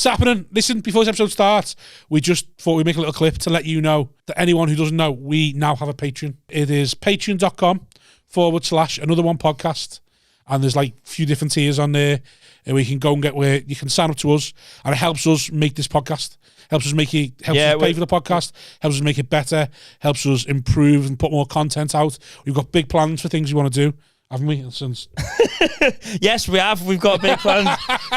It's happening. Listen, before this episode starts, we just thought we'd make a little clip to let you know that anyone who doesn't know, we now have a Patreon. It is patreon.com/another one podcast. And there's like a few different tiers on there. And we can go and get where you can sign up to us. And it helps us make this podcast. Helps us us pay for the podcast. Helps us make it better. Helps us improve and put more content out. We've got big plans for things we want to do. Haven't we? Since Yes, we have. We've got big plans.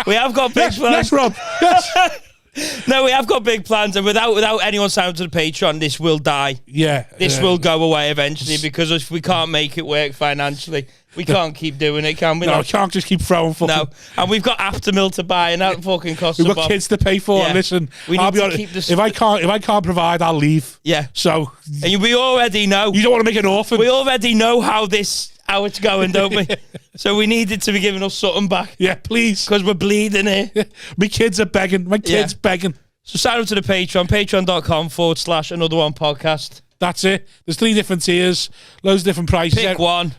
We have got big plans. Yes, Rob. Yes. No, we have got big plans, and without anyone signing to the Patreon, this will die. Yeah. This will go away eventually, because if we can't make it work financially, we can't keep doing it, can we? No, we can't just keep throwing fucking... No, and we've got Aftermill to buy, and that fucking costs We've got kids to pay for. Yeah. Listen, I'll be honest, if I can't provide, I'll leave. Yeah. So... And we already know. You don't want to make an orphan. We already know how it's going, don't we? So we needed to be giving us something back. Yeah, please. Because we're bleeding here. My kids are begging. My kids begging. So sign up to the Patreon, patreon.com/another one podcast. That's it. There's 3 different tiers, loads of different prices. Pick one.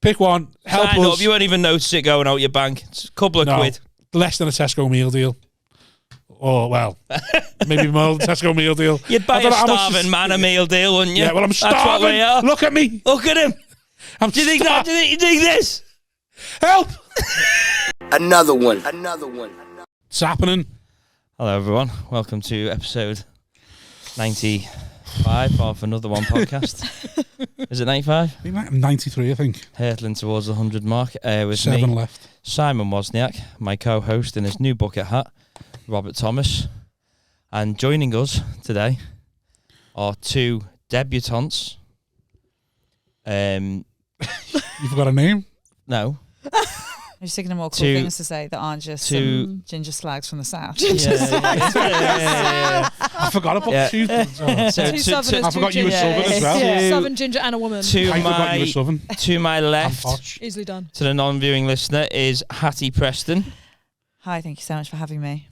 Help sign us. up. You won't even notice it going out your bank. It's a couple of quid. Less than a Tesco meal deal. Or, well, maybe more than a Tesco meal deal. You'd buy a starving man a meal deal, wouldn't you? Yeah, well, I'm starving. That's what we are. Look at me. Look at him. Do you think that? Do you think this? Help. Another one. It's happening. Hello, everyone. Welcome to episode 95 of Another One podcast. Is it 95? 93, I think. Hurtling towards the 100 mark. With 7 me, left. Simon Wozniak, my co-host in his new bucket hat, Robert Thomas. And joining us today are 2 debutantes. You forgot a name? No. I'm just thinking of more cool things to say that aren't just some ginger slags from the south. Yeah. I forgot about 2. Two southern I forgot you were southern as well. Yeah. Southern ginger and a woman. I forgot you were southern. To my left, easily done. to the non-viewing listener, is Hatty Preston. Hi, thank you so much for having me.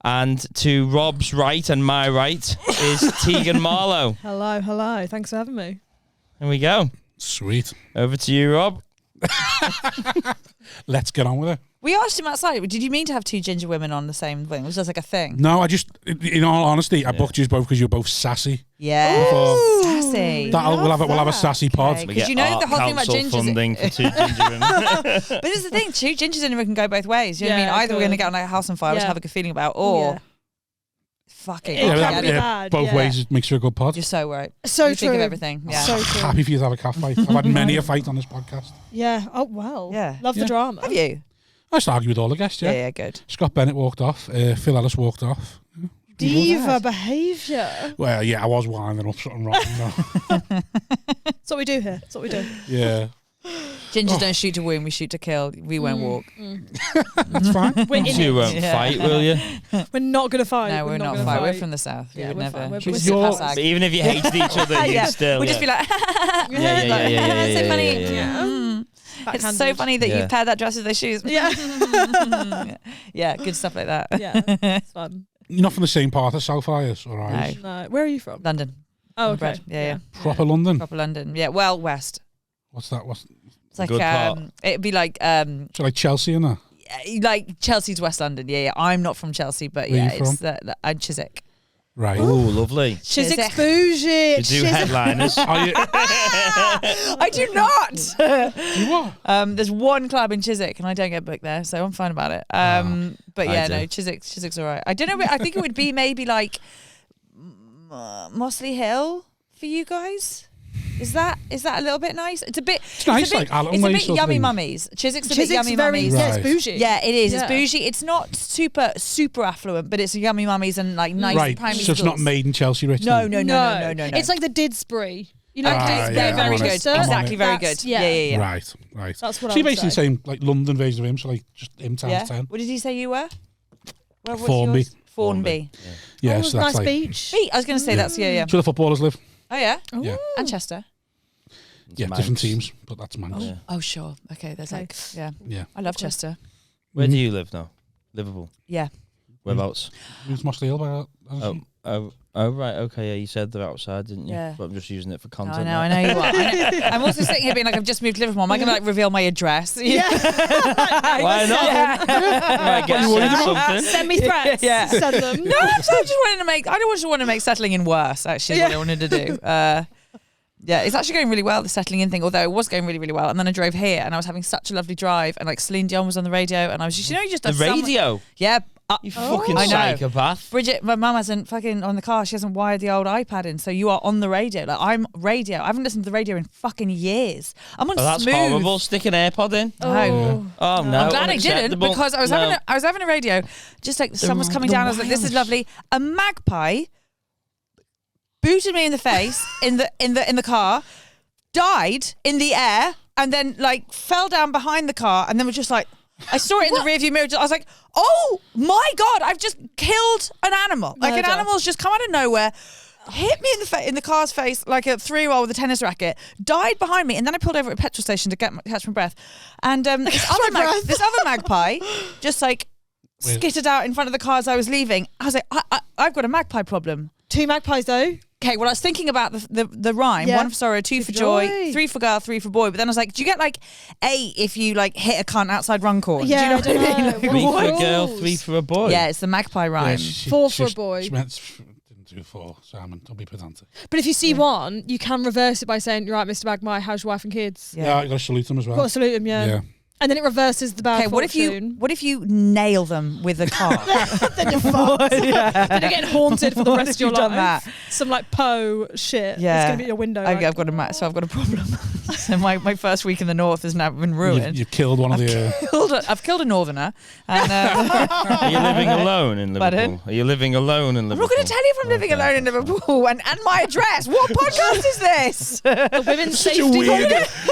And to Rob's right and my right is Tegan Marlow. Hello. Thanks for having me. There we go. Sweet. Over to you, Rob. Let's get on with it. We asked him outside. Did you mean to have 2 ginger women on the same thing? Was that like a thing? No, I just, in all honesty, I booked you both because you're both sassy. Yeah. Sassy. We'll have a sassy pod. Okay. Because you know the whole thing about gingers. Funding for 2 ginger women. But it's the thing, 2 gingers in a room can go both ways. You know what I mean? Either we're going to get on a house on fire, which I have a good feeling about, or fucking. Both ways it makes you a good pod. You're so right. So you true. Think of everything. Yeah. So true. Happy for you to have a cat fight. I've had many a fight on this podcast. Yeah. Oh, well. Yeah. Love the drama. Have you? I just argue with all the guests, Yeah, good. Scott Bennett walked off. Phil Ellis walked off. Diva behaviour. Well, yeah, I was winding up something wrong. That's what we do here. That's what we do. Yeah. Gingers don't shoot to wound, we shoot to kill. We won't walk. That's fine. You won't fight, will you? We're not going to fight. No, we're not fight. We're from the south. Yeah, we would never. We're But even if you hated each other, you'd still. We'd just be like, yeah. so funny. Backhanded. It's so funny that you paired that dress with those shoes. Yeah. Yeah, good stuff like that. Yeah, it's fun. You're not from the same part of South Isles, all right? No. Where are you from? London. Oh, okay. Yeah. Proper London? Proper London. Yeah, well, west. What's that? It's like, Good part. it'd be like... so like Chelsea and that? Like Chelsea's West London, yeah. I'm not from Chelsea, but Where it's I'm Chiswick. Right. Oh, lovely. Chiswick's bougie. You do headliners. I do not. You what? There's one club in Chiswick and I don't get booked there, so I'm fine about it. But yeah, no, Chiswick's all right. I don't know. I think it would be maybe like Mossley Hill for you guys. Is that a little bit nice? It's nice, like Alton Way It's a bit sort of yummy thing. mummies. Chiswick's a bit yummy very, mummies. yeah, it's bougie. Yeah, it is. Yeah. It's bougie. It's not super affluent, but it's yummy mummies and like nice primary so schools. it's not made in Chelsea, Rich? No. It's like the Didsbury. You know, yeah, very good. Manchester. Exactly, very good. Yeah. Right. That's what so I you're would basically say. saying like London version of him, so like just him times 10. What did you say you were? What's Formby. yours? Formby. Yeah, Oh, so that's nice like... beach. I was going to say that's, yeah. That's where the footballers live. Oh, yeah? Yeah. And Chester. Yeah, different teams, but that's Manx. Yeah. Oh, sure. Okay, there's like, yeah. I love Chester. Where do you live now? Liverpool. Yeah. Whereabouts? It's Mossley Hill by that. Oh, right. Okay. Yeah, you said they're outside, didn't you? Yeah. But I'm just using it for content. I know you are. I'm also sitting here being like, I've just moved to Liverpool. Am I going to like reveal my address? Why not? You might get sent something. Send me threats. Yeah. Send them. No, I just wanted to make. I don't just want to make settling in worse. Actually, is what I wanted to do. Yeah, it's actually going really well, the settling in thing, although it was going really, really well. And then I drove here and I was having such a lovely drive, and like Celine Dion was on the radio, and I was just, the radio? Yeah. You fucking I know. psychopath. Bridget, my mum hasn't fucking on the car, she hasn't wired the old iPad in, so you are on the radio. Like, I'm radio. I haven't listened to the radio in fucking years. I'm on that's Smooth. horrible. Stick an AirPod in. No. Oh no. I'm glad I didn't, because I was having a radio, just like the sun was coming down. I was like, this is lovely. A magpie booted me in the face in the car, died in the air, and then like fell down behind the car, and then was just like, I saw it in the rearview mirror. I was like, oh my God, I've just killed an animal. Like an animal's just come out of nowhere, hit me in the car's face like a 3-year-old with a tennis racket, died behind me, and then I pulled over at a petrol station to catch my breath. And this other magpie just like skittered out in front of the car as I was leaving. I was like, I've got a magpie problem. 2 magpies though. Okay, well, I was thinking about the rhyme. Yeah. 1 for sorrow, 2 for joy, 3 for girl, 3 for boy. But then I was like, do you get like 8 if you like hit a cunt outside Runcorn? Yeah, do you know what I mean? Three for a girl, 3 for a boy. Yeah, it's the magpie rhyme. 4 for a boy. She meant didn't do 4, Simon. Don't be pedantic. But if you see one, you can reverse it by saying, "You're right, Mr. Magpie. How's your wife and kids?" Yeah, you got to salute them as well. Got to salute them, yeah. And then it reverses the bad Okay, fortune. what if you nail them with a car? Then you're fucked. Then you're getting haunted for the rest of your life. Done that? Some like Poe shit. Yeah. It's gonna be at your window. I've got a problem. So my first week in the north has now been ruined. You've killed one of the. I've killed a northerner. And, Are you living alone in Liverpool? Pardon? Are you living alone in Liverpool? I'm not going to tell you if I'm living alone in Liverpool and my address. What podcast is this? The women's Such safety.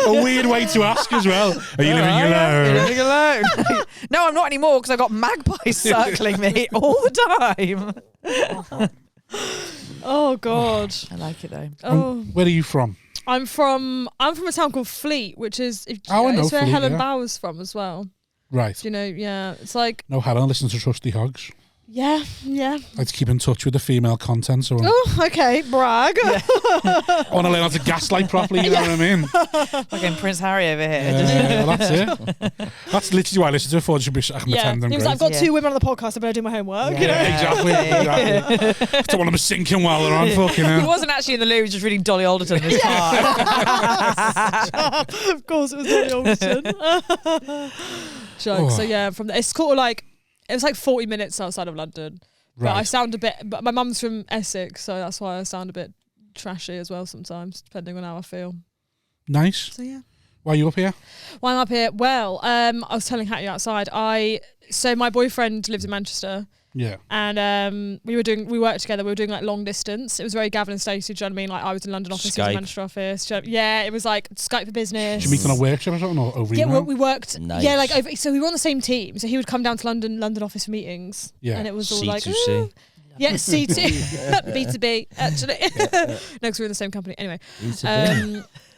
a weird way to ask as well. Are you living alone? Are you living alone? No, I'm not anymore, because I've got magpies circling me all the time. Oh God. I like it though. Oh. Where are you from? I'm from a town called Fleet, which is I know it's where Fleet, Helen yeah. Bauer's from as well. Right. Do you know? Yeah, it's like No, Helen, listen to Trusty Hogs. yeah. I like to keep in touch with the female content, so Oh, okay, brag. I want to learn how to gaslight properly, you know what I mean? Fucking Prince Harry over here. Well, that's it. That's literally why I listen to it for. Just I can Yeah, pretend them he was great. like, I've got Yeah. 2 women on the podcast. I better do my homework. You know? Yeah, exactly. Don't want them sinking while they're on fucking He hell. wasn't actually in the loo, he was just reading Dolly Alderton in his car. Of course, it was Dolly Alderton. Joke. So yeah, from the, it's called like it was like 40 minutes outside of London. But I Right. sound a bit. But my mum's from Essex, so that's why I sound a bit trashy as well sometimes, depending on how I feel. Nice. So yeah. Why are you up here? Why I'm up here? Well, I was telling Hatty outside. So my boyfriend lives in Manchester. Yeah. And we worked together. We were doing like long distance. It was very Gavin and Stacey. Do you know what I mean? Like I was in London office, he was in Skype. Manchester office. Do you know- yeah, it was like Skype for business. Did you meet on a workshop or something, or over Yeah, email? we worked. Nice. Yeah, like over, so we were on the same team. So he would come down to London office for meetings. Yeah. And it was all like C2C. yeah, C2, B2B actually. No, because we were in the same company anyway.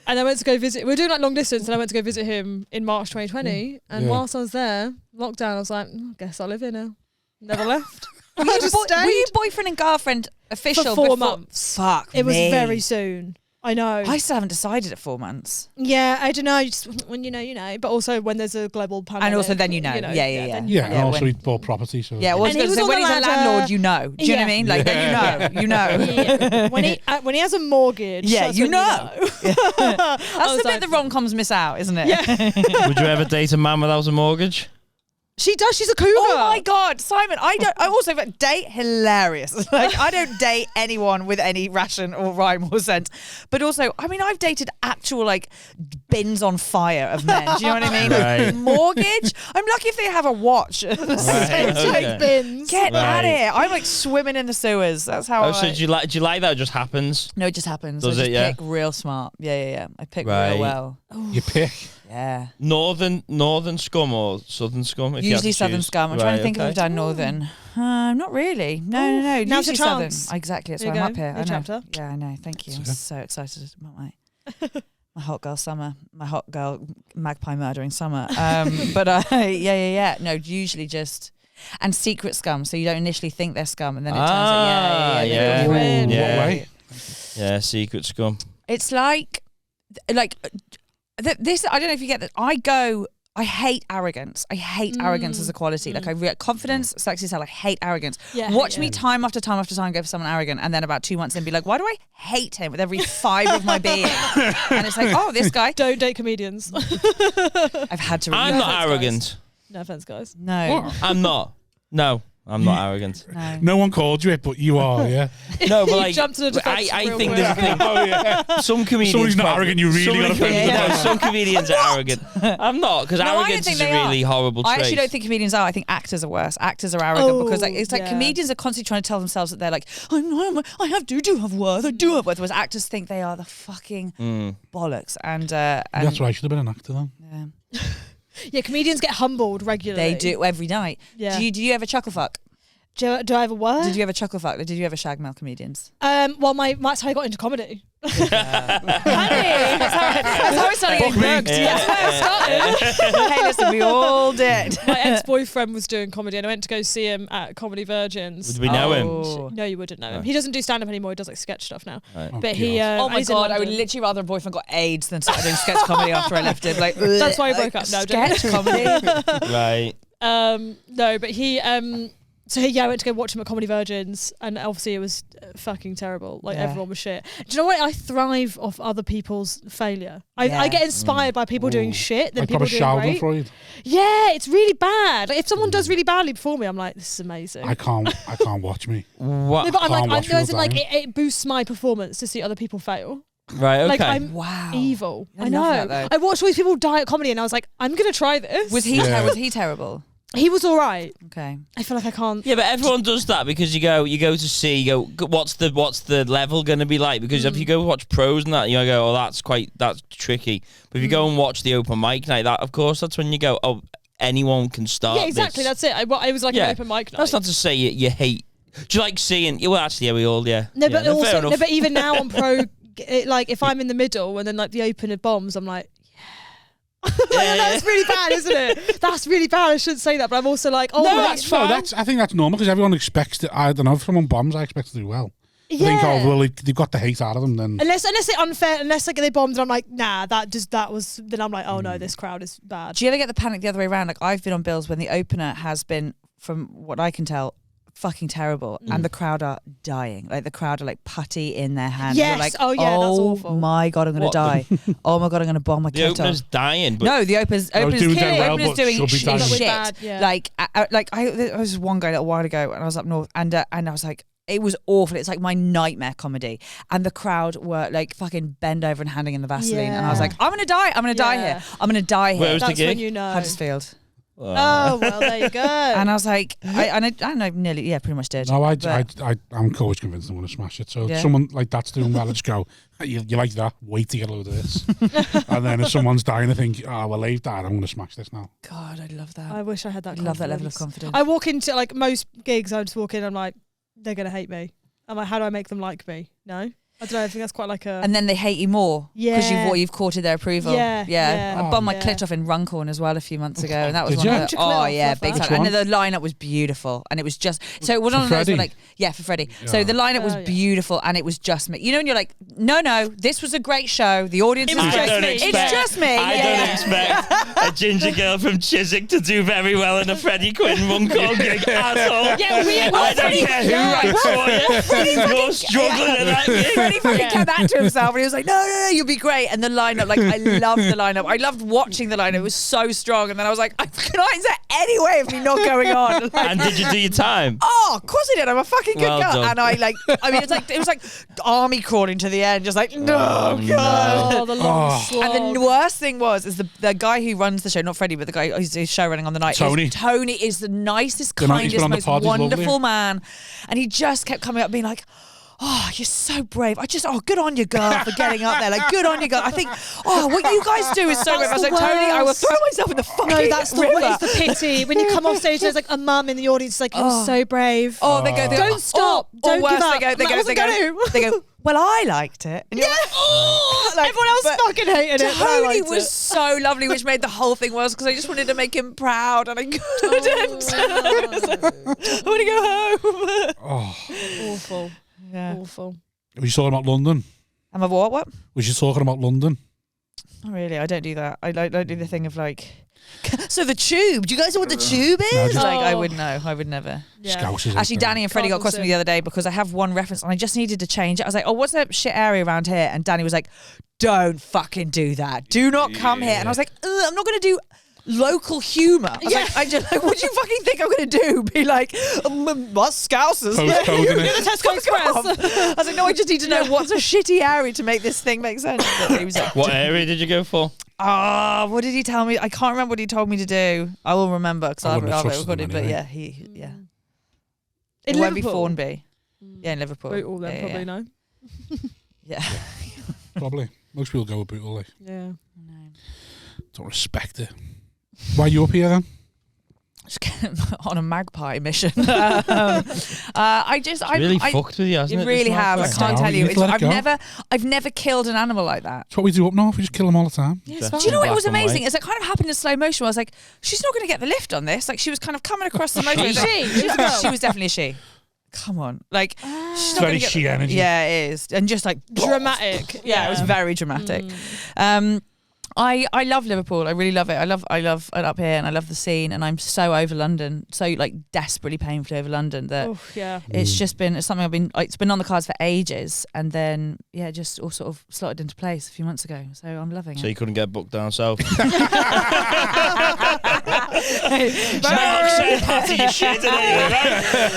And I went to go visit. We were doing like long distance, and I went to go visit him in March 2020. And Yeah. whilst I was there, lockdown, I was like, I guess I live here now. Never left. Were you, just were stayed. you boyfriend and girlfriend official For 4 before? months. Fuck It was me. very soon. I know. I still haven't decided at 4 months. Yeah, I don't know. Just when you know. But also when there's a global pandemic. And also then you know. Yeah. then you Yeah, know. and Yeah, also when- he bought property, so... Yeah, well, And he was on when the he's a ladder. landlord, you know. Do you know what I Yeah. mean? Like, then you know. Yeah. When he has a mortgage. Yeah, that's you when know. That's the was bit like- the rom-coms miss out, isn't it? Yeah. Would you ever date a man without a mortgage? She does. She's a cougar. Oh my God, Simon! I also date hilarious. Like I don't date anyone with any ration or rhyme or sense. But also, I mean, I've dated actual like bins on fire of men. Do you know what I mean? Right. Like, mortgage. I'm lucky if they have a watch. Right, Like okay. bins. Get out of Right. here! I'm like swimming in the sewers. That's how. Oh, so do you like that? It just happens. No, it just happens. Does I just it, yeah? pick real smart. Yeah. I pick Right. real well. You pick. Yeah. Northern scum or southern scum? If you had Usually to southern choose. scum. I'm trying to Right, think if okay. I've done northern. Not really. No. Now's Usually your southern. chance. Exactly. That's There why you I'm go. up here. New I know. chapter. Yeah, I know. Thank you. I'm Okay. so excited about my hot girl summer, my hot girl magpie murdering summer. But yeah. No, usually just and secret scum. So you don't initially think they're scum, and then it turns out, yeah. What way? Yeah, secret scum. It's like this. I don't know if you get that. I hate arrogance. I hate arrogance as a quality. Like confidence, sexy style. I hate arrogance. Watch me time after time after time go for someone arrogant, and then about 2 months in be like, why do I hate him with every fibre of my being? And it's like, oh, this guy. Don't date comedians. I've had to. I'm not arrogant. No offense, guys. No, What? I'm not. No, I'm not arrogant. No one called you it, but you are, yeah. No, but like, jumped to the defense I real think quick. there's a thing. Oh, yeah. Some comedians. Someone's not arrogant, you really got to offend some comedians are arrogant. I'm not, because No, I don't arrogance think is a they are. really horrible trait. I actually don't think comedians are. I think actors are worse. Actors are arrogant because it's like yeah. comedians are constantly trying to tell themselves that they're like, I do have worth. I do have worth. Whereas actors think they are the fucking bollocks. And That's why I should have been an actor then. yeah. Yeah, comedians get humbled regularly. They do every night. Yeah. Do you ever chuckle fuck? Do I have a word? Did you ever chuckle fuck? Did you ever shag male comedians? Well, that's how I got into comedy. Honey, that's how I started getting booked. Yeah. That's where I started. Hey, listen, we all did. My ex-boyfriend was doing comedy, and I went to go see him at Comedy Virgins. Would we know him? Oh. No, you wouldn't know him. He doesn't do stand-up anymore. He does like sketch stuff now. Right. But he. Oh my he's in god, I would London. literally rather a boyfriend got AIDS than start doing sketch comedy after I left him. Like That's why we broke up. No, sketch comedy. Right. No, but he. So I went to go watch him at Comedy Virgins, and obviously it was fucking terrible. Like everyone was shit. Do you know what? I thrive off other people's failure. I get inspired by people doing shit than Like people proper doing great. Schadenfreude. Yeah, it's really bad. Like, if someone does really badly before me, I'm like, this is amazing. I can't watch me. What? No, but I'm can't like, watch I know, as people in, like dying. it boosts my performance to see other people fail. Right. Okay. Like I'm Wow. evil. I I love know. that, though. I watched all these people die at comedy, and I was like, I'm gonna try this. Was he terrible? He was all right. Okay. I feel like I can't. Yeah, but everyone does that because you go to see, what's the level going to be like? Because if you go watch pros and that, you go, oh, that's tricky. But if you go and watch the open mic night, that of course that's when you go, oh, anyone can start. Yeah, exactly. This. That's it. I was like an open mic night. That's not to say you hate. Do you like seeing? Well, actually, yeah, we all No, yeah, but fair also, enough. but even now on pro, like if I'm in the middle and then like the opener bombs, I'm like. That's really bad, isn't it? That's really bad. I shouldn't say that, but I'm also like, oh, No, that's fine. I think that's normal because everyone expects to. I don't know. If someone bombs, I expect to do well. I think, oh, well, they've got the hate out of them. Then unless it's unfair, unless like they bombed, and I'm like, nah, then I'm like, oh no, this crowd is bad. Do you ever get the panic the other way around? Like I've been on bills when the opener has been, from what I can tell, fucking terrible, and the crowd are dying. Like the crowd are like putty in their hands. Yes. You're like, Oh, yeah, that's awful. My god, I'm gonna die. Oh my god, I'm gonna bomb my the kid opener's off. dying. But No, the opener's doing dead well, opener's but doing she'll be shit. dying. But bad, yeah. Like there was one guy a little while ago, and I was up north, and I was like, it was awful. It's like my nightmare comedy, and the crowd were like fucking bend over and handing in the Vaseline, and I was like, I'm gonna die. I'm gonna die here. I'm gonna die here. Where was the That's gig? when you know. Huddersfield. Oh well, there you go. And I was like, I know nearly, pretty much did. no, But- I'm always convinced I'm going to smash it. So Yeah. if someone like that's doing well, I just go, you like that? Wait to get a load of this. And then if someone's dying, I think, oh well, they've died. I'm going to smash this now. God, I love that. I wish I had that. I love that level of confidence. confidence. I walk into like most gigs. I just walk in. I'm like, they're gonna hate me. I'm like, how do I make them like me? No, I don't know. I think that's quite like a. And then they hate you more because Yeah. you've courted their approval. Yeah. I bombed my Yeah. clit off in Runcorn as well a few months ago, and that was Did one you? of the, Did you clit oh off? yeah, Love big that. time. Which And the lineup was beautiful, and it was just so it wasn't For one of those where, Freddie? like for Freddie. So Yeah. the lineup was Oh, yeah. beautiful, and it was just me. You know, and you're like, no, this was a great show. The audience It was was I just don't me. It's expect- just me. I don't expect a ginger girl from Chiswick to do very well in a Freddie Quinn Runcorn gig at all. Yeah, I don't care who writes for you. You're struggling at that gig. Freddie fucking kept that to himself, and he was like, no, you'll be great. And the lineup, like, I loved the lineup. I loved watching the lineup. It was so strong. And then I was like, is there any way of me not going on? And did you do your time? Oh, of course I did. I'm a fucking good Well girl. done. And it was like army crawling to the end, just like, no, God. Oh, the long slog. And the worst thing was the guy who runs the show, not Freddie, but the guy who's show running on the night. Tony. Tony is the nicest, Good night, he's kindest, been on the most pod, he's lovely. wonderful man. And he just kept coming up being like, oh, you're so brave. Good on you, girl, for getting up there. Like, good on you, girl. I think, what you guys do is so brave. I was like, Tony, I will throw myself in the fucking river. That's the pity. When you come off stage, there's like a mum in the audience, like, you're so brave. Oh, they go, don't stop. Don't give up. They go, well, I liked it. And everyone else fucking hated it. Tony was so lovely, which made the whole thing worse because I just wanted to make him proud and I couldn't. I want to go home. Awful. Yeah. Awful. Were you talking about London? Am I what? Was you talking about London? Not really. I don't do that. I don't do the thing of like. So the tube. Do you guys know what the tube is? I would know. I would never. Yeah. Scousers. Actually, Danny and Freddie got across to me the other day because I have one reference and I just needed to change it. I was like, oh, what's that shit area around here? And Danny was like, don't fucking do that. Do not come here. And I was like, I'm not going to do local humour. I was like, what do you fucking think I'm going to do? Be like, what's Scousers? Postcode in it. Tesco Express. I was like, no, I just need to know what's a shitty area to make this thing make sense. But he was like, What area did you go for? what did he tell me? I can't remember what he told me to do. I will remember because I've recorded it. But anyway. yeah. In It won't be Liverpool? Thornby. Yeah, in Liverpool. Brutal then, probably no. Yeah. Probably. Most people go with brutal. Like. Yeah. Don't respect it. Why are you up here then? Just on a magpie mission. It's really fucked with you, hasn't it? It really have. I can't tell you. Let it go. I've never killed an animal like that. That's what we do up north. We just kill them all the time. Do you know what was amazing? It's like kind of happened in slow motion. I was like, she's not going to get the lift on this. Like she was kind of coming across the motorway. She was definitely a she. Come on, like she's not very gonna get she energy. Yeah, it is, and just like dramatic. Yeah, it was very dramatic. I love Liverpool. I really love it. I love it up here, and I love the scene. And I'm so over London, so like desperately painfully over London that it's just been something it's been on the cards for ages, and then it just all sort of slotted into place a few months ago. So I'm loving it. So you couldn't get booked down south. Hatty, you shit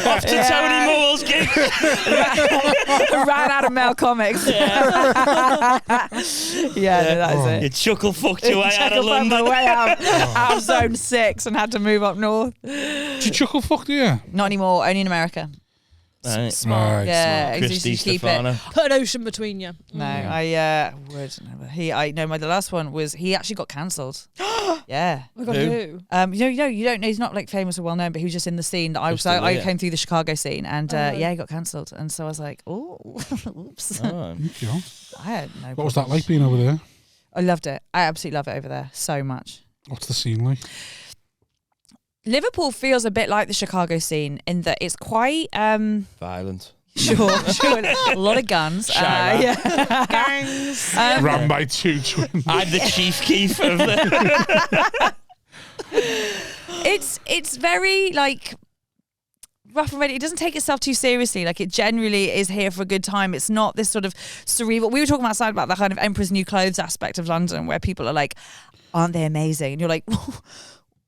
off to Tony Moore's gig. Ran out of male comics. Yeah, that is it. You chuckle fucked your way out of London. My way out of zone 6 and had to move up north. Did you chuckle fuck, do you? Not anymore, only in America. Right. Smart. Yeah, Christy keep Stefano. it. Put an ocean between you. No, I would never. The last one was he actually got cancelled. Yeah. Oh my God, who? You don't know. He's not like famous or well known, but he was just in the scene that I came through the Chicago scene, and he got cancelled, and so I was like, oh, oops. Oh. I had no. What was that like being over there? I loved it. I absolutely love it over there so much. What's the scene like? Liverpool feels a bit like the Chicago scene in that it's quite Violent. Sure. A lot of guns. Gangs. Ran by two twins. I'm the Chief Keef of the... It's very like rough and ready. It doesn't take itself too seriously. Like it generally is here for a good time. It's not this sort of cerebral. We were talking outside about the kind of Emperor's New Clothes aspect of London, where people are like, aren't they amazing? And you're like,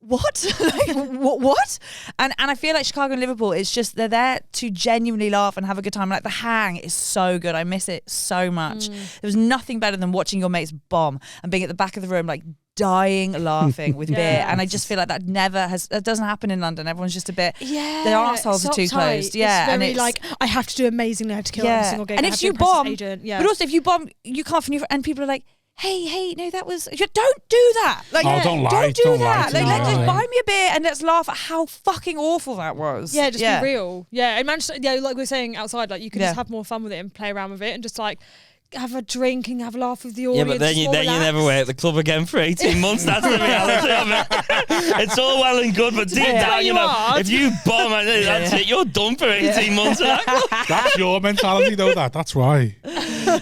what? Like, what? And I feel like Chicago and Liverpool, it's just they're there to genuinely laugh and have a good time. Like The Hang is so good. I miss it so much. There was nothing better than watching your mates bomb and being at the back of the room like dying laughing with beer. And I just feel like that doesn't happen in London. Everyone's just a bit, their arseholes are too closed. Yeah. It's very like, I have to do amazingly, I have to kill every single game. And if you bomb, but also if you bomb, you can't, and people are like, hey, no, that was... Don't do that. Like, don't lie. Don't do that. Lie let's just buy me a beer and let's laugh at how fucking awful that was. Yeah, just be real. Yeah, in Manchester, like we were saying outside, like you can just have more fun with it and play around with it and just like have a drink and have a laugh with the audience. Yeah, but then you never were at the club again for 18 months. That's the reality of it. It's all well and good, but deep down, if you bomb, that's it. You're done for 18 months. That's your mentality, though. That's why.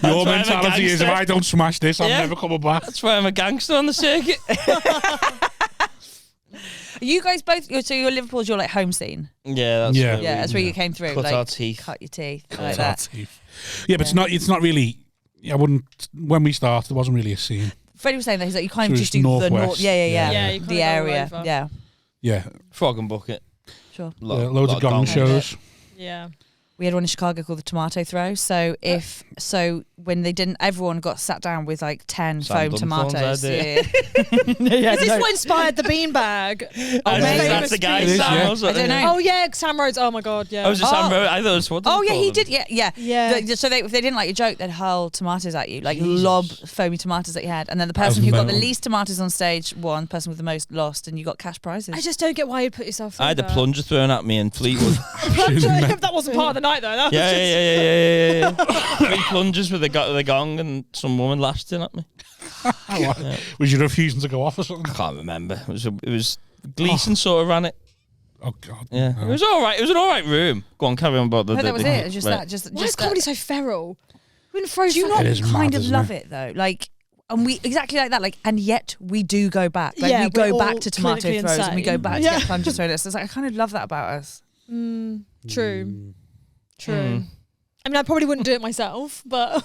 Your mentality is, if I don't smash this, I'm never coming back. That's why I'm a gangster on the circuit. You guys both, so you're Liverpool's your like home scene. Yeah, that's where you came through. Cut like, our teeth. Cut your teeth. Cut like our that. teeth. Yeah, but it's not really. I wouldn't. When we started, there wasn't really a scene. Freddie was saying that he's like you kind of So just do it's the northwest. north. Yeah. You The area. Yeah. Yeah. Frog and Bucket. Sure. Loads of gong shows. Yeah. We had one in Chicago called the tomato throw. So when they didn't, everyone got sat down with like 10 foam tomatoes. Is this what inspired the beanbag? That's the guy. I don't know. Oh yeah, Sam Rhodes. Oh my god, yeah. Oh, was it Sam Rhodes? I thought it was what. Oh yeah, he did. Yeah. So if they didn't like your joke, they'd hurl tomatoes at you, like lob foamy tomatoes that you had, and then the person who got the least tomatoes on stage won. Person with the most lost, and you got cash prizes. I just don't get why you'd put yourself through I had a that. plunger thrown at me in Fleetwood. That wasn't part of the night though. That was Yeah. 3 plungers with a gong, and some woman lashed in at me. Was you refusing to go off or something? I can't remember. It was Gleason sort of ran it. Oh God. Yeah, it was all right. It was an all right room. Go on, carry on about the. No, that was it. It was just right. that. Just why is comedy so feral? We wouldn't throw. Do you not It is kind mad, of isn't love it? it though? Like, and we exactly like that. Like, and yet we do go back. Like, Yeah, we go we're back all to tomato clinically throws and we go insane. back to get plunger throws. It's like I kind of love that about us. True. I mean, I probably wouldn't do it myself, but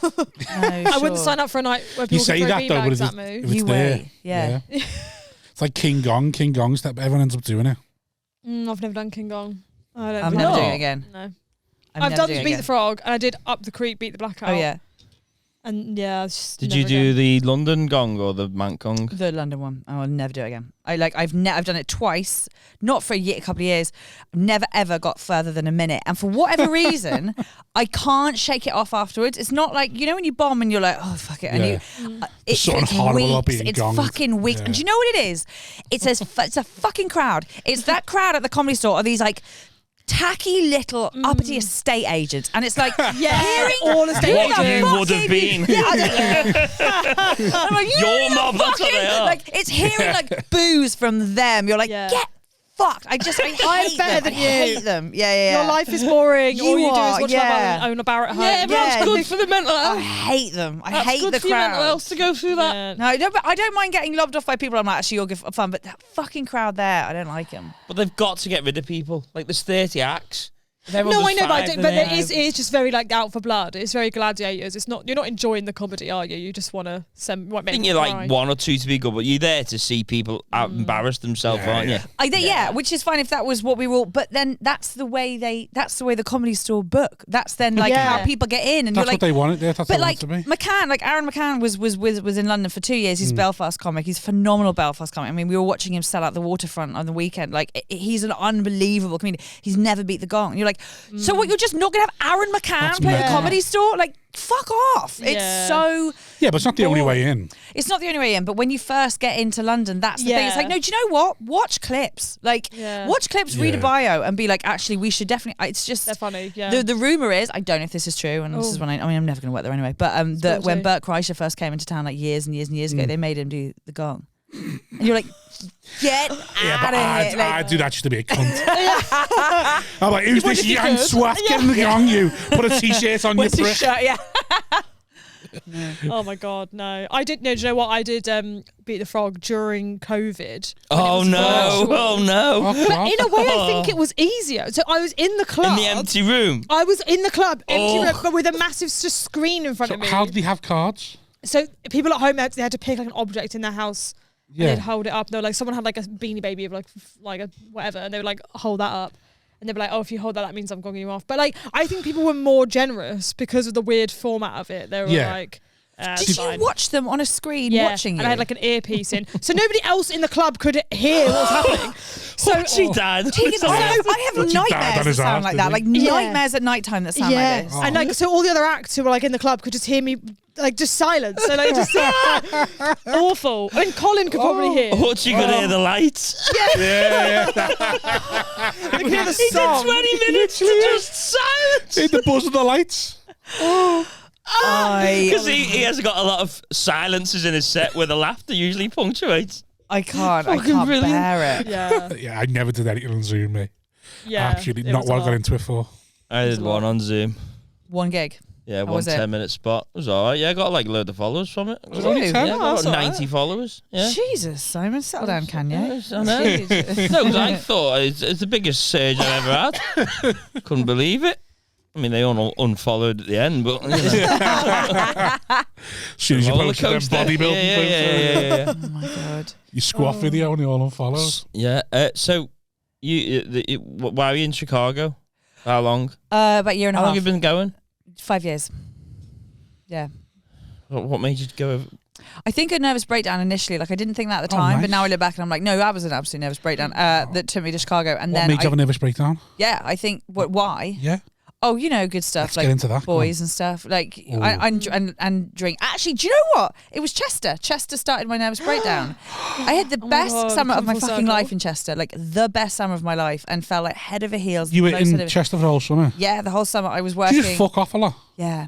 I wouldn't sign up for a night where You people say can throw that though, but beanbags if at it's, me. if it's You there, wait, yeah. It's like King Gong step. Everyone ends up doing it. I've never done King Gong. I don't I'm think never I- doing it again. No. I'm I've never done doing it Beat again. the Frog, and I did Up the Creek, Beat the Blackout. Oh yeah, And yeah, it's just Did never you do again. the London gong or the Manc gong? the London one. I'll never do it again. I've done it twice, not for a couple of years. Never ever got further than a minute, and for whatever reason, I can't shake it off afterwards. It's not like when you bomb and you're like, oh fuck it, and it's something horrible about weeks. being It's gonged. fucking weeks. Yeah. And do you know what it is? It's a fucking crowd. It's that crowd at the Comedy Store are these like tacky little uppity estate agents, and it's like hearing all estate who the agents. fuck Would have is- been. Yeah, I'm like, Your the mob, that's what fucking- they are. Like it's hearing like boos from them. You're like, Yeah. get fucked. I hate better them. than I you. hate them. Yeah. Your life is boring. You All you do are, is watch yeah. Love Island and own a bar at home. everyone's Good for the mental I health. hate them. I That's hate good the for your mental crowd. health to go through that. Yeah. No, I don't mind getting lobbed off by people. I'm like, actually, you'll give fun, but that fucking crowd there, I don't like them. But they've got to get rid of people. Like there's 30 acts. No, I know, but it it is just very like out for blood. It's very gladiators. It's not. You're not enjoying the comedy, are you? You just want to send. I think you're like 1 or 2 to be good, but you're there to see people embarrass themselves, aren't you? Which is fine if that was what we were all, but then that's the way the Comedy Store book. That's then like how people get in, and That's you're like, what they wanted. That's what but they like wanted to be. McCann, like Aaron McCann was in London for 2 years. He's a Belfast comic. He's a phenomenal Belfast comic. I mean, we were watching him sell out the Waterfront on the weekend. Like he's an unbelievable comedian. He's never beat the gong. And you're like, so what? You're just not gonna have Aaron McCann That's play mad. the Comedy Store? Like, fuck off. Yeah. It's so. Yeah, but it's not the only way in. It's not the only way in, but when you first get into London, that's the thing. It's like, no, do you know what? Watch clips. Like, watch clips, read a bio, and be like, actually, we should definitely. It's just. They're funny, yeah. The rumor is, I don't know if this is true, and this is when I'm never going to work there anyway, but that when Bert Kreischer first came into town, like years and years and years ago, they made him do the gong. And you're like, get out But of here. I'd do that just to be a cunt. I'm like, who's this young swat getting the gong you? Put a t-shirt on your What's his prick. shirt? Yeah. Oh my god, no! I did. No, do you know what? I did Beat the Frog during COVID. Oh no! Oh no! Oh, God. In a way, I think it was easier. So I was in the club. In the empty room. I was in the club, empty Oh. room, but with a massive just screen in front So of me. how did he have cards? So people at home, they had to pick like an object in their house. Yeah. And they'd hold it up. They were like, someone had like a Beanie Baby of like a whatever, and they would like hold that up. And they'd be like, oh, if you hold that, that means I'm gonging you off. But like, I think people were more generous because of the weird format of it. They were like, Did you watch them on a screen watching you? And I had like an earpiece in. So nobody else in the club could hear what was happening. So What's she dad? Tegan, I have What's your dad nightmares on that his sound arse, like did that. he? Like nightmares at night time that sound like this. And like, so all the other acts who were like in the club could just hear me like just silence. So like just awful. I mean, Colin could probably hear. What you could hear the lights? Yeah. They could hear the He did song. 20 minutes to just silence. In the buzz of the lights. Because he has got a lot of silences in his set where the laughter usually punctuates. I can't Fucking brilliant. bear it. Yeah. Yeah, I never did anything on Zoom, mate. Yeah. Absolutely it not was what a I got lot. into it for. I did one on Zoom. One gig. Yeah, How one was it? 10-minute spot. It was alright. Yeah, I got like a load of followers from it. Was it only 10? Yeah, I got that's about all right. 90 followers. Yeah. Jesus, Simon, settle down, can you? I know. Jeez. No, 'cause I thought it's the biggest surge I've ever had. Couldn't believe it. I mean, they all unfollowed at the end, but you know. As soon as you Roller posted them coaster. bodybuilding things, Yeah. Oh my god. you squat video and they all unfollows. Yeah. So, why are you in Chicago? How long? About a year and a How half. long have you been going? 5 years. Yeah. What made you go over? I think a nervous breakdown initially. Like I didn't think that at the time, but now I look back and I'm like, no, that was an absolute nervous breakdown that took me to Chicago. And what then made you have a nervous breakdown? Yeah, I think why? Yeah. Oh, good stuff. Let's like get into that. boys and stuff. Like and drink. Actually, do you know what? It was Chester. Chester started my nervous breakdown. I had the best summer of my fucking life in Chester. Like the best summer of my life, and fell like head over heels. You were in Chester for the whole summer? Yeah, the whole summer I was working. Did you just fuck off a lot? Yeah.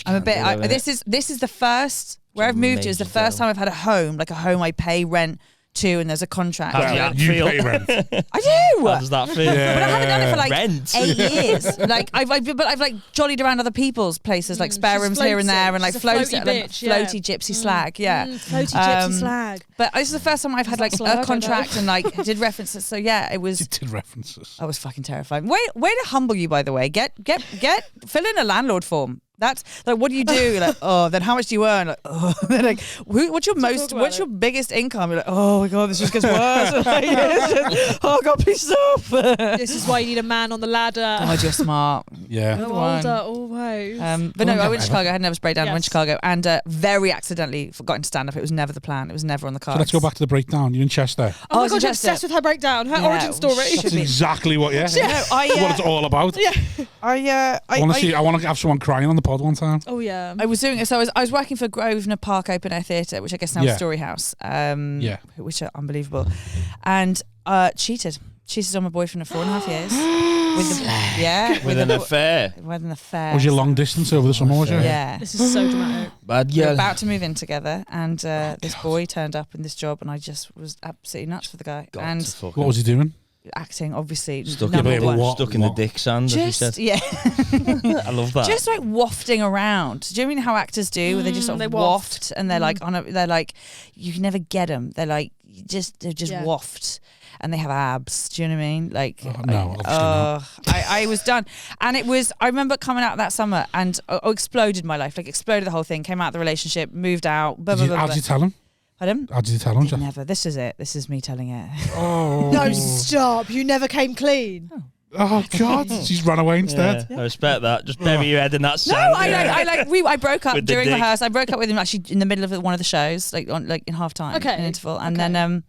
I'm a bit. This is the first where I've moved to. Is the first time I've had a home, like a home I pay rent to, and there's a contract. How does that feel? Pay rent. I do. How does that feel? Yeah. But I haven't done it for like Rent. 8 years. Like I've like jollied around other people's places, like spare she's rooms here and there, and like She's a floaty bitch, yeah. floaty gypsy slag. Yeah, floaty gypsy slag. But this is the first time I've had like a contract and like did references. So yeah, it was. You did references. I was fucking terrified. Way to humble you, by the way. Fill in a landlord form. That's like, what do you do? Like, oh, then how much do you earn? Like, oh, then like, what's your biggest income? You're like, oh my god, this just gets worse. Like, oh god, please stop. This is why you need a man on the ladder. God, you're smart. Yeah. No older, always. But no, I went to Chicago. I had a nervous breakdown. I went to Yes. Chicago and very accidentally forgot to stand up. It was never the plan. It was never on the cards. So let's go back to the breakdown. You're in Chester. Oh my it's god, you're Chester. obsessed with her breakdown, her origin story. That's exactly what. Yeah. No, what it's all about. Yeah. I want to have someone crying on the pod one time. Oh yeah. I was doing it. So I was working for Grosvenor Park Open Air Theatre, which I guess now is Story House. Which are unbelievable, and cheated on my boyfriend for 4.5 years. With an affair. With an affair. Was you long distance over the summer? Was you? Yeah. This is so dramatic. Bad We were girl. about to move in together, and this boy turned up in this job, and I just was absolutely nuts for the guy. And What was he doing? acting, obviously, Stuck number in, one. stuck in the dick sand, as you said. Yeah. I love that. Just like wafting around. Do you mean how actors do? Where they just sort they of waft. waft and they're like they're like, you can never get them. They're like they're waft. And they have abs. Do you know what I mean? Like, no, obviously not. I was done, and it was. I remember coming out that summer and exploded my life. Like, exploded the whole thing. Came out of the relationship, moved out. Blah, blah, blah, How blah. did you tell him? Pardon? How did you tell him? Jeff? Never. This is it. This is me telling it. Oh. No, stop. You never came clean. Oh God, she's run away instead. I respect that. Just bury your head in that No, sand. I broke up With the during dick. rehearsal. I broke up with him actually in the middle of one of the shows, like in half time, Okay. in interval, and then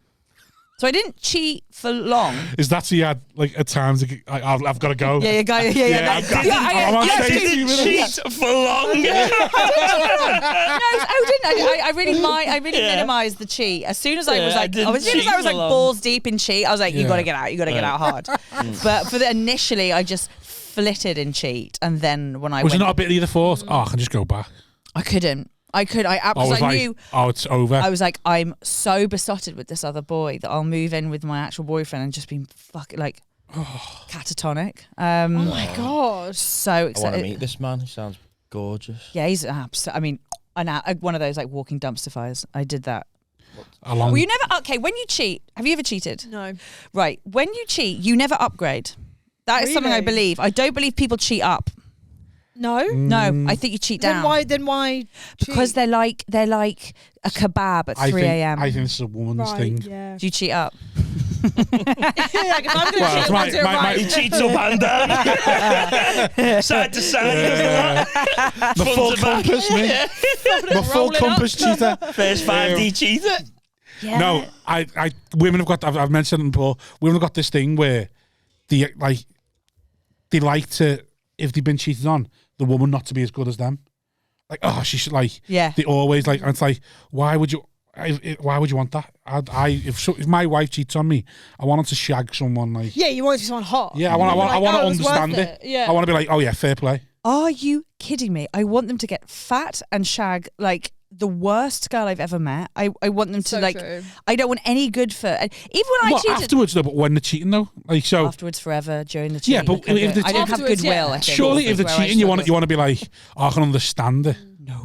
so I didn't cheat for long. Is that so you had like at times I've got to go? Yeah, I'm on stage. Cheat for long. I really minimised the cheat. As soon as I was like, didn't as soon as I cheat was like for long. balls deep in cheat, I was like, you got to get out, you got to get out hard. But for the initially, I just flitted in cheat, and then when I Was went, it not a bit of the thought? Oh, I can just go back. I couldn't. I was like, knew. oh, it's over. I was like, I'm so besotted with this other boy that I'll move in with my actual boyfriend and just be fucking like catatonic. Oh my god. So I want excited. to meet this man. He sounds gorgeous. Yeah, he's absolutely. I mean, one of those like walking dumpster fires. I did that. Along. Well, you never. Okay, when you cheat, have you ever cheated? No. Right. When you cheat, you never upgrade. That is something I Really? believe. I don't believe people cheat up. No. No, I think you cheat down. Then why? Because cheat? they're like a kebab at 3 a.m. I think this is a woman's thing. Yeah. Do you cheat up? Yeah, like if I'm gonna Well, cheat, my- I'll do it my- right. He cheats up and down, side to side. The full compass, me. The full Roll it up. compass cheater. First 5D cheater. Yeah. No, women have got. I've mentioned it before. Women have got this thing where they like to, if they've been cheated on, the woman not to be as good as them. Like, oh, she should like. Yeah. They always like. And it's like, why would you? Why would you want that? If my wife cheats on me, I want her to shag someone like. Yeah, you want to be someone hot. Yeah, I want to it was worth understand it. Yeah. I want to be like, oh yeah, fair play. Are you kidding me? I want them to get fat and shag like the worst girl I've ever met. I want them to So like. true. I don't want any good for. Even when I Well, cheated. afterwards though, but when they're cheating though, like so. Afterwards, forever during the cheat. Yeah, but I if the- don't have Afterwards, goodwill. yeah. I think, Surely, if they're where I cheating, you want struggle. to be like, oh, I can understand it.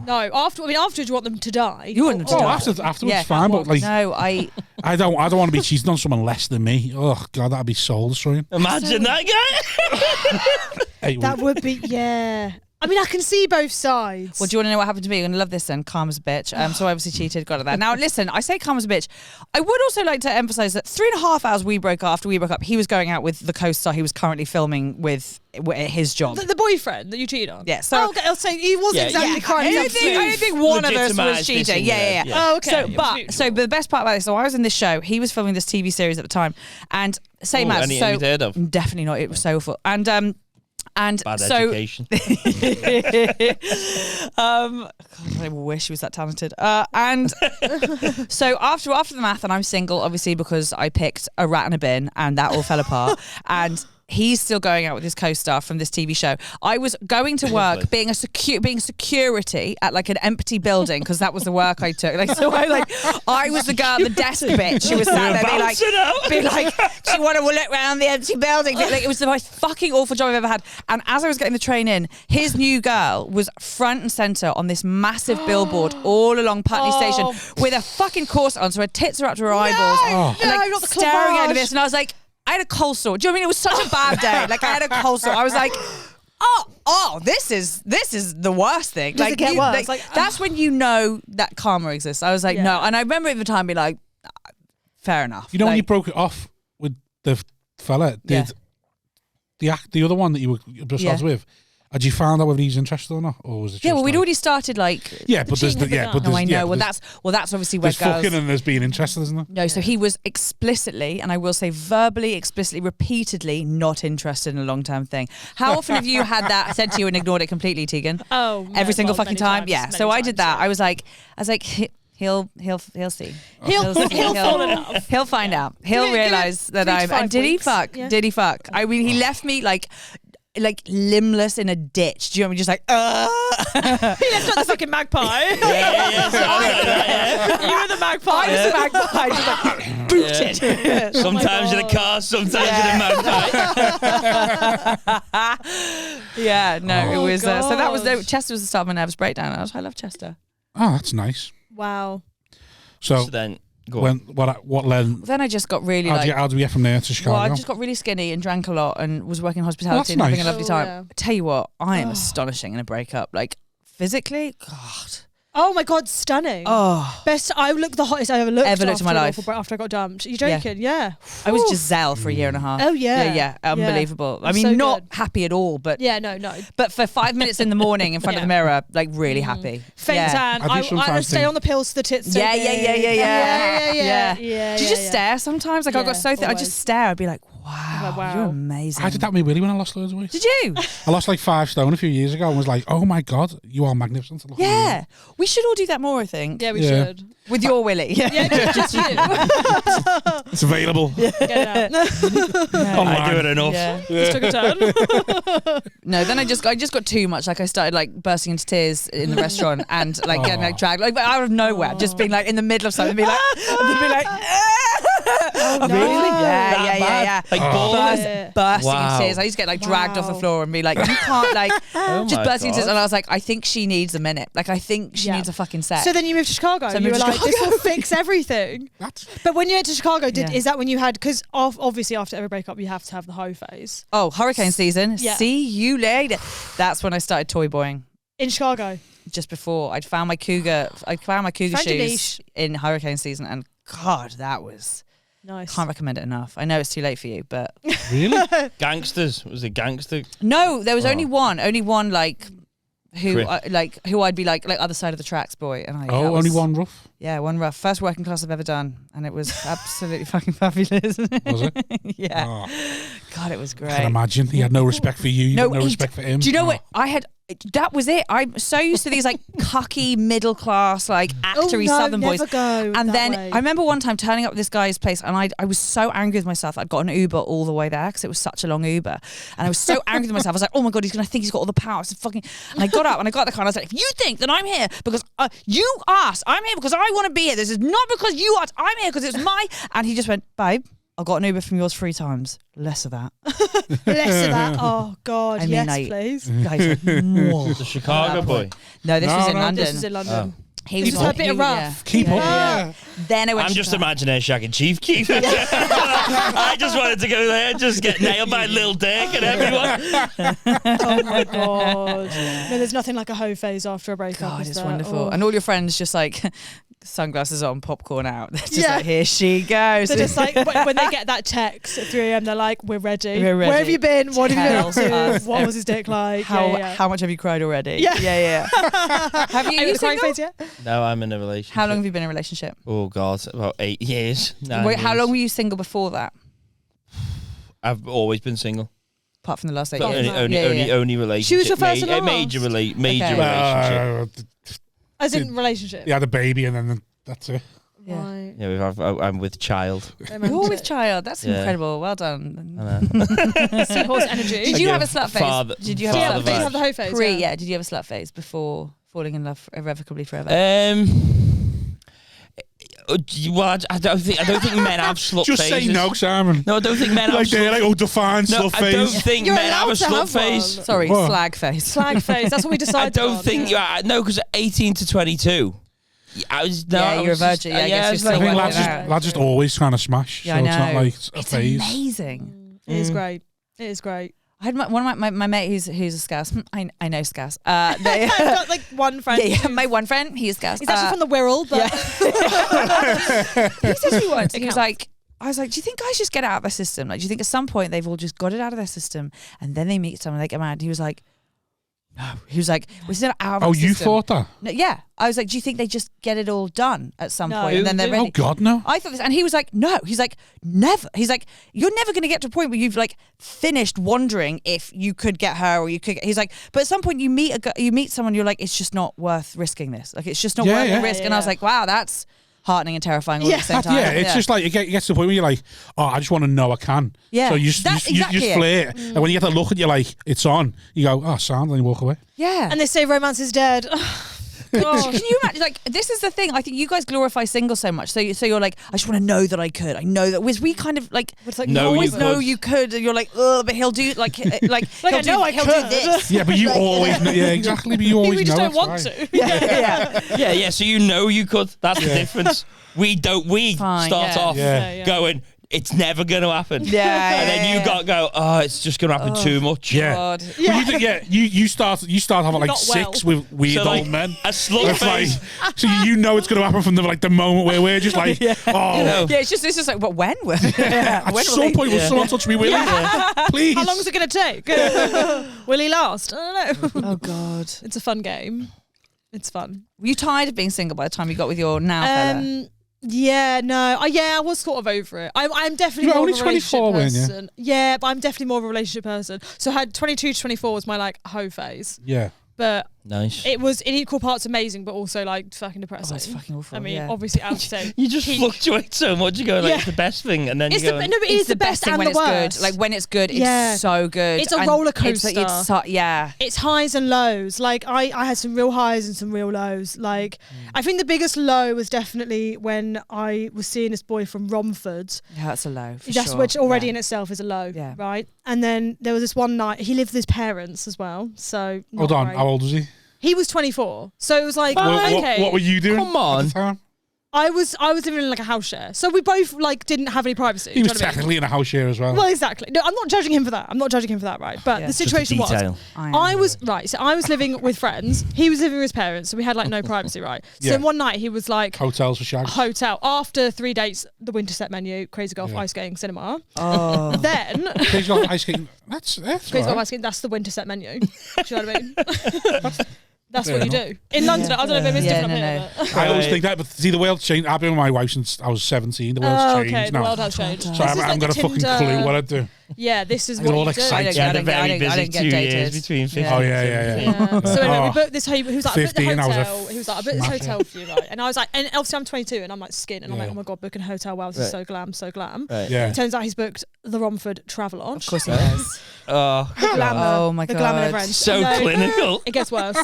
No, afterwards you want them to die. You want them to Oh, die. afterwards, Yeah. fine, but like, No, I I don't want to be cheating on someone less than me. Oh God, that'd be soul destroying. Imagine that guy. Hey, That would be, yeah. I mean, I can see both sides. Well, do you want to know what happened to me? You're going to love this then. Calm as a bitch. So I obviously cheated, got at that. Now, listen, I say calm as a bitch. I would also like to emphasise that 3.5 hours after we broke up, he was going out with the co-star he was currently filming with his job. The boyfriend that you cheated on? Yeah. So okay, I'll say he wasn't exactly currently. I don't think one of us was cheating. Yeah. Oh, okay. So the best part about this, so I was in this show, he was filming this TV series at the time, and same as. Any you've heard of? Definitely not. It was so awful. And bad so, education. God, I wish he was that talented. And so after the math, and I'm single, obviously, because I picked a rat in a bin, and that all fell apart. And he's still going out with his co-star from this TV show. I was going to work being security at like an empty building because that was the work I took. Like, so I was the girl at the desk bitch who was sat there being like, do you want to look around the empty building? Like, it was the most fucking awful job I've ever had. And as I was getting the train in, his new girl was front and centre on this massive billboard all along Putney Station with a fucking corset on, so her tits are up to her eyeballs. And like not the staring clavage. at this, and I was like, I had a cold sore. Do you know what I mean? It was such a bad day. Like, I had a cold sore. I was like, this is the worst thing. Does it get worse? That's when you know that karma exists. I was like, no. And I remember at the time being like, fair enough. You know, when you broke it off with the fella, did the other one that you were just with, had you found out whether he's interested or not, or was it? Yeah, just well, we'd like, already started like. Yeah, but there's No, I know. Well, that's obviously where there's fucking and there's being interested, isn't there? No, so he was explicitly, and I will say verbally, explicitly, repeatedly not interested in a long-term thing. How often have you had that said to you and ignored it completely, Tegan? Oh, every single fucking time. times, Yeah. So I did that. Yeah. I was like, He'll see. He'll fall in love. He'll find out. He'll realise that 3 to I'm. 5 And did he weeks. fuck? Yeah. Did he fuck? I mean, he left me like limbless in a ditch. Do you know what I mean? Just like, He left out the fucking magpie. Yeah. You were the magpie. I was the magpie. Just like, booted. Yeah. Sometimes in a car, sometimes in a magpie. Yeah, no, it was. So that was God. Chester was the start of my nervous breakdown. I love Chester. Oh, that's nice. Wow. So then, go on. what led? Then I just got really How do we get from there to Chicago? Well, I just got really skinny and drank a lot and was working in hospitality Well, and that's having a lovely nice. time. Yeah. I tell you what, I am astonishing in a breakup. Like, physically, God. Oh my God, stunning. Oh. Best. I look the hottest I ever looked. Ever looked in my life. After I got dumped. You joking? Yeah. I was Giselle for a year and a half. Oh, yeah. Yeah, unbelievable. I mean, So not good. happy at all, but Yeah. No. but for 5 minutes in the morning in front of the mirror, like really happy. Faint yeah. tan. I do I sometimes stay think- on the pills for the tits. So Yeah. big. Yeah. Do you just stare sometimes? Like I got so thick, I always. just stare. I'd be like, wow, Wow. you're amazing. I did that with Willie when I lost loads of weight. Did you? I lost like 5 stone a few years ago and was like, oh my God, you are magnificent. Look at you. Yeah. We should all do that more, I think. Yeah, we Yeah. should. With your Willie. Yeah, just you. It's available. Get it out. I do it enough. Yeah. Just took a turn. No, then I just got too much. Like I started like bursting into tears in the restaurant and like getting like dragged like out of nowhere, just being like in the middle of something, be like, really? Yeah. Like balls. Bursting Wow. into tears. I used to get like dragged off the floor and be like, you can't like just my bursting into tears. God. And I was like, I think she needs a minute. Like I think she Yeah. needs a fucking sec. So then you moved to Chicago. So I You were moved to like, this will fix everything. That's But when you went to Chicago, Yeah. is that when you had? Because obviously after every breakup, you have to have the hoe phase oh, hurricane season. Yeah. See you later. That's when I started toy boying. in Chicago. Just before I'd found my cougar Found your shoes niche. in hurricane season, and God, that was. Nice. Can't recommend it enough. I know it's too late for you, but really? Gangsters. Was it gangster? no, there was only one like who Crip. who I'd be like other side of the tracks boy, and that Only was- one rough? Yeah, one rough. First working class I've ever done, and it was absolutely fucking fabulous. Was it? Yeah, Oh, God, it was I can great. imagine. He had no respect for you. You had no he- respect for him. Do you know Oh. what I had? That was it. I'm so used to these like cucky middle class like actory Southern boys. never go And that then way. I remember one time turning up at this guy's place, and I was so angry with myself. I'd got an Uber all the way there because it was such a long Uber, and I was so angry with myself. I was like, "Oh my God, he's gonna think he's got all the power." It's fucking. And I got up and I got the car. And I was like, "If you think that I'm here because you asked, I'm here because I want to be here. This is not because you asked. I'm here because it's my." And he just went, "Babe, I got an Uber from yours 3 times. Less of that." Less of that. Oh God, I mean, yes, I- please. Guys, were, "Mwah." The Chicago boy. No, this was in No, London. This is in London. He was a bit rough. Keep up. Then I went. I'm just imagining shagging Chief Keef. I just wanted to go there and just get nailed by Lil Dick and everyone. Oh my god! No, there's nothing like a hoe phase after a breakup. God, is it's there? wonderful. Oh. And all your friends just like sunglasses on, popcorn out. They're just like, here she goes. They're just like, when they get that text at 3 a.m, they're like, we're ready. We're ready. Where have you been? What have you been up Tell to? us. What was his dick like? How much have you cried already? Yeah. Have you? Are you the crying single? phase yet? No, I'm in a relationship. How long have you been in a relationship? Oh God, about 8 years. 9 Wait, how years. long were you single before that? I've always been single. Apart from the last 8 But years. only relationship. She was your first and last? Major Okay. relationship. As in relationship? He had a baby and then that's it. Yeah. Right. Yeah, I'm with child. You're with child. That's Yeah. incredible. Well done. Seahorse energy. Did you have a slut phase? Did you have a father slut Did you phase? have the hoe phase? Yeah. Did you have a slut phase before falling in love irrevocably forever? Well, I don't think men have slut Just phases. say no, Simon. No, I don't think men have Like they're slut. like, defined No, slut I don't phase. think You're men have a allowed to slut have phase. one. Sorry, What? slag face. Slag phase. That's what we I decided. don't on. think no, because 18 to 22. I was You're a virgin. Yeah, I guess I you're was still I like, think working lads it out. lads just always trying to smash. Yeah, so I it's not know. like a It's phase. amazing. It is great. It is great. I had one of my mate who's a Scouse. I know Scouse. I've got like one friend. Yeah, my one friend, he is Scouse. He's actually from the Wirral, but He said to me once, he was counts. like, I was like, do you think guys just get out of their system? Like, do you think at some point they've all just got it out of their system and then they meet someone, they get mad? He was like, no. He was like, we're still out of our You system. thought that? No, yeah. I was like, do you think they just get it all done at some No. point and then they're ready? Oh God, no. I thought this, and he was like, no. He's like, never. He's like, you're never going to get to a point where you've like finished wondering if you could get her or you could. He's like, but at some point you meet someone, you're like, it's just not worth risking this. Like, it's just not worth the risk. And I was like, wow, that's heartening and terrifying all at the same time. Yeah, it's just like it gets to the point where you're like, oh, I just want to know I can. Yeah, So you that's just exactly flirt, and when you get that look and you're like, it's on. You go, oh, sound, and you walk away. Yeah. and they say romance is dead. Can you imagine? Like, this is the thing. I think you guys glorify single so much. So you're like, I just want to know that I could. I know that. Whereas we kind of like, It's like, No, you always you know could. you could. And you're like, oh, but he'll do like I he'll know I do could. this. Yeah, but you always know. Yeah, exactly. But you always we just know don't want it's right. to. Yeah. So you know you could. That's the difference. We don't. We Fine, start yeah. off Yeah. going, it's never going to happen. Yeah, And then you yeah. got to go, oh, it's just going to happen too much. Yeah. God. Well, you start having like Not well. 6 with weird So, like, old men. a slut It's like, phase. so you know it's going to happen from the moment where we're just like, oh. You know. Yeah, it's just like, but when? At some point, will someone touch me, will you? Please. How long is it going to take? Will he last? I don't know. Oh God. It's a fun game. It's fun. Were you tired of being single by the time you got with your now fella? Yeah, no. I was sort of over it. I'm definitely You were more only of a relationship 24, weren't you? person. Yeah, but I'm definitely more of a relationship person. So I had 22 to 24 was my like hoe phase. Yeah. But Nice. it was in equal parts amazing, but also like fucking depressing. Oh, it's fucking awful. I mean, yeah. obviously out to You just fluctuate so much. You go like, Yeah. it's the best thing, and then it's you the, go. no, but it's the best thing and when the it's worst. good. Like when it's good, it's Yeah. so good. It's a And roller It's coaster. yeah. It's highs and lows. Like I had some real highs and some real lows. Like I think the biggest low was definitely when I was seeing this boy from Romford. Yeah, that's a low. For That's sure. which already yeah. in itself is a low. Yeah. Right. And then there was this one night he lived with his parents as well. So Hold not on. great. How old was he? He was 24. So it was like okay. What were you doing? Come on. At the time? I was living in like a house share. So we both like didn't have any privacy. He Do you was know what I mean? technically in a house share as well. Well, exactly. No, I'm not judging him for that. Right? But Yeah. the Just a situation was detail. I was right. So I was living with friends. He was living with his parents. So we had like no privacy, right? So Yeah. then one night he was like Hotels for shags. hotel after 3 dates, the winter set menu, crazy golf, Yeah. ice skating, cinema. Oh. Then Crazy golf, ice skating. That's crazy golf, right. ice skating. That's the winter set menu. Do you know what I mean? That's Fair what you do in London. I don't know if it's Yeah, different no, up here. I always think that, but see, the world's changed. I've been with my wife since I was 17. The world's Oh, changed okay. The now. world has changed. So This I is haven't like got a the fucking Tinder- clue what I'd do. Yeah, this is They're what all you do. excited. Yeah, the I very don't busy get 2 dated. years between 15. Oh, yeah. Yeah. So anyway, we Oh. booked this. He was like, I booked the 15, I was a hotel. He was like, I booked this smasher. hotel for you, right? And I was like, and obviously I'm 22, and I'm like skin, and I'm like, Yeah. oh my god, booking a hotel. Wow, this is Right. so glam. Right. Yeah. It turns out he's booked the Romford Travelodge. Of course he does. Oh, The glamour. Oh my the glamour God. never ends. so No, clinical. It gets worse.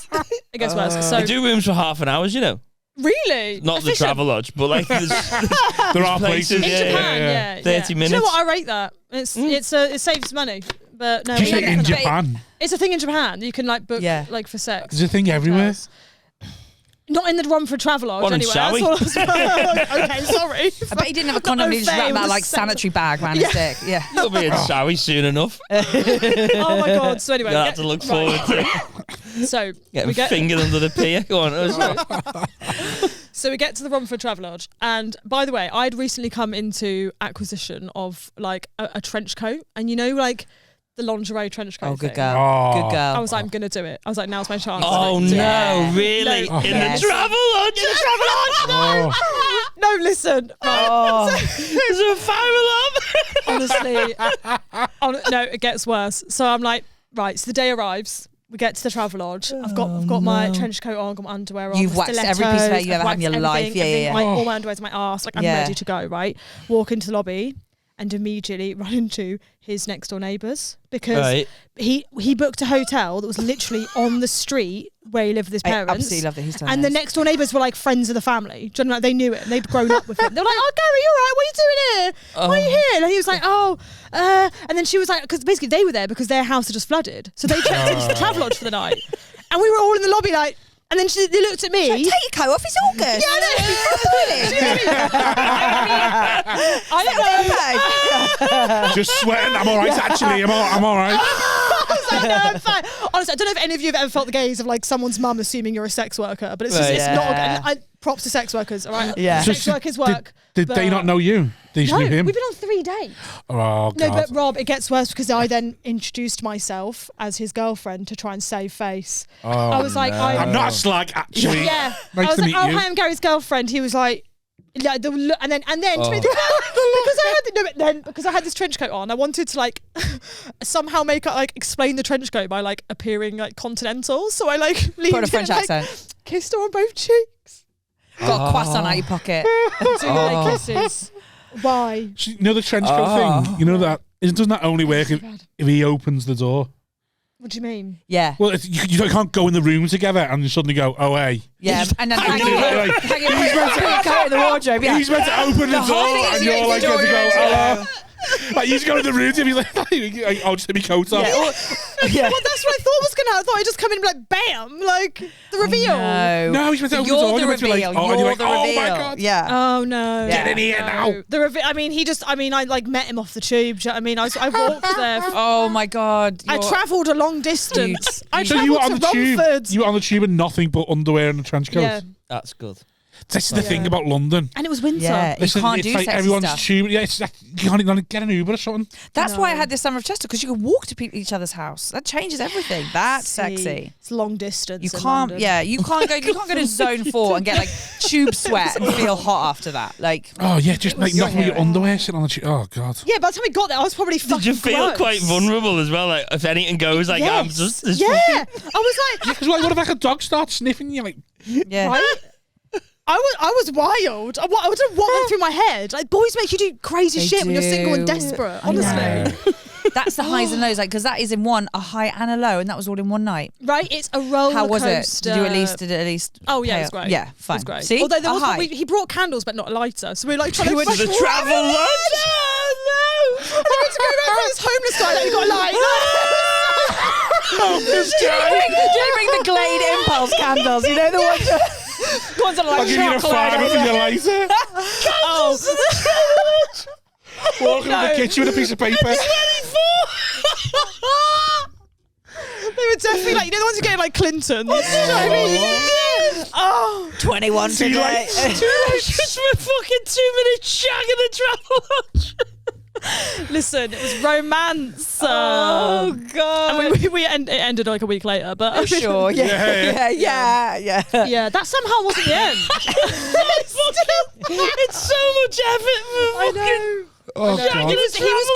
It gets worse. So They do rooms for half an hour, you know. really, Not the efficient. travel lodge, but like there's There are places, places. In yeah, Japan, yeah, 30 yeah. Do you know minutes. what? I rate that. It saves money, but no, Did you we say don't in do that. Japan? It's a thing in Japan. You can like book Yeah. like for sex. There's a thing everywhere. hotels. Not in the Romford Travelodge, Well, anyway. shall we? That's all okay, sorry. I bet he didn't have a condom. He just wrapped that like sanitary bag around his dick. Yeah. You'll be in Sowie soon enough. Oh my god. So anyway, You have to look forward to. So Get we a finger under the pier. Go on. So we get to the Romford Travelodge, and by the way, I'd recently come into acquisition of like a trench coat, and you know, like the lingerie trench coat. Oh, good thing. girl. Oh. Good girl. I was like, I'm gonna do it. I was like, now's my chance. Oh no, Yeah. really? No. In Yes. the Travelodge? In the Travelodge? Oh. No, listen. Oh. Is there a fire alarm? Honestly, no, it gets worse. So I'm like, right. So the day arrives. We get to the Travelodge. I've got my trench coat on, got my underwear on. You've my waxed every piece of hair you ever had in your waxed life. everything, Yeah, everything, yeah. like, all my underwear's my arse. Like I'm Yeah. ready to go. Right. Walk into the lobby and immediately run into his next door neighbours because he booked a hotel that was literally on the street where he lived with his parents. I absolutely love that he's done And the this. next door neighbours were like friends of the family. Do you know, like, they knew it and they'd grown up with him. They were like, "Oh, Gary, you all right? What are you doing here? Why are you here?" And he was like, and then she was like, because basically they were there because their house had just flooded. So they checked into the Travelodge for the night. And we were all in the lobby like, and then they looked at me. Take your coat off, it's August. I don't know. Just sweating. I'm all right, actually. I'm all right. I was like, no, I'm fine. Honestly, I don't know if any of you have ever felt the gaze of like someone's mum assuming you're a sex worker, but it's just, it's not. Props to sex workers, all right? Yeah. Sex workers work. Did they not know you? They just No, knew him? we've been on 3 dates. Oh, God. No, but Rob, it gets worse because I then introduced myself as his girlfriend to try and save face. Oh, I was like, I'm not a slag, actually. Yeah. Nice I was to like, meet oh, you. hi, I'm Gary's girlfriend. He was like, yeah, and then to me, because I had this trench coat on, I wanted to like somehow explain the trench coat by like appearing like continental. So I like leaned Put a French in, like, accent. kissed her on both cheeks. Got a croissant out your pocket. Two like kisses. Why? You know the trench coat thing? You know that? Doesn't that only work if he opens the door? What do you mean? Yeah. Well, you can't go in the room together and you suddenly go, oh, hey. Yeah, and then hang He's meant your coat in the wardrobe. Yeah. He's meant to open the whole thing door is and you're like, going going to go, to hello. Like, you just go in the room and he's like, I'll just take my coat off. Yeah. Well, that's what I thought was going to happen. I thought I'd just come in and be like, bam, like the reveal. No, he's meant to open the door. You're the You're meant to be reveal. like, and you're like, the oh reveal. my God. Yeah. Oh no! Get in here now. I like met him off the tube. Do you know what I mean, I walked there. Oh my God. I travelled a long distance. I So you were on travelled the to tube. Romford. You were on the tube and nothing but underwear and a trench coat. Yeah, That's good. That's the thing about London. and it was winter. Yeah, Listen, you can't it's do like sexy everyone's stuff. tube. Yeah, it's like you can't even get an Uber or something. That's why I had this summer of Chester, because you can walk to each other's house. That changes everything. That's sexy. It's long distance. You in can't. London. Yeah, you can't go. You can't go to Zone 4 and get like tube sweat and feel hot after that. Like, Oh yeah, just like nothing with your hero. underwear sitting on the tube. Oh God. Yeah, by the time we got there, I was probably fucking Did you feel gross. quite vulnerable as well? Like if anything goes, like I'm Yes. just this Yeah, I was like, Because what if like a dog starts sniffing you? Like, yeah. right? I was wild. I don't know what went through my head. Like boys make you do crazy They shit when you're single and do. desperate. I know. Honestly, That's the highs and lows, like, because that is in one a high and a low, and that was all in one night. right? It's a roller How was it? coaster. Did it at least? Oh yeah, pay it was off? great. Yeah, fine. It was great. See, Although there a was high. he brought candles, but not a lighter. So we were like trying to went to the travel lodge. No, I went to go around with this homeless guy that you got a light. this guy. Do you bring the Glade Impulse candles? You know the ones that are I'll like give you a chocolate. $5 for your lighter. Oh, Walk into the kitchen with a piece of paper. they were definitely like, you know the ones you get in like Clinton's. You know what I mean? Oh, 21 Tea today. lights. Just for fucking 2 minutes shag in the travel lodge. listen, it was romance. Oh God. I mean, it ended like a week later, but Oh, sure. Yeah. Yeah. yeah, that somehow wasn't the end. It's so much effort for I fucking. know. Oh He God. was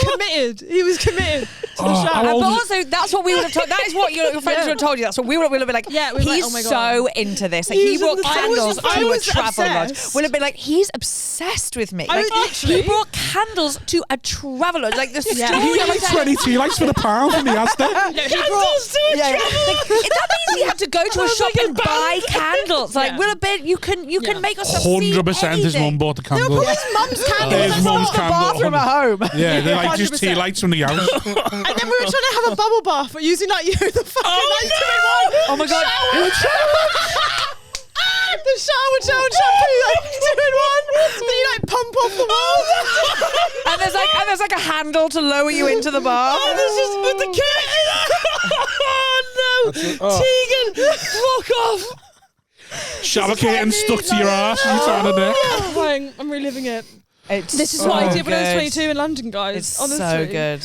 committed. He was committed to the show. how But old is also, that's what we would have told. That is what your friends would have told you. That's what we would have been like. Yeah, we were like, he's oh my God. so into this. Like, he He's brought in the- candles I to a was travel lodge. obsessed. We'll have been like, he's obsessed with me. I Like, was literally- he brought candles to a travel lodge. Like the Yeah. story. You get like 20 tea lights for the £1 from the Asda. No, he brought. Yeah. Like, that means you have to go to a shop and buy candles. Like, Yeah. will have been. You can make yourself 100% see his mum anything. bought the They were candle. probably his mum's candles. His That's mum's not- candle. Bathroom at home. Yeah, they're like just 100%. tea lights from the house. And then we were trying to have a bubble bath, but using like the fucking Oh, like 2-in-1. Oh my God. shower gel shampoo like doing one that you like pump off the wall. And there's like a handle to lower you into the bath. Oh, this is with the curtain. Oh no, Tegan, fuck off. Shower curtain stuck to your arse and you're trying to neck. I'm reliving it. This is what I did when I was 22 in London, guys. It's honestly. so good.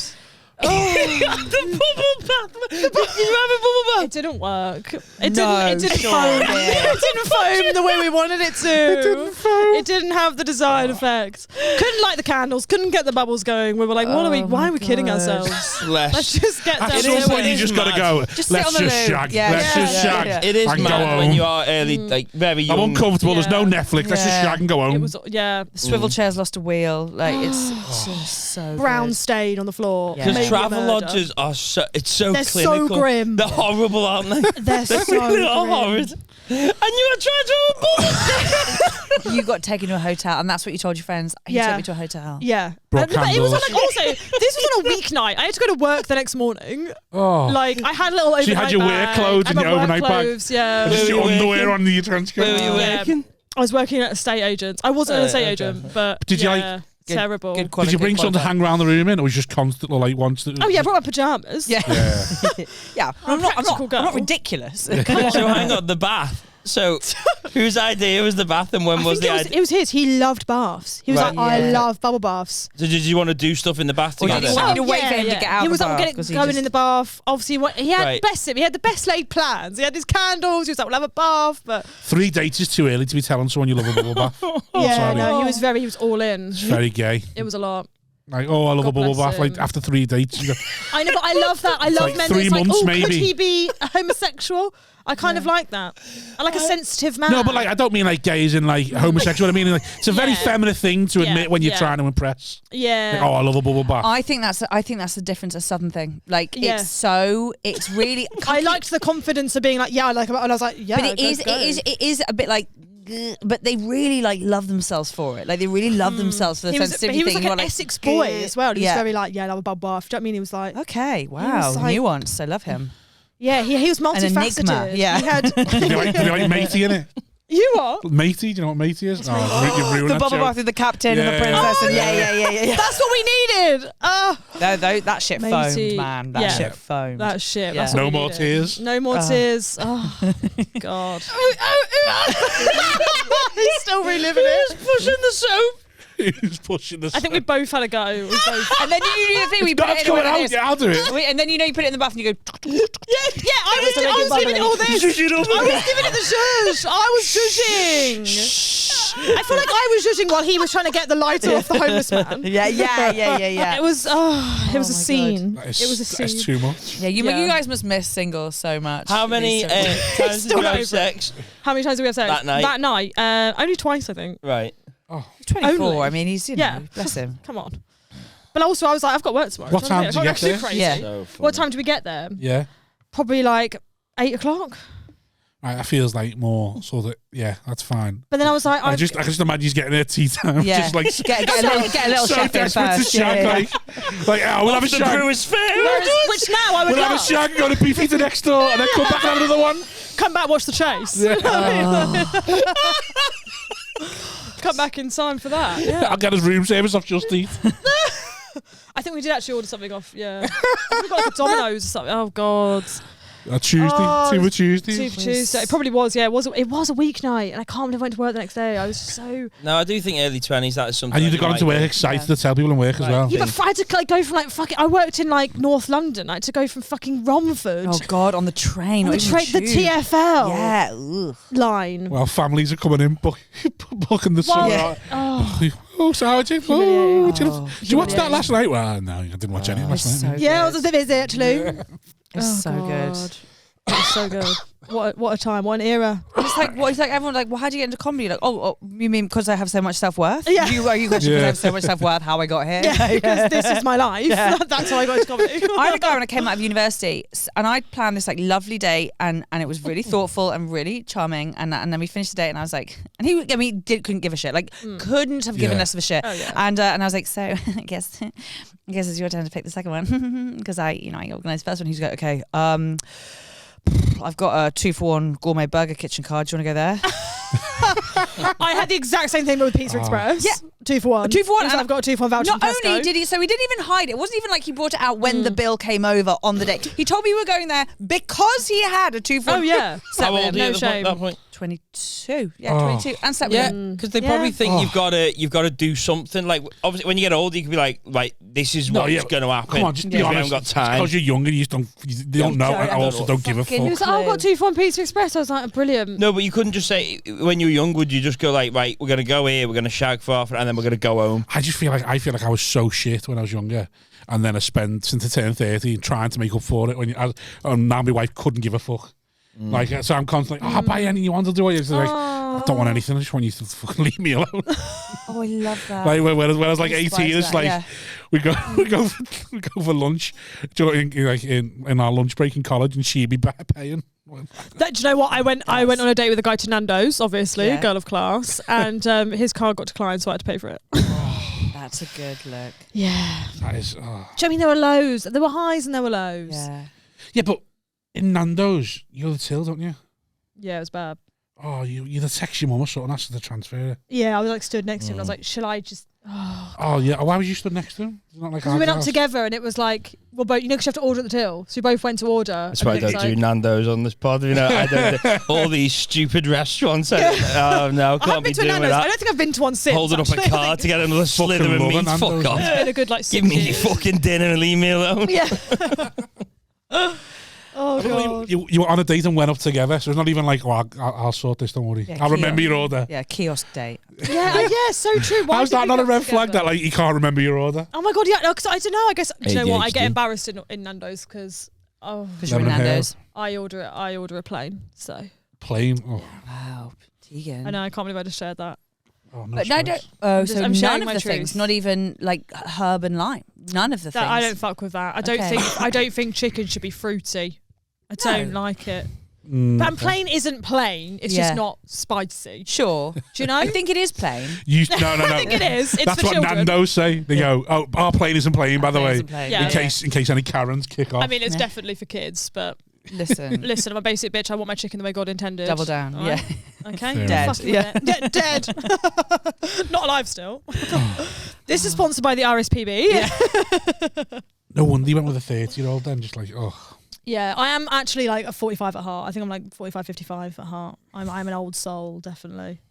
The bubble bath. Did you have a bubble bath? It didn't work. It No, didn't sure foam. it did. It didn't foam the way we wanted it to. It didn't have the desired effect. Couldn't light the candles. Couldn't get the bubbles going. We were like, what are we? Why are we kidding ourselves? Let's just get down. At some point, you just got to go. Just Let's sit on the just loo. shag. Yeah, Let's just shag. yeah. It is and go mad when home. you are early, like very young. I'm uncomfortable. There's no Yeah. Netflix. Let's just shag and go home. It was, yeah. Swivel chair's lost a wheel. Like it's just so Brown good. stain on the floor. Yeah. Because Maybe travel murder. lodges are it's so They're clinical. so grim. They're horrible, aren't they? They're so really are grim. horrid. And you are trying to You got taken to a hotel, and that's what you told your friends. He Yeah. took me to a hotel. Yeah. Brought But it was on, candles. like, also, this was on a weeknight. I had to go to work the next morning. Oh. Like, I had a little overnight So you had your work bag. clothes I and had your my work overnight bag? clothes, yeah. And just Where your were you underwear working? under your trench coat. Where were you Yeah. working? I was working at estate agents. I wasn't an estate okay. agent, but Did you, like, yeah, Good- terrible. good quality, Did you bring good something to quality. hang around the room in, or was you just constantly like once? Oh yeah, I brought my pajamas. Yeah. Yeah. I'm not practical girl. ridiculous. So hang on, the bath. So whose idea was the bath and when I was think the it idea? was his. He loved baths. He was Right. like, I Yeah. love bubble baths. So did you want to do stuff in the bath Or did together? you want me to wait for him to get out He of was the like, bath? get 'Cause it he going just- in the bath. Obviously, he had Right. he had the best laid plans. He had his candles. He was like, we'll have a bath. But 3 dates is too early to be telling someone you love a bubble bath. yeah, sorry. no, he was all in. It's very gay. It was a lot. Like, oh, I love God a bubble bless bath. Like him. after 3 dates, you go, I know, but I love that. I love like men 3 that's like, months, oh, could maybe. he be a homosexual? I kind of like that. I like a sensitive man. no, but like I don't mean like gays and like homosexual. I mean like it's a very Yeah. feminine thing to admit Yeah, when you're yeah. trying to impress. yeah. Like, oh, I love a bubble bath. I think that's the difference. A southern thing. Like Yeah. it's really. I liked the confidence of being like, yeah, I like it. And I was like, yeah, But it is a bit like. But they really like love themselves for it. Like they really love themselves for the He was, sensitivity he was thing. like You're an Essex boy as well. He was Yeah. very like, yeah, I love a bubble bath. Do you know what I mean? He was like, Okay, wow, was like- nuanced. I love him. yeah, he was multifaceted. enigma, yeah. He had, Did you like matey in it? you what? Matey, do you know what matey is? Oh, you've ruined The that bubble joke. bath with the captain and the Yeah. princess. Oh, and yeah. yeah. That's what we needed. Oh, That shit Matey. foamed, man. That Yeah. shit foamed. that shit. Yeah. That's what No we more needed. tears. No more tears. Oh, God. He's still reliving it. Pushing the soap. Who's pushing the I think we both had a go. We both. And then you do the thing. We put That's it in going like out. this. Yeah, I'll do it. And then you know you put it in the bath and you go. Yeah, I was giving it all this. I was giving it the zhuzh. I was zhuzhing. I feel like I was zhuzhing while he was trying to get the lighter off the homeless man. Yeah. It was it was a my scene. That is- It was a That's scene. too much. Yeah, you Yeah. guys must miss singles so much. How many These so- times did Still you not over have it. sex? How many times did we have sex? That night? That night. Only twice, I think. Right. 24. Only. I mean, he's Yeah. bless him. Come on. But also, I was like, I've got work tomorrow. What Do you know time did you I get can't go there? too crazy. Yeah. So What funny. time did we get there? Yeah. Probably like 8 o'clock. Right, that feels like more sort of that's fine. But then I was like, I can just imagine he's getting her tea time. Yeah. Just like Get a little so chef in desperate to first. shag. Yeah. Like we'll have a The shag. Brewers Fair. which now I would We'll have a love. shag, go to Beefy to next door, and then come back and have another one. Come back, watch the chase. Come back in time for that. Yeah. I'll get his room service off Just Eat. I think we did actually order something off. Yeah. We got like a Domino's or something. Oh God. Tuesday, Oh, 2 for Tuesdays. 2 for Tuesday. It probably was. Yeah. It was a weeknight, and I can't believe I went to work the next day. I was so. No, I do think early 20s, that is something. And you'd that have gone you into might work do. excited to tell people in work as Right. well. Yeah, but I had to like go from like fucking. I worked in like North London. I had to go from fucking Romford. Oh God, on the train. on or the, even the tube. TFL Yeah. Ugh. line. Well, families are coming in, booking the Well, summer. oh, Oh, so how did you? Humiliating. Did you watch that last night? Well, no, I didn't watch any Oh, last it's night. so yeah, I good. was a bit busy actually. It's so good. God. It was so good. What a time. What an era. It's like everyone's like, well, how do you get into comedy? Like, oh you mean because I have so much self worth? Yeah. Are you questioning because Yeah. I have so much self worth? How I got here? Yeah, because this is my life. Yeah. That's how I got into comedy. I had a guy when I came out of university, and I planned this like lovely date, and it was really thoughtful and really charming, and then we finished the date, and I was like, and he, I mean, couldn't give a shit, like couldn't have given Yeah. less of a shit, Oh, yeah. and I was like, so I guess it's your turn to pick the second one because I organised the first one. He's like, okay, I've got a 2-for-1 gourmet burger kitchen card. Do you want to go there? I had the exact same thing with Pizza Express. Yeah. 2 for 1. 2 for 1. And I've got a 2 for 1 voucher. Not only did he, so he didn't even hide it. It wasn't even like he brought it out when the bill came over on the day. He told me we were going there because he had a 2 for 1. Oh yeah. How old are you No at shame. that point? 22. Yeah, 22. And slept with Yeah, him. because they probably think you've got to do something. Like obviously, when you get older, you can be like this is what's going to happen. Come on, just be honest. We haven't got time. Because you're younger, you don't know, and also don't give a fuck. He was like, I've got 2 for 1 Pizza Express. I was like, brilliant. No, but you couldn't just say when you were young. Would you just go like, right, we're gonna go here, we're gonna shag for half, and then we're gonna go home? I feel like I was so shit when I was younger, and then I spent since I turned 30 trying to make up for it. Now my wife couldn't give a fuck. Like, so I'm constantly, I'll buy anything you want to do. Like, I don't want anything. I just want you to fucking leave me alone. Oh, I love that. Like when I was like 18, it's like we go for lunch in our lunch break in college, and she'd be paying. Do you know what? I went on a date with a guy to Nando's, obviously, girl of class, and his card got declined, so I had to pay for it. That's a good look. Yeah. That is. Do you know what I mean? There were lows. There were highs and there were lows. Yeah, but in Nando's, you're the till, don't you? Yeah, it was bad. Oh, you the text your mum or something, asked her to transfer it. Yeah, I was like stood next to him. And I was like, shall I just? Oh yeah. Why was you stood next to him? Because we went up together, and it was like, well, both because you have to order at the till, so we both went to order. That's why I don't do Nando's on this pod. I don't do all these stupid restaurants. Oh no, can't be doing that. I don't think I've been to one since. Holding up a card to get another slither of meat. Fuck off. It's been a good 6 Give me years. your fucking dinner and leave me alone. Yeah. Oh god. You were on a date and went up together, so it's not even like, I'll sort this. Don't worry. I'll remember your order. Yeah, kiosk date. Yeah, so true. Why How's that not a red flag that you can't remember your order? Oh my god, yeah. No, because I don't know. I guess do you know what? I get ADHD. embarrassed in Nando's because you're in Nando's. I order a plain. So Plain. Oh. Wow, Tegan. I know. I can't believe I just shared that. Oh, no But no, stress. so I'm none sharing of my the truth. things, not even like herb and lime. None of the things. I don't fuck with that. I don't think chicken should be fruity. I don't like it. But plain isn't plain. It's just not spicy. Sure. Do you know? I think it is plain. No. I think it is. It's That's for what children. Nando's say. They go, our plane isn't plain, by the way. Yeah. In case any Karens kick off. I mean, it's definitely for kids, but Listen, I'm a basic bitch. I want my chicken the way God intended. double down. All Yeah. right? Okay. Fair Dead. Fuck Yeah. it. Dead. Not alive still. This is sponsored by the RSPB. Yeah. No wonder you went with a 30-year-old then, just like, Yeah, I am actually like a 45 at heart. I think I'm like 45, 55 at heart. I'm an old soul, definitely.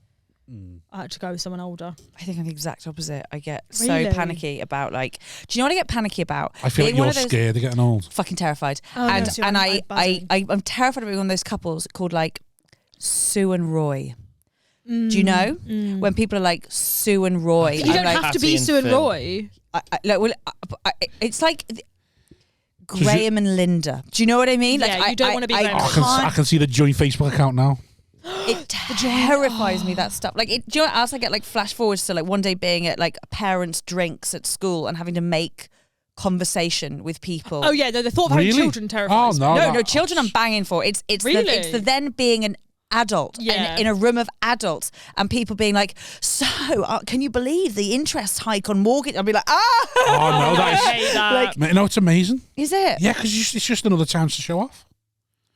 I had to go with someone older. I think I'm the exact opposite. I get Really? so panicky about do you know what I get panicky about? I feel like Being one you're of those- scared of getting old. Fucking terrified. Oh, no, see, I'm I'm terrified of being one of those couples called like Sue and Roy. Do you know when people are like Sue and Roy? You don't like, have to be Hatty and Sue and Phil. Roy. it's like Graham and Linda. Do you know what I mean? Yeah, like you don't wanna be Graham and I can see the joint Facebook account now. It terrifies me, that stuff. Like, do you know what else I get? Like flash forwards to like one day being at like parents' drinks at school and having to make conversation with people. Oh yeah, the thought of having Really? children terrifies me. Oh, No, children I'm banging for. It's Really? the then being an adult Yeah. in a room of adults and people being like, so can you believe the interest hike on mortgage? I'll be like, Oh, no, I hate that. Mate, no, it's amazing. is it? Yeah, because it's just another chance to show off.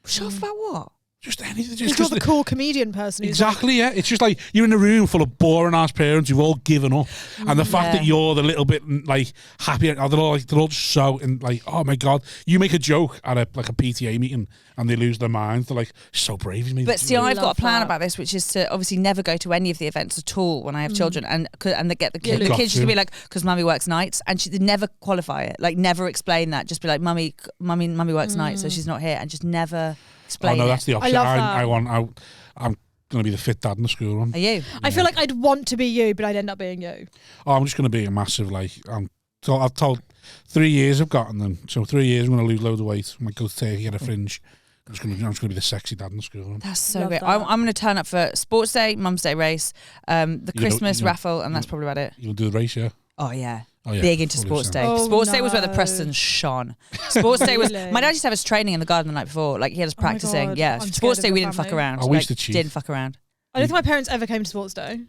Show off about what? Just anything. You're the cool comedian person. who's Exactly, yeah. It's just like you're in a room full of boring ass parents who've all given up, and the fact that you're the little bit like happy, they're all just so and like, oh my god, you make a joke at a PTA meeting and they lose their minds. They're like, so brave of me. But see, I've got Love a plan that. about this, which is to obviously never go to any of the events at all when I have children, and they get the Got kids just to. to be like, because mummy works nights, and they never qualify it, like never explain that. Just be like, mummy works nights, so she's not here, and just never explain. Oh no, that's the opposite. love that. I'm going to be the fit dad in the school run. Are you? I feel like I'd want to be you, but I'd end up being you. Oh, I'm just going to be a massive I've told 3 years I've gotten them. So 3 years I'm going to lose loads of weight. I might go to Turkey, get a fringe. I'm just going to be the sexy dad in the school run. That's so Love great. that. I'm going to turn up for Sports Day, Mum's Day race, the Christmas raffle, and that's probably about it. You'll do the race, yeah? Oh yeah. Oh, yeah. Big into Sports 100%. Day. Oh, Sports Day was where the no. Prestons shone. Sports Day was. Really? My dad used to have his training in the garden the night before. Like he had us Oh my practicing. God, Yeah. I'm scared Sports of Day your we didn't fuck family. around. Oh, we used to cheat. Didn't fuck around. I don't think my parents ever came to Sports Day.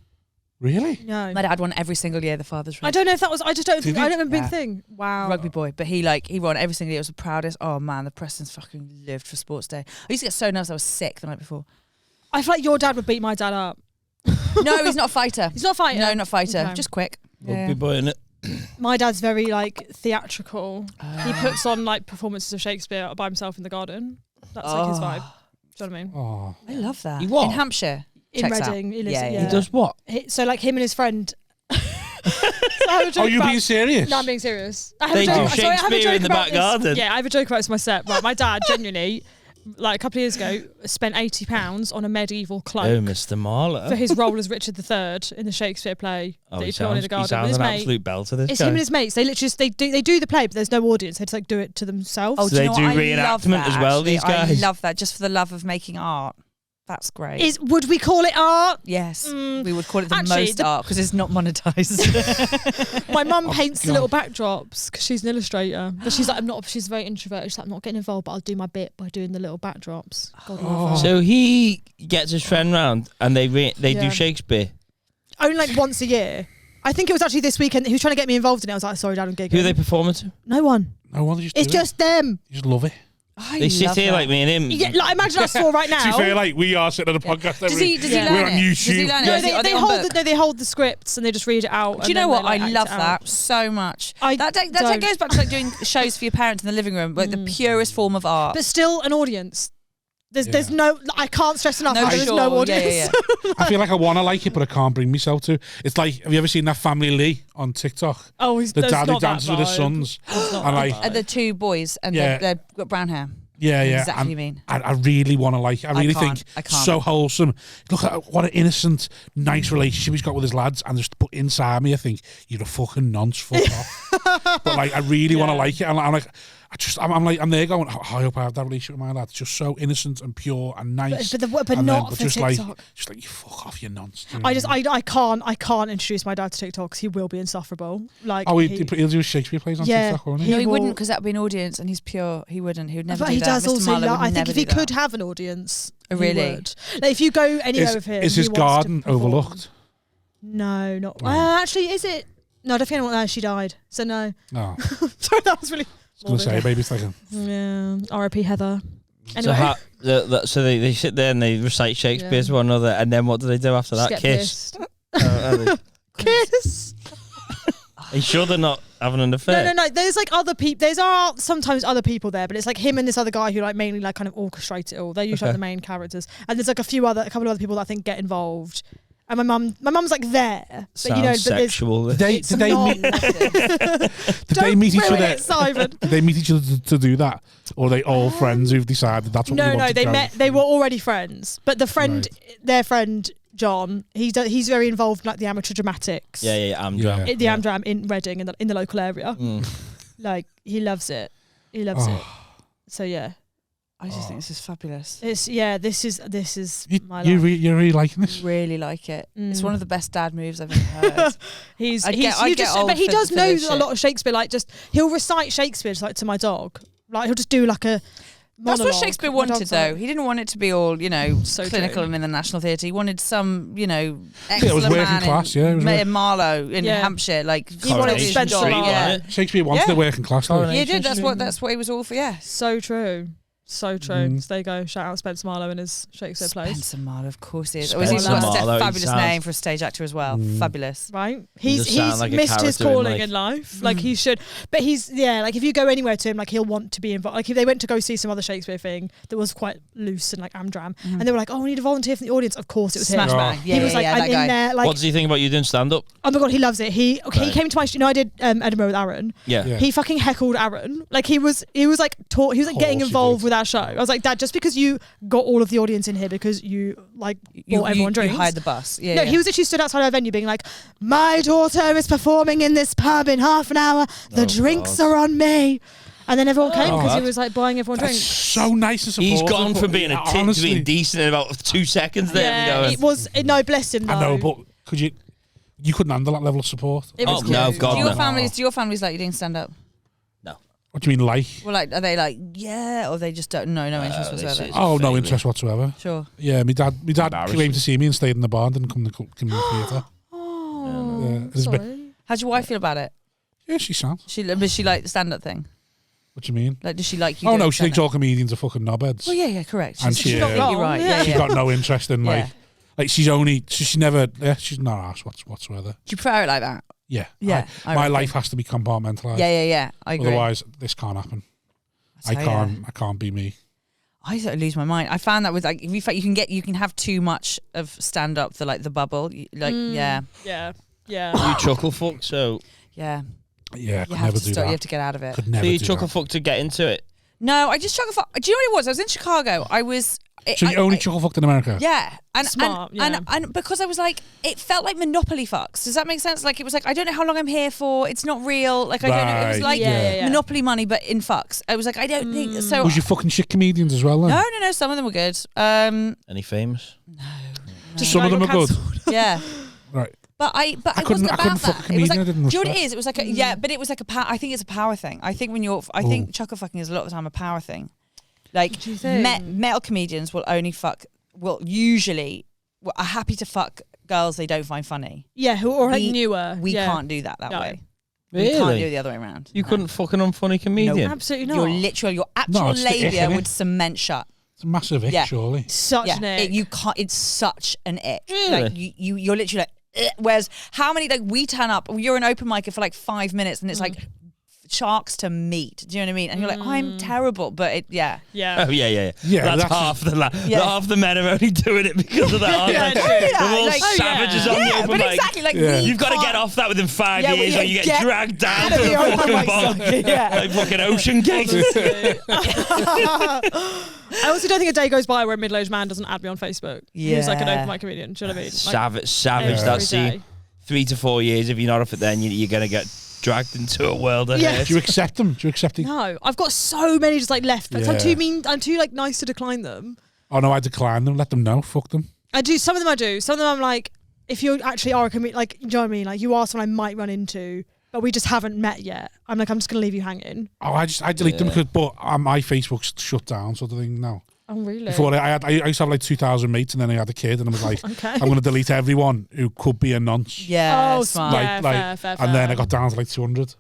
Really? No. My dad won every single year. The father's. I don't know if that was. I just don't think. Did he? I don't remember a Yeah. big thing. Wow. Rugby boy, but he won every single year. It was the proudest. Oh man, the Prestons fucking lived for Sports Day. I used to get so nervous I was sick the night before. I feel like your dad would beat my dad up. No, he's not a fighter. He's not a fighter? No, not a fighter. Okay. Just quick. Rugby boy, innit? My dad's very like theatrical. He puts on like performances of Shakespeare by himself in the garden. That's like his vibe. Do you know what I mean? Oh. I love that. He what? In Hampshire. In Checks Reading. out. He lives Yeah. He does what? So like him and his friend. Are you being serious? No, I'm being serious. I have They a joke. do sorry, I have a Shakespeare joke in the about back this. garden. Yeah, I have a joke about this myself. Right, my dad genuinely, like a couple of years ago, spent £80 on a medieval cloak Oh, Mr. Marlow. for his role as Richard III in the Shakespeare play that he put on in the garden. He with sounds his an mate. absolute belter, this It's guy. him and his mates. They literally they do the play, but there's no audience. They just like do it to themselves. Oh, So do you they know do what? I love reenactment that, as well, actually. these guys? I love that, just for the love of making art. That's great. Would we call it art? Yes, we would call it the Actually, most art because it's not monetized. My mum paints the God. little backdrops because she's an illustrator. But she's like, she's very introverted. She's like, I'm not getting involved, but I'll do my bit by doing the little backdrops. God love her. So he gets his friend round and they Yeah. do Shakespeare. Only like once a year. I think it was actually this weekend. He was trying to get me involved in it. I was like, sorry, Dad, I'm giggling. Who are they performing to? No one. No one just It's do it. just them. You just love it. They sit here like me and him. Yeah, like imagine us four right now. To be fair, like we are sitting on a podcast. Does he Yeah. learn We're on it? YouTube. Does he learn it? No, Or is it- are they on hold book? they hold the scripts and they just read it out. Do you know what? I love that that so much. I That don't. goes back to like doing shows for your parents in the living room, like the purest form of art. But still, an audience. There's Yeah. no. I can't stress enough. No, There is sure. no Yeah, audience. yeah, I feel like I want to like it, but I can't bring myself to. It's like, have you ever seen that Family Lee on TikTok? Oh, The dad who dances with his sons. And like, And the two boys, and Yeah. they've got brown hair. yeah. Exactly and what you mean. I really want to like it. I really think I can't. so wholesome. Look at what an innocent, nice relationship he's got with his lads. And just put inside me, I think, you're a fucking nonce, fuck off. But like, I really want to like it. And I'm like, I'm there going, I hope I have that relationship with my lad. It's just so innocent and pure and nice. But And not for just TikTok. like you fuck off, you nonce. Do you know I what just mean? I can't introduce my dad to TikTok because he will be insufferable. Like Oh, he'll do Shakespeare plays on Yeah, TikTok, won't he he? No, he will- wouldn't, because that'd be an audience, and he's pure. He wouldn't. He would never but do he that. does Mr. also. Marlow would I think never if he do that. could have an audience, Oh, he really? would. Like if you go anywhere with him, Is he his wants to garden perform. overlooked? No, not. Oh. Actually, is it? No, I don't think anyone. No, she died. So no. No. Sorry, that was really. I was going to say, maybe it's like Yeah. R.I.P. Heather. Anyway, So they sit there and they recite Shakespeare to one another, and then what do they do after just that? get Kiss. pissed. Kiss. Are you sure they're not having an affair? No. There's like other people. Sometimes other people there, but it's like him and this other guy who like mainly like kind of orchestrate it all. They're usually like the main characters, and there's like a couple of other people that I think get involved. And my mum's like there, but Sounds you know, but there's sexual. Did they meet? Did they meet each ruin other? it, Simon. Did they meet each other to do that, or are they all friends who've decided that's what we want No, to they go met. with? They were already friends, but the friend, Right. their friend John, he's very involved in like the amateur dramatics. Yeah, I'm Yeah. drunk. The Amdram in Reading in the local area. Like he loves it. He loves it. So yeah, I just think this is fabulous. this is my You're life. really liking this? Really like it. It's one of the best dad moves I've ever heard. But he does know a lot of Shakespeare. Like he'll recite Shakespeare just like to my dog. Like he'll just do like a. That's what monologue. Shakespeare My wanted, dog's though. like- He didn't want it to be all, So clinical true. and in the National Theatre. He wanted some, it was excellent working man class, yeah, it was in Marlow in Yeah. Hampshire. Like He wanted Coronation Spencer Street, Marlow. wasn't it? Shakespeare wants Yeah. the working class. Though. Coronation He did. That's Street. what he was all for. Yeah. So true. So true. So there you go. Shout out Spencer Marlow and his Shakespeare plays. Spencer Marlow, of course he is. Spencer He's got Marlow, a he fabulous sounds- name for a stage actor as well. Fabulous. Right? does He's sound like a missed his character in calling life. in life. Like he should. But he's like if you go anywhere to him, like he'll want to be involved. Like if they went to go see some other Shakespeare thing that was quite loose and like Amdram, and they were like, "Oh, we need a volunteer from the audience." Of course, it was Smash him. bang. Yeah, He was like, yeah, I'm that in guy. there. Like, What does he think about you doing stand up? oh my god, he loves it. He Right. came to my. I did Edinburgh with Aaron. Yeah. Yeah. He fucking heckled Aaron. Like he was like getting he involved did. with our show. I was like, Dad, just because you got all of the audience in here because you like bought everyone drinks. You hired the bus. Yeah. No, yeah. he was actually stood outside our venue being like, my daughter is performing in this pub in half an hour. The drinks God. are on me. And then everyone came because he God. was like buying everyone That's drinks. so nice and supportive. He's gone but from being a tit to honestly, being decent in about 2 seconds there. and Yeah, going, it was. No, bless him though. I know, but could you? You couldn't handle that level of support. It was Oh, no, cute. God, Do your no. families like you doing stand up? What do you mean, like? Well, like are they like or they just don't no interest they whatsoever? say- Oh, no Vaguely. interest whatsoever. Sure. Yeah, my dad Embarrassing. came to see me and stayed in the bar, didn't come to the theatre. Oh, Yeah, it's a bit- sorry. How's your wife feel about it? Yeah, she sounds. Does she like the stand up thing? What do you mean? Like, does she like you? Oh doing no, she thinks stand-up? all comedians are fucking knobheads. Well, yeah, correct. And She's she, not completely right. Yeah, She's yeah. got no interest in like. Yeah. Like she's never. Yeah, she's not asked whatsoever. Do you prefer it like that? Yeah. Yeah. My life has to be compartmentalised. Yeah. I agree. Otherwise, this can't happen. I can't be me. I sort of lose my mind. I found that with like, you can have too much of stand up, the bubble. Yeah. You chuckle fuck, so Yeah, I You could have never to do start. that. You have to get out of it. Could never so you do chuckle that. fuck to get into it. No, I just chuckle fuck. Do you know what it was? I was in Chicago. So you only chuckle fucked in America? Yeah. Smart, and because I was like, it felt like Monopoly fucks. Does that make sense? Like, it was like, I don't know how long I'm here for. It's not real. Like, I don't know. It was like Monopoly money, but in fucks. I was like, I don't think so. Was you fucking shit comedians as well then? No. Some of them were good. Any famous? No. Some of them are good. Yeah. Right. But it wasn't I couldn't about fuck a that. It comedian. was like, I do didn't you know what it respect. is? It was like but it was like I think it's a power thing. I think chuckle fucking is a lot of the time a power thing. Like, Do you think? male comedians will usually are happy to fuck girls they don't find funny. Yeah, who are like We- newer. We yeah. can't do that No. way. Really? We can't do it the other way around. You couldn't fuck an unfunny comedian. Absolutely not. Your actual it's the ick, labia innit? would cement shut. It's a massive ick, Yeah. surely. Such an ick. You can't. It's such an ick. Really? Like you're literally like. Whereas how many we turn up? You're an open micer for like 5 minutes, and it's like sharks to meat. Do you know what I mean? And you're like, I'm terrible, but Yeah. Oh yeah. Yeah, That's that's half the Yeah. half the men are only doing it because of that. aren't Yeah, they? true. They're all Like, savages on the yeah, open but mic. exactly. Like Yeah. You've got to get off that within 5 Yeah, years, or you get dragged down to the a open fucking mic bar, circuit, yeah. like fucking Ocean Gate. I also don't think a day goes by where a middle-aged man doesn't add me on Facebook. Who's like an Yeah. open mic comedian. Do you know what I mean? Like, Savage. every That day. scene. 3 to 4 years. If you're not off it, then you're gonna get dragged into a world of Yeah. hurt. Do you accept them? Do you accept it? No, I've got so many just like left. Like, Yeah. I'm too like nice to decline them. Oh no, I decline them. Let them know. Fuck them. I do. Some of them I do. Some of them I'm like, if you actually are a comedian, like, do you know what I mean? Like, you are someone I might run into, but we just haven't met yet. I'm like, I'm just gonna leave you hanging. Oh, I delete them because, but my Facebook's shut down, sort of thing now. Oh really? Before I used to have like 2,000 mates, and then I had a kid, and I was like, Okay. I'm going to delete everyone who could be a nonce. Yeah. Oh, smart. yeah. fair. And then I got down to like 200.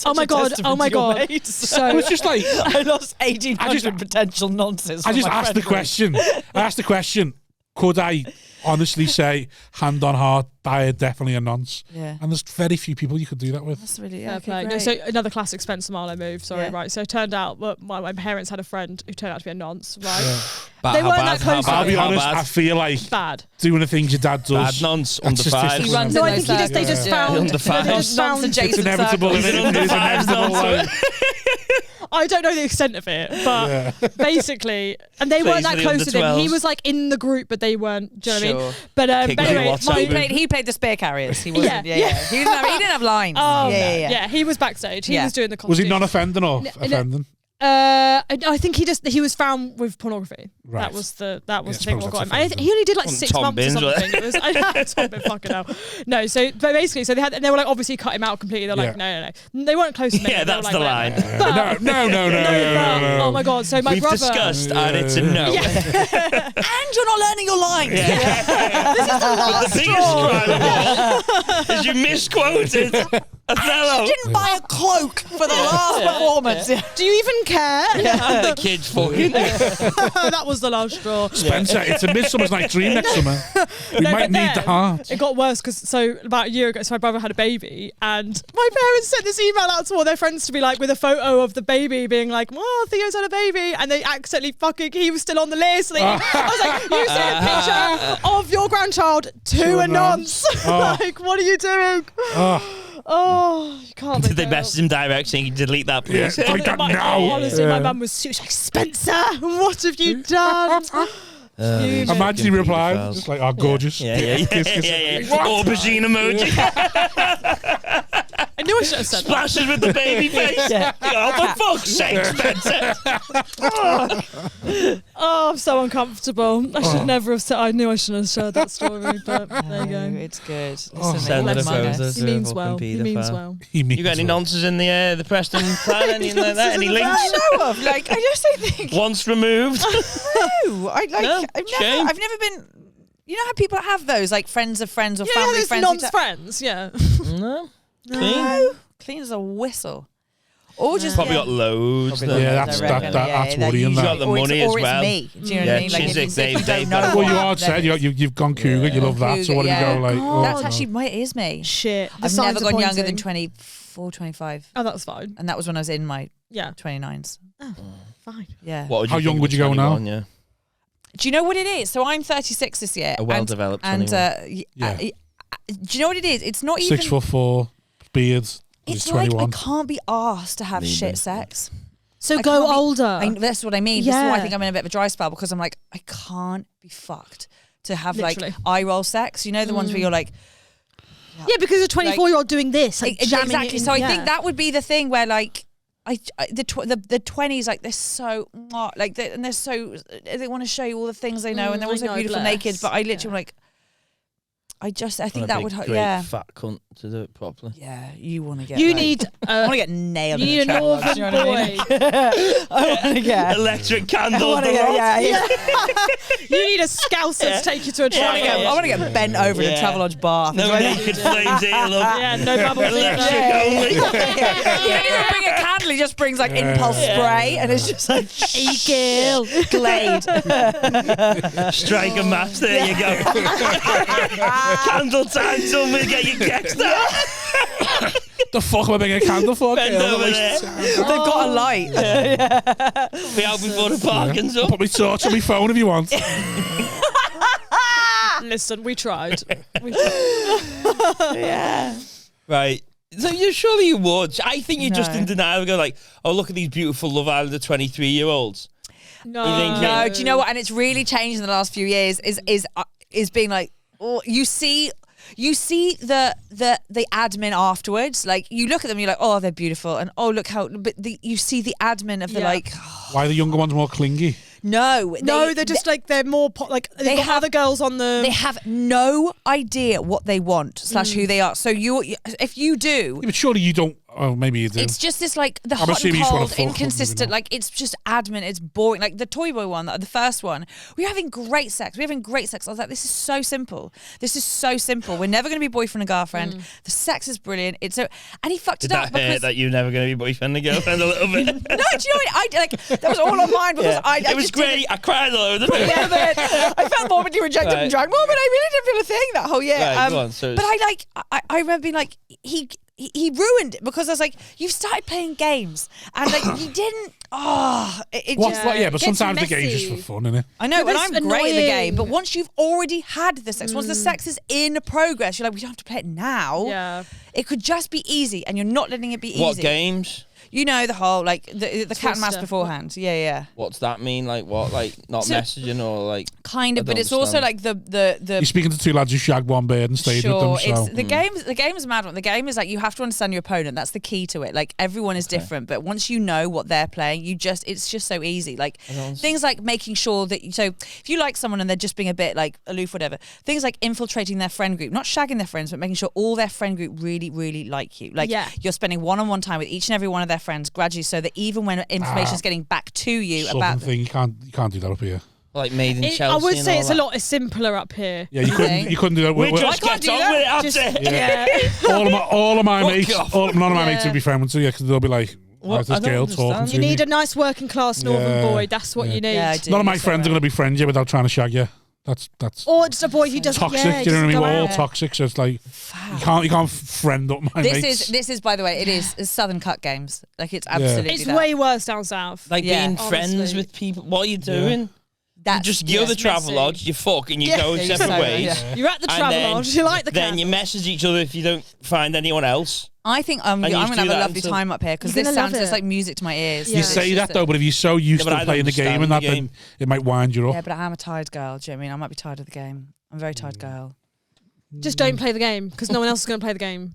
Oh my god! Oh my god! It So was just like I lost 1,800 potential nonsense. I just asked the question. I asked the question: could I honestly say, hand on heart, I definitely a nonce? Yeah. And there's very few people you could do that with. That's really fair play. No, great. so another classic Spencer Marlow move. Sorry, Yeah. right. So it turned out that my parents had a friend who turned out to be a nonce. Right? Yeah. They weren't that close to I'll be How honest. I feel like Bad. doing the things your dad does. Bad nonce, that's under five. statistical He runs No, in I those think they just circles. found. Under five. They just Nonce found. adjacent It's inevitable. circles. Isn't it? It's inevitable. Like, I don't know the extent of it, but basically, and they So weren't he's that the close to them. He under-12s. was like in the group, but they weren't. Do you know what I mean? Sure. But Kick anyway, the WhatsApp group. He played the spear carriers. He wasn't. Yeah, Yeah. yeah. He didn't have lines. Oh, yeah. he was backstage. He Yeah. was doing the costume. was he non-offending or offending? I think he was found with pornography. Right. That was the Yeah, thing suppose what got him. that's I think he only did like Wasn't 6 Tom months Binns, or was something. It was I know, Tom Binns, fucking hell. No, so but basically, so they were like obviously cut him out completely. They're like, no. They weren't close to me. Yeah, They were that's like, the whatever. line. No. Oh my god! So my We've brother. discussed, and it's a no. And you're not learning your lines. But the biggest crime of all is you misquoted Othello. Didn't buy a cloak for the last performance. Do you even care? And the kid's fucking. That was the last straw. Spencer, it's a Midsummer's Night Dream next summer. We No, might but need the then heart. It got worse because so about a year ago, so my brother had a baby, and my parents sent this email out to all their friends to be like with a photo of the baby, being like, "Well, Theo's had a baby," and they accidentally he was still on the list. I was like, "You sent a picture of your grandchild to a nonce. Like, what are you doing?" Oh, you can't. Did they message him direct saying, delete that, please? Yeah, like that now. Honestly, my mum was like, "Spencer, what have you done?" Imagine he replied, just like, oh, gorgeous. Yeah. Aubergine emoji. I knew I should have said that. Splashes with the baby face. Oh, for fuck's sake, Spencer. Oh, I'm so uncomfortable. I should never have said. I knew I shouldn't have shared that story, but there you go. It's good. Send Listen, the Minus. photos. He means fucking well. He paedophile. means well. He means You got any well. nonsense in the Preston plan? Anything like that? Any links? I know of. Like, I just don't think. Once removed. No, No, shame. I've never been. You know how people have those, like friends of friends or Yeah, family there's friends. nonce friends. Yeah. No. No. Clean as a whistle. Or just Probably got loads. Probably Yeah, loads, I reckon. that's worrying. He's got the money as or well. It's me. Do you know what I mean? Like, Chiswick, if you don't know well, Well, you what, are said you've gone cougar. You love that. So what do you go like? Oh, that's actually it is me. Shit. I've never gone younger than 24, 25. Oh, that's fine. And that was when I was in my 29s. Oh, fine. Yeah. How young would you go now? Yeah. Do you know what it is? So I'm 36 this year. A well-developed and do you know what it is? It's not even 6'4", beard. It's He's like 21. I can't be asked to have shit sex. So I go can't be- older. That's what I mean. This is why I think I'm in a bit of a dry spell because I'm like, I can't be fucked to have Literally. like eye roll sex. You know, the ones where you're like, yeah, because a 24-year-old doing this, like jamming exactly. it in, So I think that would be the thing where like, the 20s, like they're so like and they're so they want to show you all the things they know and they're I also know, beautiful bless. naked. But I literally like, I think that would great fat cunt to do it properly. Yeah, you want to get. You like, need. I want to get nailed. You need in a the northern you know what I mean? boy. I want to get Electric candle. yeah. You need a scouser to take you to a travel. I want to get bent over in a Travelodge bath. No naked flames here, love. Yeah, no bubbles Electric either. only. He doesn't even bring a candle. He just brings like impulse spray, and it's just like Eagle. Glade. Strike a match, there you go. Candle time, somebody get your keks down. The fuck am I bringing a candle for? Bend over there. They've got a light. Be out before the parking's up. Put me torch on my phone if you want. Listen, we tried. Yeah. Right. So surely you would. I think you're just No. in denial. Go like, oh, look at these beautiful Love Island 23-year-olds. No. You think No, do you know what? And it's really changed in the last few years. Is being like, oh, you see the admin afterwards. Like you look at them, you're like, oh, they're beautiful, and oh, look how. But you see the admin of the like. Why are the younger ones more clingy? No, They're just like they're more like they've got other girls on the. They have no idea what they want / who they are. So if you do, Yeah, but surely you don't. Oh, maybe you do. it's just this like the I'm hot and assuming you just wanna cold, fuck them, maybe inconsistent. not. Like it's just admin. It's boring. Like the Toy Boy one, the first one, we were having great sex. I was like, this is so simple. We're never going to be boyfriend and girlfriend. The sex is brilliant. It's so, and he fucked Did it up that hurt because. that you're never going to be boyfriend and girlfriend a little bit? No, do you know what? I like that was all on mine because I it was just didn't- great. I cried all over the place. Yeah, but I felt morbidly rejected and drunk. Well, but I really didn't feel a thing that whole year. Right, go on, so but I remember being like, he ruined it because I was like, you've started playing games and like you didn't. Oh, it What? just. Well, yeah, but Gets sometimes the game's messy. just for fun, innit? I know, But and it's I'm great in the game. But annoying. once you've already had the sex, once the sex is in progress, you're like, we don't have to play it now. Yeah. It could just be easy, and you're not letting it be easy. What games? You know the whole like the cat and mouse Twister. beforehand. Yeah. What's that mean? Like what? Like not So- messaging or like? Kind I of, but don't it's also understand. like the You're speaking to two lads who shagged one bird and stayed with them. So it's the game is a mad one. The game is like you have to understand your opponent. That's the key to it. Like everyone is different, but once you know what they're playing, it's just so easy. Like things like making sure that so if you like someone and they're just being a bit like aloof, whatever. Things like infiltrating their friend group, not shagging their friends, but making sure all their friend group really, really like you. Like you're spending one-on-one time with each and every one of their friends gradually, so that even when information is getting back to you Southern about thing. You can't do that up here. Like made in Chelsea. I would and say all it's that. a lot simpler up here. Yeah, you couldn't do that. We We're- just can't get do on that. with it. That's it. Yeah. all of my Fuck mates, off. none of my mates would be friends with you because they'll be like, What? "Why's I this don't girl understand. talking to You me?" need a nice working class northern Yeah. boy. That's what you need. Yeah, I do. None of my You're so friends are right. going to be friends you without trying to shag you. That's Or just a boy who doesn't. toxic. Yeah, do you know what I mean? doesn't We're go all out. toxic, so it's like you can't friend up my mates. This is by the way, it's Southern Cut games. Like it's absolutely It's that. way worse down south. Like Yeah. being friends Honestly. with people. What are you doing? That's You're the messy. travel lodge. You fuck and you go Yeah, separate so, ways. yeah. You're at the And travel then- lodge. You like the Then you candle. message each other if you don't find anyone else. I think I'm And you going do to have a that lovely until- time up here because You're this gonna love sounds just it. like music to my ears. Yeah. You It's say just that though, but if you're so used Yeah, but I to don't playing the game understand and that, the then game. it might wind you up. Yeah, but I am a tired girl. Do you know what I mean? I might be tired of the game. I'm a very tired girl. Just don't play the game because no one else is going to play the game.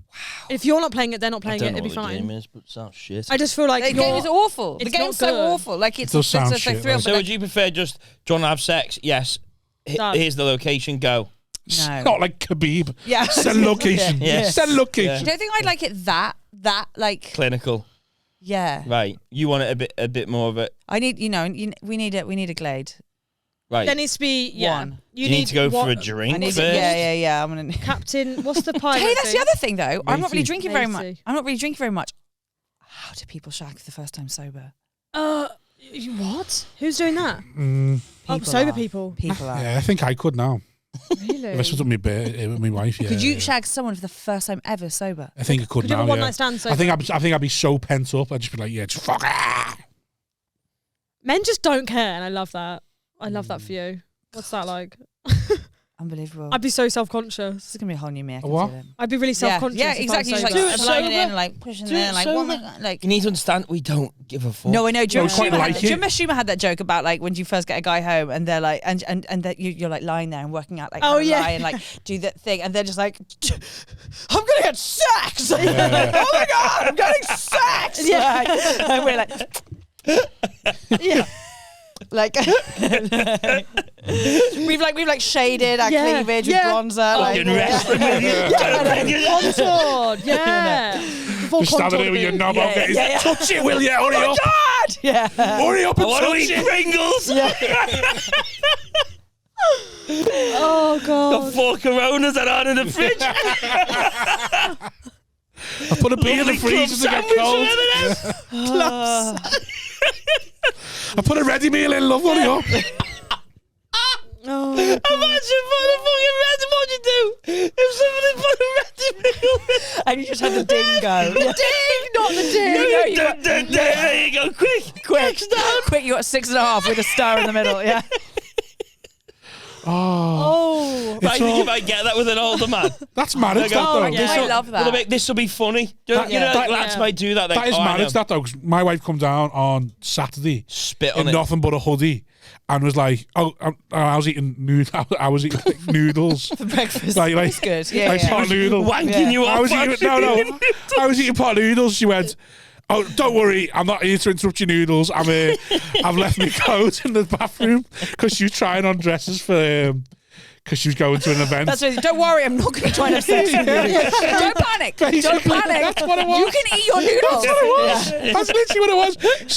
If you're not playing it, they're not I playing don't it. know It'd be what the game fine. is, but it sounds shit. I just feel like The game is awful. The it's game's not so good. awful. Like it's does sound like shit, thrill, though. So but would you prefer just, do you want to have sex? Yes. Done. Here's the location, go. No. Not like Khabib. Yeah. Send location. Yeah. Yeah. Send location. I don't think I'd like it that like Clinical. yeah. Right. You want it a bit more of it. I need we need a Glade. Right. There needs to be One. you need to go for a one- drink I need first. yeah. I'm gonna. Captain, what's the pilot? Hey, that's the thing? other thing though. I'm not really Matey. drinking very much. Matey. I'm not really drinking very much. How do people shag for the first time sober? What? Who's doing that? Sober people. People are. Yeah, I think I could now. Really? If I was with my wife, yeah. Could you shag someone for the first time ever sober? I think I could Could you now, have a one yeah. night stand sober? I think I'd be so pent up. I'd just be like, yeah, just fuck it. Men just don't care, and I love that. I love that for you. What's that like? Unbelievable. I'd be so self-conscious. This is gonna be a whole new me. I can What? feel it. I'd be really self-conscious. Yeah, if I was exactly. Just like sober. sliding in, like pushing in, like what am I like? You need to understand, we don't give a fuck. No, I know. Do you No, quite like it. remember Schumer had that joke about like when you first get a guy home and they're like, and that you're like lying there and working out like how to lie and like do that thing, and they're just like, I'm gonna get sex. Oh my god, I'm getting sex. Yeah, and we're like, yeah. Like we've shaded our cleavage with bronzer. Fucking wrestling with you. Contoured, yeah. Just standing there with your knob on. Touch it, will you? Hurry up. God! Yeah. Hurry up and I want to touch eat it. Pringles. Oh god. The 4 Coronas that are in the fridge. I put a beer in the freezer to get cold. I put a ready meal in, love. Hurry up. Oh, Imagine putting a fucking ready. What'd you do if somebody put a ready meal in? And you just had the ding go. The ding, not the ding. There you go. Quick. Quick, you got 6.5 with a star in the middle. Yeah. Oh. I think if I get that with an older man. That's marriage, that though. yeah. I love that. This will be funny. You know, that- lads might do that. That is marriage, that though. 'Cause my wife come down on Saturday Spit in on it. nothing but a hoodie and was like, I was eating I was eating like, noodles For breakfast. like It's good. Yeah, like yeah. pot noodles. Wanking you off. I was eating I was eating pot noodles. She went, oh, don't worry, I'm not here to interrupt your noodles. I've left my coat in the bathroom because she was trying on dresses for because she was going to an event. That's what, don't worry, I'm not going to try and have sex with you. Don't panic. Don't panic. That's what it was. You can eat your noodles. That's what it was. That's literally what it was.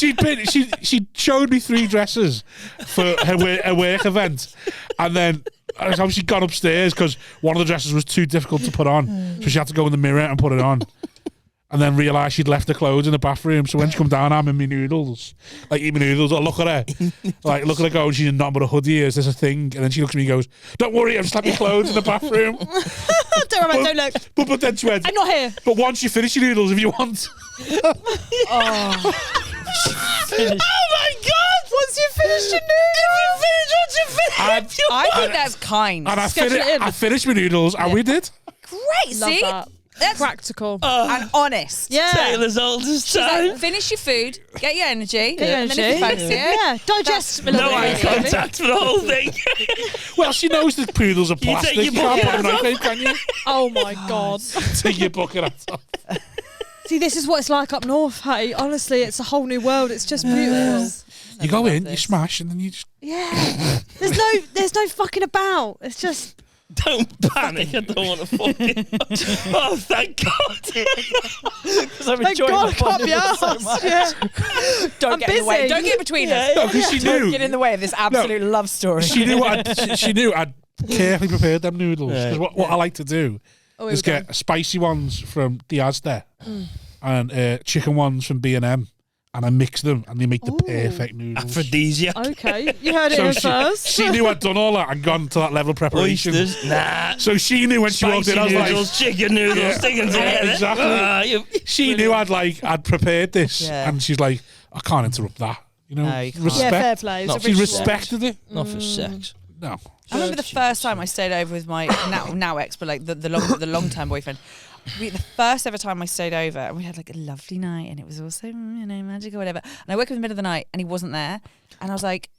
She showed me 3 dresses for her work event, and then she got upstairs because one of the dresses was too difficult to put on, so she had to go in the mirror and put it on. And then realised she'd left her clothes in the bathroom. So when she come down, I'm in my noodles. Like, eat my noodles. I look at her. Like, look at her going, she's in nothing but a hoodie. Is this a thing? And then she looks at me and goes, don't worry, I've just left my clothes in the bathroom. Don't worry, don't look. But then she went, I'm not here. but once you finish your noodles, if you want. Oh my God! Once you finish your noodles. I think that's kind. And Sketch it in. I finished my noodles, and we did. Great, Love see? that. That's Practical. and honest. Yeah. Taylor's oldest She's time. like, finish your food, get your energy, Get your and then if you energy. fancy it, Yeah. Digest. a little No eye bit. contact for the whole thing. Well, she knows the poodles are You take plastic. your You can't put them in a bucket microwave, can you? Oh my God. Take your bucket hats off. See, this is what it's like up north, Hatty. Honestly, it's a whole new world. It's just beautiful. You go in, you smash, and then you just... Yeah. There's no fucking about. It's just. Don't panic. I don't want to fucking. Oh, thank God. because I'm Thank enjoying God, the I can't be fun so arsed. much. Yeah. Don't I'm get in the way. busy. Don't get in between us. No, because she Don't knew. get in the way of this absolute love story. She knew I'd carefully prepared them noodles. Because what I like to do is get spicy ones from Diaz there and chicken ones from B&M. And I mix them, and they make the perfect noodles. Aphrodisiac. Okay, you heard it here first. She knew I'd done all that and gone to that level of preparation. Oysters. Nah. So she knew when she walked in, I was noodles, like, chicken noodles, Yeah. sticking together. Exactly. She knew I'd prepared this, and she's like, I can't interrupt that. You know, No, you can't. respect. Yeah, fair play. It's Not She original. respected it. Not for sex. No. I remember the first time I stayed over with my now ex, but like the long term boyfriend. The first ever time I stayed over, and we had like a lovely night, and it was also magic or whatever. And I woke up in the middle of the night, and he wasn't there, and I was like,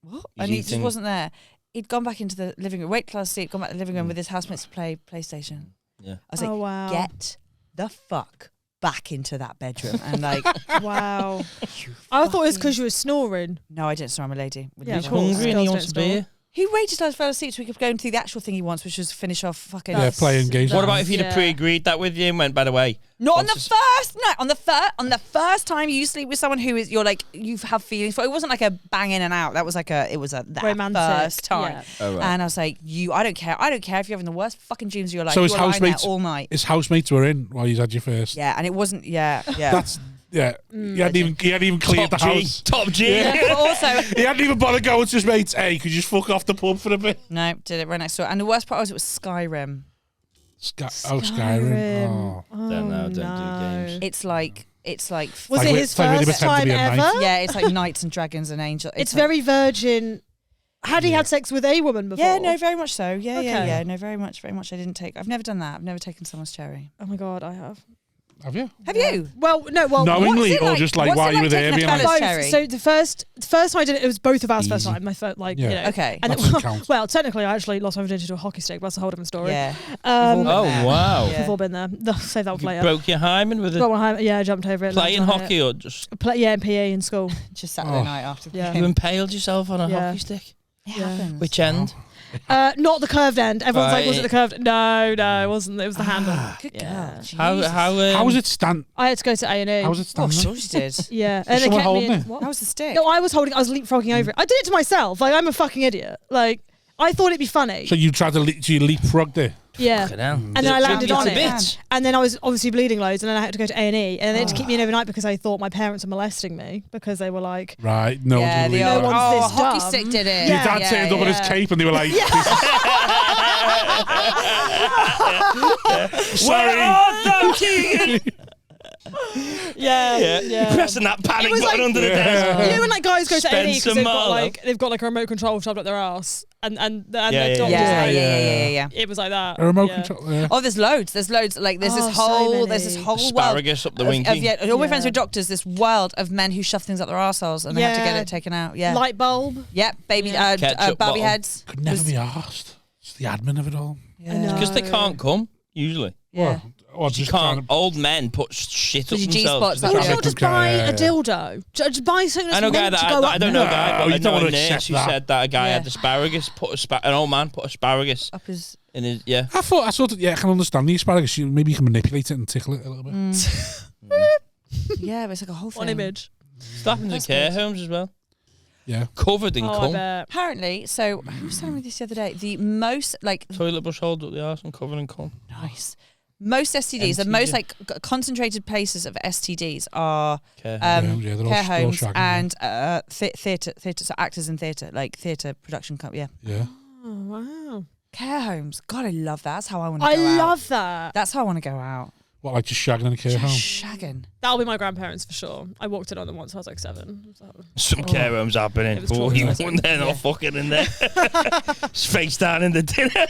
"What?" And he just wasn't there. He'd gone back into the living room, wait till I was asleep, gone back to the living room with his housemates to play PlayStation. Yeah. I was like, Oh, wow. "Get the fuck back into that bedroom!" And like, Wow. I thought it was because you were snoring. no, I didn't snore. I'm a lady. Yeah, He's of course. hungry and he Girls wants a don't beer. He waited till I fell asleep so we could go and see the actual thing he wants, which was finish off fucking. Yeah, playing games. What about if you'd Yeah. have pre-agreed that with you and went, by the way? Not on the once first night. On the first time you sleep with someone who is you're like you have feelings for. It wasn't like a bang in and out. That was like that Romantic. first time. Yeah. Oh, right. And I was like, I don't care. I don't care if you're having the worst fucking dreams of your life. So you his were lying there housemates all night. His housemates were in while you had your first. Yeah, and it wasn't. Yeah. That's Yeah, he hadn't even cleared the house. Top G. Yeah, but also, He hadn't even bothered going to his mates. Hey, could you just fuck off the pub for a bit? no, did it right next door. And the worst part was it was Skyrim. Skyrim. Oh. Don't do games. It's like. Was Like, it his it's like really first pretend to time be a ever? knight. Yeah, it's like knights and dragons and angels. It's like, very virgin. Had he had sex with a woman before? Yeah, no, very much so. Yeah, Okay. yeah. No, very much. I've never done that. I've never taken someone's cherry. Oh my God, I have. Have you? Have you? Well, no, well, Knowingly, it or like? just like What's while it you were like there, taking being a like, fella's both. cherry? So the first time I did it was both of ours first Easy. time. My first, like, Yeah. you know. Okay. And That doesn't count. well, technically, I actually lost my virginity to a hockey stick. But that's a whole different story. Yeah. Um, We've all been there. wow. Yeah. We've all been there. Save that for You later. broke your hymen with Got a one home- yeah, I jumped over it. playing landed on hockey it. or just Yeah, in PE in school. Just Saturday Oh. night after the Yeah. you game. impaled yourself on a Yeah. hockey stick? It Yeah. happens. Which end? Not the curved end. Everyone's like, was it Right. the curved? No, it wasn't. It was the handle. Good Yeah. girl. How Jesus. how was it stand? I had to go to A&E. How was it Oh, standing? sure she did. Yeah, and they someone kept me holding in. it? What? How was the stick? No, I was leapfrogging over it. I did it to myself. Like, I'm a fucking idiot. Like, I thought it'd be funny. So you tried to you leapfrogged it? Yeah. Fucking hell. And then I landed on it. Bitch. And then I was obviously bleeding loads, and then I had to go to A&E, and they had to keep me in overnight because I thought my parents were molesting me because they were like, Right. No yeah, one the believe old, No that. one's oh, this hockey dumb. stick did it. Your Yeah, dad turned up in his cape and they were like, sorry. You're pressing that panic It was button like- under the desk. you know when like guys go to A&E because Spencer they've got Marlow. they've got like a remote control shoved up their ass, and Yeah, their yeah, doctors Yeah, like, yeah. It was like that. A remote Yeah. control. Yeah. Oh, there's loads. Like there's Oh, this so whole many. world Asparagus up the of winky. yeah, all my friends Yeah. were doctors. This world of men who shove things up their arseholes and they have to get Yeah. it taken out. Yeah. Light bulb. Yep. Baby. Ketchup Barbie bottle. heads. Could never be asked. It's the admin of it all. Yeah. Because they can't come, usually. Yeah. Or You just can't. can't. Old men put shit up your themselves. G-spots, They're Or trying just to not just compare, buy yeah. a dildo. Just buy something I that's know a guy meant to that go up. I don't know a guy, No, but you I don't know a wanna nurse accept who that. said that a guy had Yeah. asparagus. An old man put asparagus Up his. in his I thought, I can understand the asparagus. Maybe you can manipulate it and tickle it a little bit. Yeah, but it's like a whole thing. One image. Stuff in the care homes as well. Yeah. Covered in Oh, I cum. bet. Apparently, so who was telling me this the other day? The most Toilet brush hold up the arse and covered in cum. nice. Most STDs, the most concentrated places of STDs are Care Yeah, they're all care homes shagging, and theatre, so actors in theatre, like theatre production company. Yeah, Yeah. Oh, wow. care homes. God, I love that. That's how I want to I go out. love that. That's how I want to go out. What, like just shagging in a care home? Shagging. That'll be my grandparents for sure. I walked in on them once I was like 7. So. Some care homes happening. It was But you traumatising. went there, not fucking in there. Face down in the dinner.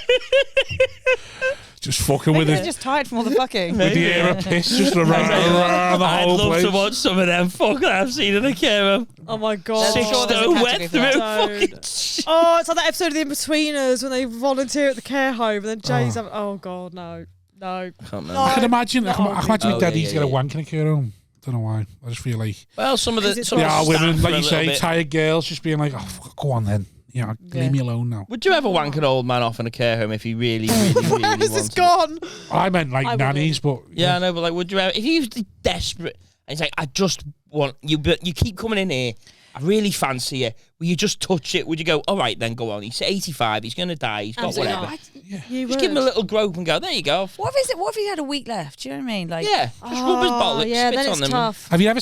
Just fucking Maybe with they're it. just tired from all the fucking. With the air of piss just around the I'd whole love place. to watch some of them fuck that I've seen in a care home. Oh my god. Six Six sure there's a stone category wet for through that. fucking shit. Oh, it's like that episode of The In-Betweeners when they volunteer at the care home and then Jay's having, oh god, no. Can't remember. I can imagine. I can imagine Oh, my daddy yeah, get a yeah. wank in a care home. Don't know why. I just feel like Well, some of the Is it some there of are the women, staff like are a you little say, bit- tired girls, just being like, "Oh, fuck, go on then. You know, leave me alone now." Would you ever wank an old man off in a care home if he really, really, really Where is this wanted it? gone? I meant like I nannies, but Yeah, I know, but like, would you ever, if he was desperate and he's like, I just want you, but you keep coming in here, I really fancy you. Will you just touch it? Would you go, all right, then go on. He's 85, he's going to die, he's got Absolutely whatever. not. You Just give him a little grope and go, there you go. What if he had a week left? Do you know what I mean? Like, Yeah, just rub his bottle, yeah, spit then on it's them. tough. Have you ever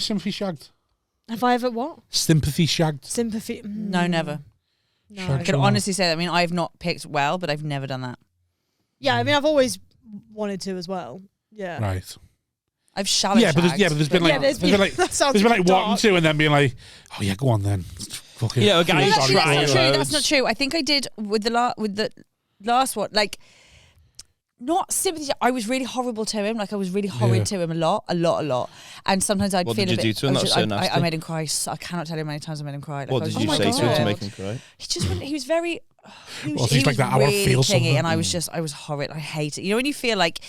sympathy shagged? Have I ever what? Sympathy shagged. Sympathy? no, never. No. Shag I could someone. honestly say that. I mean, I've not picked well, but I've never done that. Yeah, I mean, I've always wanted to as well. Yeah. Right. I've shallow Yeah, but shagged, there's been Yeah, like there's there's been like that sounds there's been like dark. wanting to and then being like, oh yeah, go on then. Fucking You know, a guy No, who's actually, trying that's not true. loads. That's not true. I think I did with the last one. Like, not sympathy. I was really horrible to him. Like, I was really horrid Yeah. to him a lot. And sometimes I'd What feel did a you bit. do to him? I was That was just- so I nasty. made him cry. I cannot tell you how many times I made him cry. Like, What I did was you just, say oh to my him to God. make him cry? He just wouldn't. He was very. He was, Well, he he's like was that, how I really feel clingy, something. and I was horrid. I hate it. You know when you feel like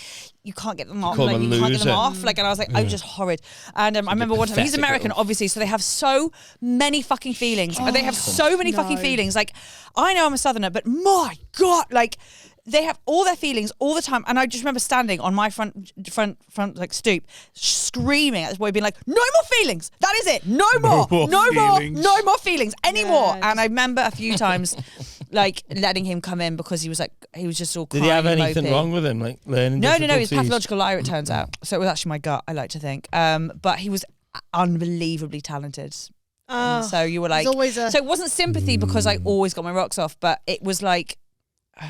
you can't get them off, call like him you a can't get them loser. off, like, and I was like, I was just horrid. And I remember one time, he's pathetic American, little- obviously, so they have so many fucking feelings. They have so many fucking feelings. Like, I know I'm a Southerner, but my God, like. They have all their feelings all the time, and I just remember standing on my front like stoop, screaming at this boy, being like, "No more feelings. That is it. No more. more No more. feelings. No more feelings anymore." Yeah, And I remember a few times, like letting him come in because he was just all. Did he have anything mopey. wrong with him, like learning? No, difficulties? he's pathological liar. It turns out, so it was actually my gut. I like to think, but he was unbelievably talented. So you were like, so it wasn't sympathy because I always got my rocks off, but it was like,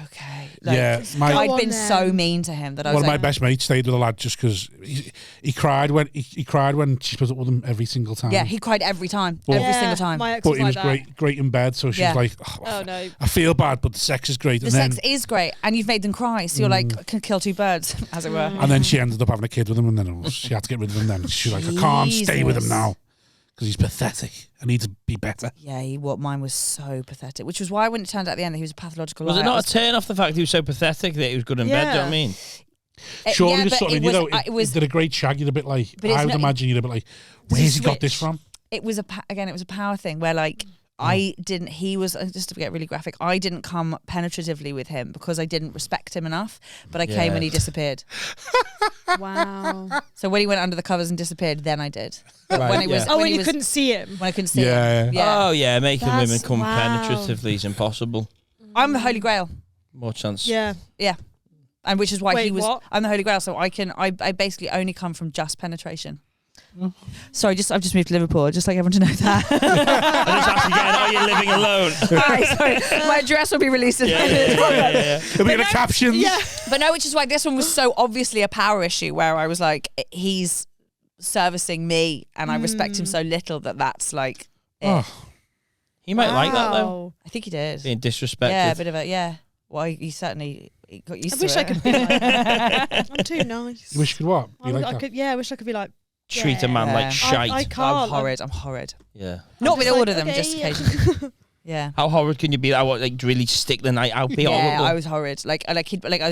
okay, like, I'd been so mean to him that I was one of my best mates stayed with a lad just because he cried when she split up with him every single time. Yeah, he cried every time, every single time. My ex but he was like great in bed, so she was like, oh no, I feel bad, but the sex is great. The sex is great, and you've made them cry, so you're like, can kill two birds, as it were. And then she ended up having a kid with him, and then she had to get rid of him. Then she was like, I can't stay with him now because he's pathetic. I need to be better. Yeah, mine was so pathetic, which was why when it turned out at the end that he was a pathological liar. Was it not a turn off the fact he was so pathetic that he was good in bed? Do you know what I mean? Surely there's something, it was did a great shag. You'd a bit like, I would imagine you'd a bit like, where's he got this from? It was a power thing where like, he was, just to get really graphic, I didn't come penetratively with him because I didn't respect him enough, but I came when he disappeared. Wow. So when he went under the covers and disappeared, then I did. But when it was, when you couldn't see him. When I couldn't see him. Oh yeah, making women come penetratively is impossible. I'm the Holy Grail. More chance. Yeah. And which is why Wait, he was, what? I'm the Holy Grail, so I basically only come from just penetration. Sorry, I've just moved to Liverpool. I'd just like everyone to know that. I just actually getting, are you living alone? Sorry, my address will be released. Yeah. It'll be in the captions. Yeah. But no, which is why this one was so obviously a power issue where I was like, he's servicing me and I respect him so little that's like it. He might like that though. I think he did. Being disrespected. Yeah, a bit of it, Well, he certainly got used to it. I wish I could be like that. I'm too nice. You wish you could what? Be like that? I wish I could be like, treat a man like shite. I can't. I'm horrid. Yeah. Not with all like, of them, okay, just occasionally. Yeah. How horrid can you be? Like really stick the night out? Be horrible. I was horrid. Like I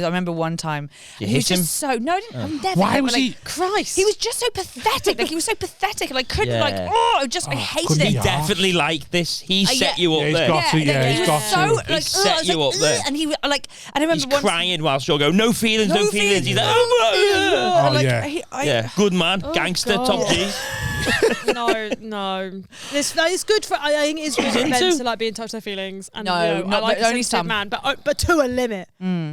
remember one time. You he was hit him? just so no. I've never. Why was he? Christ. He was just so pathetic. Like he was so pathetic, and I couldn't I hated couldn't it. he? Definitely like this. He set you up he's there. got to. Yeah, he he's was got so, to. like, He set I was you like, up there. And he like, and I remember He's once, crying whilst you'll go, no feelings, no feelings. He's like, Oh, like, yeah. yeah, good man, gangster, God. top G. No. It's good for. I think it's good for men to like be in touch with their feelings. And No, I not- like but a only sensitive some. man, but to a limit.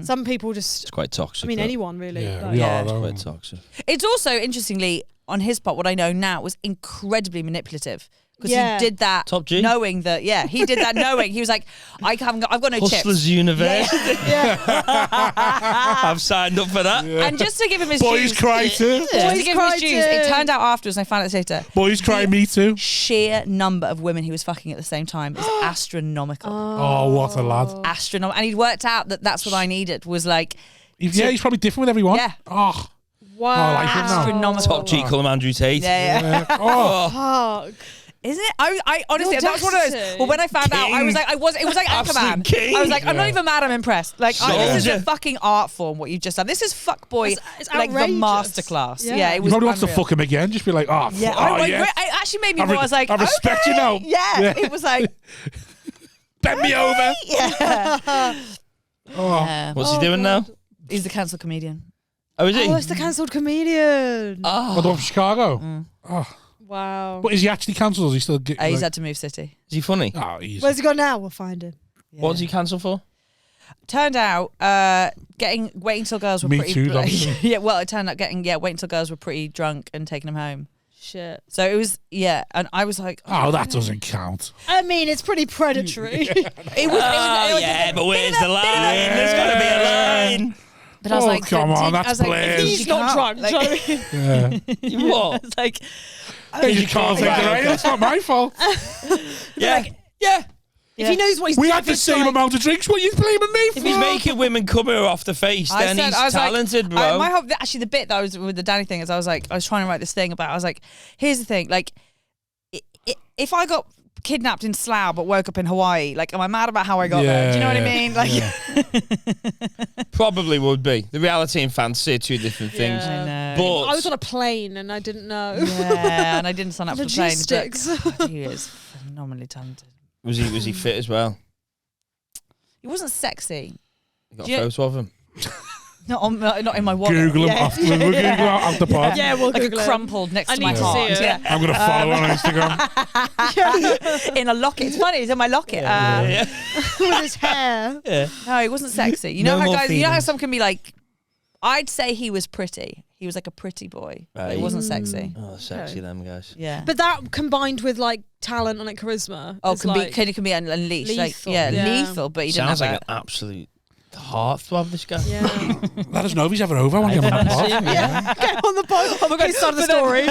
Some people just. It's quite toxic. I mean, that. anyone really. Yeah, like, we are It's though. quite toxic. It's also interestingly on his part. What I know now was incredibly manipulative. Because Yeah. he did that Top G. knowing that, he did that knowing. He was like, I've got no chips. Hustlers University. Yeah. I've signed up for that. And just to give him his Boys dues, cry too. just to Boys give him cry his dues, it too. turned out afterwards, and I found out later, Boys cry me too. sheer number of women he was fucking at the same time is astronomical. Oh, what a lad. Astronomical. And he'd worked out that that's what I needed, was like, He's probably different with everyone. Yeah. Oh, Wow. I like it now. astronomical. Top G, call him Andrew Tate. Yeah. oh, Fuck. Isn't it? I honestly, The that was one of those. audacity. Well, when I found out, I was like, it was like Absolute Anchorman. king. I was like, I'm not even mad, I'm impressed. Like, this is a Soldier. fucking art form, what you've just done. This is fuckboy, It's like the outrageous. masterclass. Yeah. Yeah, it you was probably wants to unreal. fuck him again. Just be like, oh, Yeah, yes. it actually made me I more. I was like, I respect you okay. now. Yeah, it was like, Bend me over. yeah. Oh. What's he doing now? He's the cancelled comedian. Oh, is he? Oh, it's the cancelled comedian. Oh, the one from Chicago. Oh. Wow. But is he actually cancelled or is he still He's had to move city. Is he funny? Oh, easy. Where's he gone now? We'll find him. Yeah. What was he cancelled for? Turned out, waiting till girls were Me pretty. too, obviously. Yeah, well, it turned out waiting till girls were pretty drunk and taking him home. Shit. So it was, and I was like, Oh, that doesn't count. I mean, it's pretty predatory. it was Yeah, but where's the line? There's got to be a line. But I was Oh, like, come on, I that's was like, blatant. He's not drunk. Like, do you know what I mean? Yeah. What? it's like, You can't take the rain. That's not my fault. Yeah. Yeah. If he knows what he's We doing, had the it's same like- amount of drinks. What are you blaming me for? If he's making women come here off the face, then he's talented, bro. My whole, actually, the bit that I was with the Danny thing is I was trying to write this thing about. I was like, here's the thing, like, if I got kidnapped in Slough but woke up in Hawaii, like, am I mad about how I got there? Do you know what I mean? Like, Probably would be. The reality and fantasy are two different things. Yeah. I know. But I was on a plane and I didn't know. Yeah, and I didn't sign up for the plane. Logistics. But God, he is phenomenally talented. was he fit as well? He wasn't sexy. You got Do a you- photo of him. Not in my wallet. Google him after. We'll Google him after the pod. Yeah, we'll like Google a it. crumpled next I to need my to heart. see it. Yeah. I'm going to follow him on Instagram. In a locket. It's funny. It's in my locket. With his hair. No, he wasn't sexy. You know No how more guys. You know how feelings. some can be like. I'd say he was pretty. He was like a pretty boy. But he wasn't sexy. Oh, sexy them guys. Yeah. But that combined with like talent and like charisma. Oh, is can like, be lethal, unleashed. Like, yeah, yeah. lethal. But he didn't Sounds have like an absolute heart to have this guy. Yeah. Let us know if he's ever over. I want to get him on the pod. Get on the pod. Oh my god, start the story.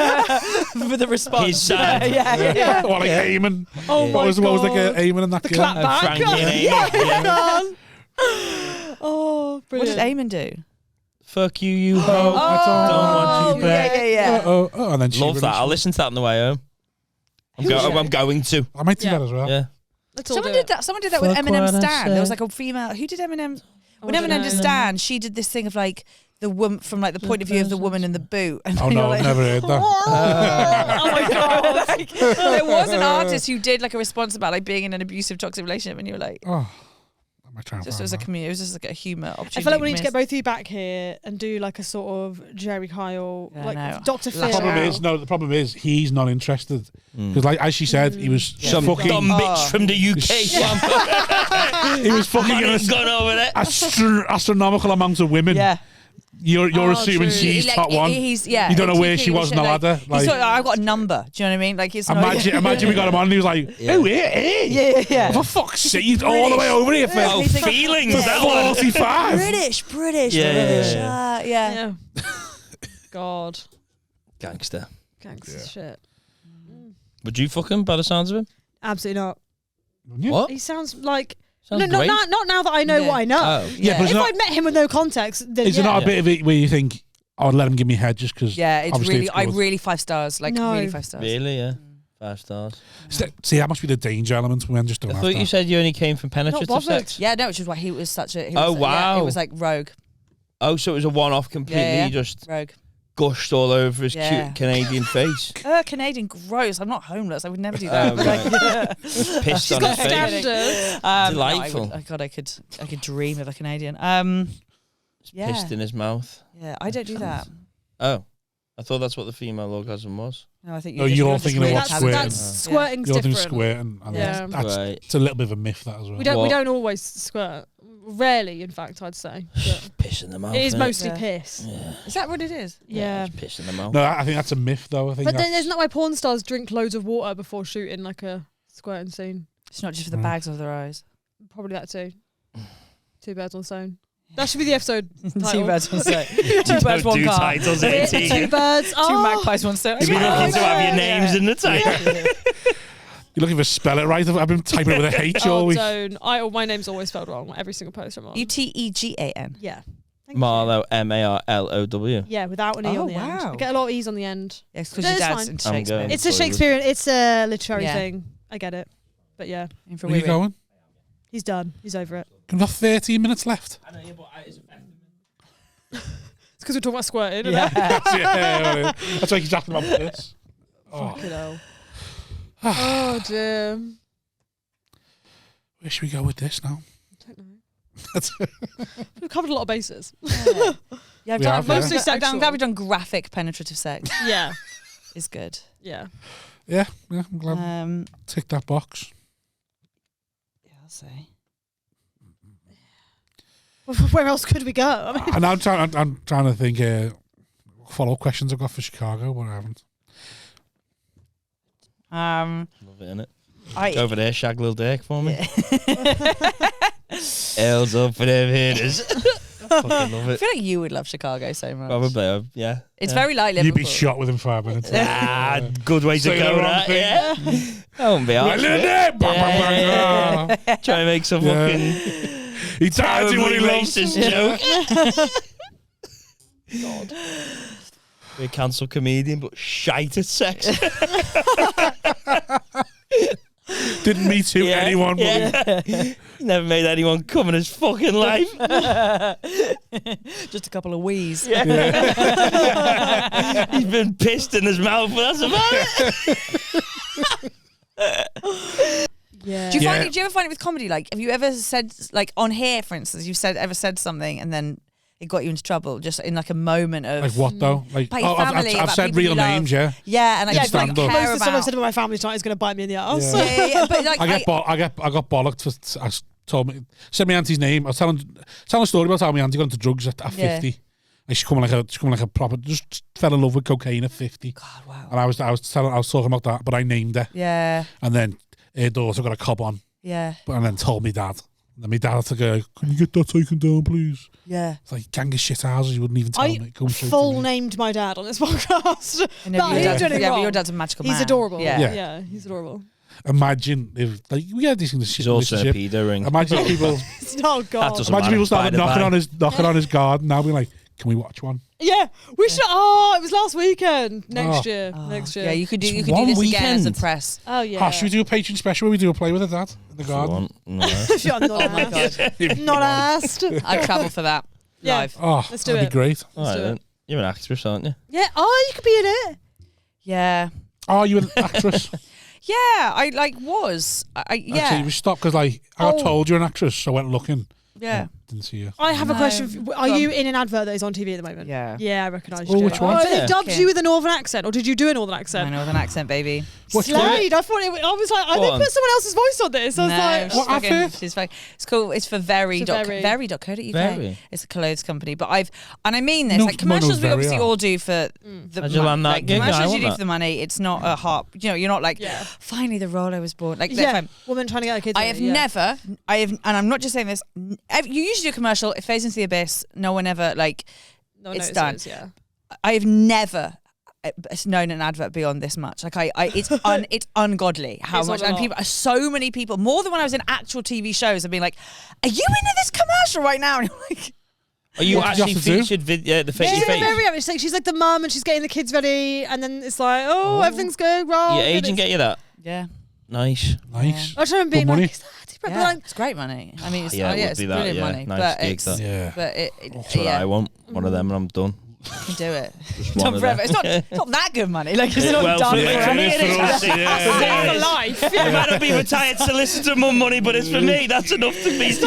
for the response. His son. yeah. Or like Eamon. Oh What was like Eamon and that The girl? clap back. Frankie and Amy. Oh, What did brilliant. Eamon do? Fuck you, you hoe. I don't want you back. Yeah. Oh, and then she Love that. I'll listen to that on the way home. I'm going to. I might do Yeah. that as well. Yeah. Let's all Someone do did that. Someone did that with Fuck Eminem's what I Stan. There was said. like a female. Who did Eminem? When I don't Eminem know. did Stan, she did this thing of like the woman from like the point of view of the woman in the boot. And Oh you're no, like, I've never heard that. Oh my god! Like, there was an artist who did like a response about like being in an abusive, toxic relationship, and you were like, Oh, I might try and just find as a that. community, it was just like a humour opportunity. I feel like we need to get missed. both of you back here and do like a sort of Jerry Kyle, Yeah, I like know. Dr. Phil. The problem is he's not interested because, like as she said, he was Some fucking. dumb bitch from the UK. He was fucking in Money's gone over there. astronomical amounts of women. Yeah. You're Oh, assuming true. she's Like, top one. He's yeah. You don't know he's where keeping she was shit, on the ladder. He's Like, sort of, I've got a number. Do you know what I mean? Like it's imagine we got him on and he was like, oh, hey. Yeah. For fuck's sake, he's all the way over here for Oh, He's like- feelings. Yeah. That one. 45. British. Yeah. Yeah. God. Gangster. Gangster shit. Would you fuck him by the sounds of him? Absolutely not. What? He sounds like Sounds not great. now that I know Yeah. what I know. Oh. Yeah, but it's If not, I'd met him with no context, then is yeah. it not a bit of it where you think, I'd let him give me head just because? Yeah, it's obviously really, it's I good. really 5 stars. Like No. really 5 stars. Really? Yeah. 5 stars. See, that must be the danger element. Men just don't I have thought that. you said you only came from penetrative bothered. sex. Yeah, no, which is why he was such a. He Oh, was, wow. Yeah, it was like rogue. Oh, so it was a one-off completely. Yeah. He just Rogue. gushed all over his Yeah. cute Canadian face. Canadian, gross. I'm not homeless. I would never do that. Oh, But, like, Pissed on got his face. standards. Delightful. I could dream of a Canadian. Yeah. Pissed in his mouth. Yeah, I don't do that. Oh. I thought that's what the female orgasm was. No, I think No, you're you're just thinking of really what's That's, squirting. talented. that's squirting's You're doing different. squirting. And Yeah. that's Right. it's a little bit of a myth, that as well. We don't What? always squirt. Rarely, in fact, I'd say. But Piss in the mouth. it is innit? mostly Yeah. piss. Yeah. Is that what it is? Yeah. It's piss in the mouth. No, I think that's a myth, though. I think But then that's- isn't that why porn stars drink loads of water before shooting like a squirting scene? It's not just for the bags of their eyes. Probably that too. 2 birds on stone. That should be the episode title. 2 birds, 1 stone. 2 birds, 1 car. titles in it, 2 Tegan. birds. 2 magpies, 1 stone. You'd be looking to have your names in the title. You're looking for spell it right. I've been typing it with a H all Oh, week. don't. My name's always spelled wrong. Every single post I'm on. Utegan. Yeah. Thank Marlow, Marlow. you. Yeah, without an E Oh, on the end. wow. I get a lot of E's on the end. Yeah, because No, your it's dad's fine. into I'm Shakespeare. going. It's a Sorry. Shakespearean, it's a literary Yeah. thing. I get it. But yeah, In for Where are you wee-wee. going? he's done. He's over it. We've got 13 minutes left. It's because we're talking about squirting. isn't Yeah. Yeah, that's why he's asking about this. Oh, Fucking hell. Oh dear. where should we go with this now? I don't know. That's We've covered a lot of bases. Yeah, I've We done, have, yeah. Mostly I'm sexual. glad we've done graphic penetrative sex. Yeah. It's good. Yeah. yeah, I'm glad. Tick that box. Yeah, I'll say. Where else could we go? I mean, And I'm trying to think follow-up questions I've got for Chicago, but I haven't. Love it, innit? I Go over there, shag Lil Dick for me. L's up for them hitters. Fucking love I it. feel like you would love Chicago so much. Probably, yeah. It's yeah. very like Liverpool. You'd be shot within 5 minutes. Ah, good way to Say the go, wrong that, thing. yeah. I won't be honest. Yeah. Try and make some Yeah. fucking He died in what he terribly loves. racist joke. God. Be a cancel comedian, but shite at sex. Didn't Me Too anyone. Yeah. Never made anyone come in his fucking life. Just a couple of wheeze. He's been pissed in his mouth, but that's about it. yeah. Do you Yeah. find? Do you ever find it with comedy? Like, have you ever said, like, on here, for instance, you've ever said something, and then it got you into trouble, just in like a moment of Like what though? Like About your family, I've about said people you real love. names, yeah. Yeah, and I just like stand up. care Most of the stuff I've about. said about my family tonight is going to bite me in the ass. Yeah. Yeah, but like I got bollocked for. I told me, said my auntie's name. I was telling a story about how my auntie got into drugs at 50. And she come like a proper, just fell in love with cocaine at 50. God, wow. And I was talking about that, but I named her. Yeah, And then her daughter got a cob on, yeah, and then told me dad. And then my dad had to go, can you get that taken down, please? yeah. It's like gang of shit houses, you wouldn't even tell me. Come straight to full me. named my dad on this podcast. I know, But but he your didn't do dad- anything yeah, but wrong. your dad's a magical man. He's adorable. Yeah. Yeah, he's adorable. Imagine if, like, we had this in the shit He's also a relationship. pedo ring. Imagine people, Oh God. doesn't imagine people By started the knocking by. on his garden. Now be like, can we watch one? Yeah, we should. Oh, it was last weekend. Next Oh. year. Next year. Yeah, you could do It's this one again as a weekend. press. Oh yeah. Should we do a Patreon special where we do a play with it, Dad? In the garden? No. If you're not Oh my asked. god, Not asked. I'd travel for that Yeah. live. Oh, Let's do that'd it. be great. All right, do it. then. You're an actress, aren't you? Yeah. Oh, you could be in it. Yeah, Oh, you an actress? yeah. I like was. Yeah, Actually, we stopped because like I got Oh. told you're an actress, so I went looking. yeah, Didn't see you. I have a No. question. Are Go on. you in an advert that is on TV at the moment? yeah. Yeah, I recognise Oh, you. do. which one? Oh, they Yeah. dubbed Okay. you with a northern accent, or did you do a northern I accent? know with an accent, baby. What's Slade. I thought I was like, Go they on. put someone else's voice on this. I was like, What fucking, outfit? she's fucking, it's cool. It's for very.co.uk. Very. It's a clothes company, but and I mean this, No, like commercials we Very obviously are. all do for the How'd you land that like, gig? I commercials you want do that. for the money. It's not a harp. You know, you're not like Yeah. finally the role I was born. Like yeah, fine. woman trying to get her kids. I ready, have yeah. never, and I'm not just saying this. You usually do a commercial. It fades into the abyss. No one ever like. No, it's notices, done. Yeah. I have never known an advert beyond this much. Like it's it's ungodly how It's much, on a and lot. people, so many people, more than when I was in actual TV shows, have been like, "Are you into this commercial right now?" And you're like, Are you What do you actually have to do? featured the face She's your face? very it's like she's like the mum and she's getting the kids ready, and then it's like, oh, everything's going wrong. Your and agent it's- get you that? "Yeah, Nice. Nice. I try and being Good money. like, is that Hattie? But yeah, like, it's great money." I mean, it's, Yeah, it would it's be that, brilliant yeah. money, Nice but gig, it's, that. Yeah. but That's what I want. One of them, and I'm done. you can do it. Just Not one of forever. them. It's not that good money. Like it's not Well, done for for me, forever. it is for us, yeah. for life. It might not be retired solicitor mum money, but it's for me. That's enough to be. It's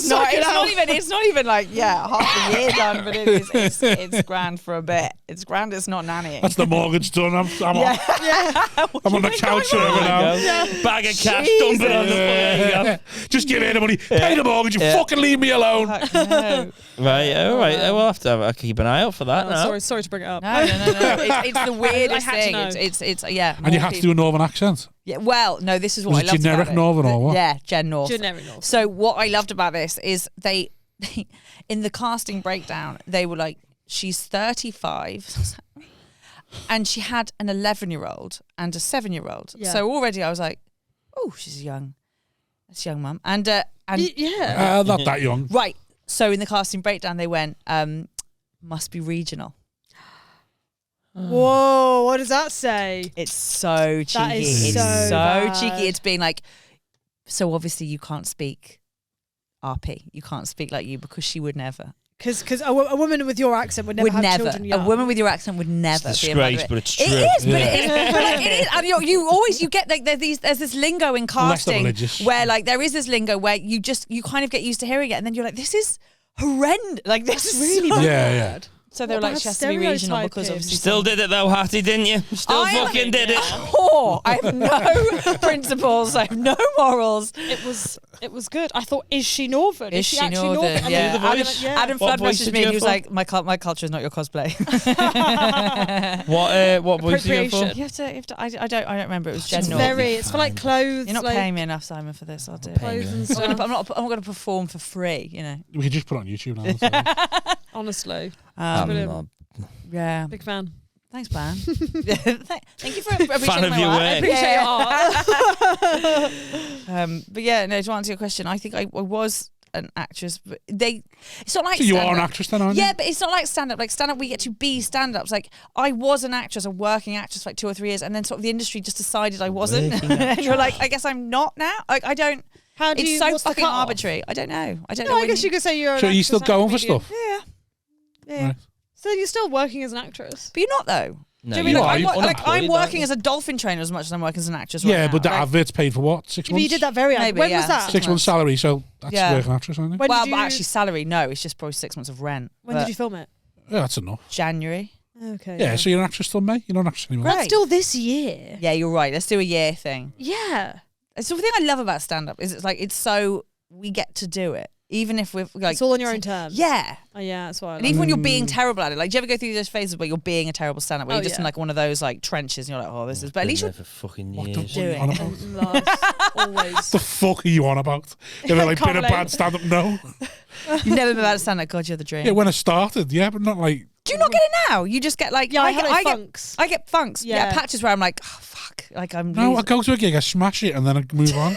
not. It's not even like half a year done, but it's grand for a bit. It's grand. It's not nannying. That's the mortgage done. I'm on the couch forever now. Bag of cash, dump it on the floor. There you go. Just give her the money. Pay the mortgage. You fucking leave me alone. Fuck no. Right, all right. We'll have to I'll keep an eye out for that now. Sorry to bring it up. No. It's the weirdest I had to thing. know. It's yeah. And you more have to do a northern accent. Yeah, well, no, this is what Was I it loved generic about Northern or what? Yeah, Gen North. Generic North. So what I loved about this is they in the casting breakdown, they were like, she's 35 and she had an 11-year-old and a 7-year-old. Yeah. So already I was like, oh, she's young. That's a young mum. And Yeah. Not that young. right. So in the casting breakdown, they went, must be regional. Whoa, what does that say? It's so cheeky. That is It's so so bad. cheeky. It's been like, so obviously you can't speak RP. You can't speak like you because she would never. Because a woman with your accent would never have children A young. woman with your accent would never It's a be a mother. disgrace, but it's It true. is, but it is. But like, it is. And you always get like there's this lingo in Unless they're casting religious. where like there is this lingo where you kind of get used to hearing it and then you're like, this is horrendous. Like this is really so bad. Yeah. So they were What like, bad she has to be regional stereotyping. because obviously Still did it though, Hattie, didn't you? Still I am- fucking did it. I have no principles. I have no morals. It was good. I thought, is she Northern? Is she actually Northern? And Yeah. Do the voice. Adam What Flood voice messaged did me you and he go was for? like, my culture is not your cosplay. What voice are you for? Appropriation. You have to. I don't remember. It was Gen It's North. it's for like clothes. You're not like, paying me enough, Simon, for this. I'll do it. clothes and I'm stuff. not going to perform for free. You know. We could just put it on YouTube now. Honestly, Um, yeah. big fan. Thanks, man. Thank you for appreciating Fan of my your art. work. I appreciate Yeah. your art. But yeah, no. To answer your question, I think I was an actress. But it's not like So you are an stand-up. actress then, aren't you? Yeah, but it's not like stand-up. Like stand-up, we get to be stand-ups. Like I was an actress, a working actress for like 2 or 3 years, and then sort of the industry just decided I wasn't. Working And you're like, I guess I'm not now. Like I don't. How do It's you? so what's the fucking cut-off? arbitrary. I don't know. I don't No, know. I when guess you could say you're. So an are you still actress and a going for comedian. stuff? Yeah. Right. So you're still working as an actress. But you're not though. No, Do you mean you I'm working as a dolphin trainer as much as I'm working as an actress? Yeah, right but now. the advert's paid for what? 6 months? You did that very Maybe, When yeah. was that? 6 months salary, so that's working actress, isn't it? When Well, did but you- actually, salary, no. It's just probably 6 months of rent. When did you film it? Yeah, that's enough. January. Okay. Yeah, so you're an actress till May? You're not an actress anymore. Great. That's still this year. Yeah, you're right. Let's do a year thing. Yeah. It's the thing I love about stand-up is it's so we get to do it. Even if we're like... It's all on your own terms. Yeah. Oh, yeah, that's why I And like even when you're being terrible at it, like, do you ever go through those phases where you're being a terrible stand-up, where Oh, you're just in yeah. like one of those like trenches and you're like, oh, this is... But at least you're... for fucking What years. the fuck are you on about? Always. The fuck are you on about? Have you like Can't been a relate. bad stand-up? No. You've never been able to stand up. God, you're the dream. Yeah, when I started, yeah, but not like... Do you not get it now? You just get like... Yeah, I get, have funks. I get funks. Yeah. Yeah. Patches where I'm like, oh, fuck. Like, I'm... No, I losing- go to a gig, I smash it, and then I move on.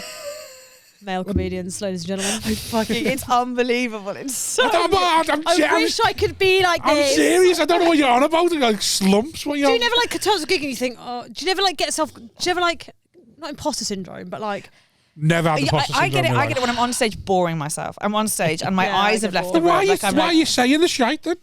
Male comedians, ladies and gentlemen. It's unbelievable. It's so... I wish I could be like I'm this. serious. I don't know what you're on about. Like slumps. What Do you never like tell us a gig and you think, oh, do you never like get self? Do you ever like not imposter syndrome, but like Never had the imposter I get it. syndrome in I my get it when I'm on stage boring myself. I'm on stage and my Yeah, I eyes have get left bored. the life. room. Why, Like, I'm why are like, you saying the shite then?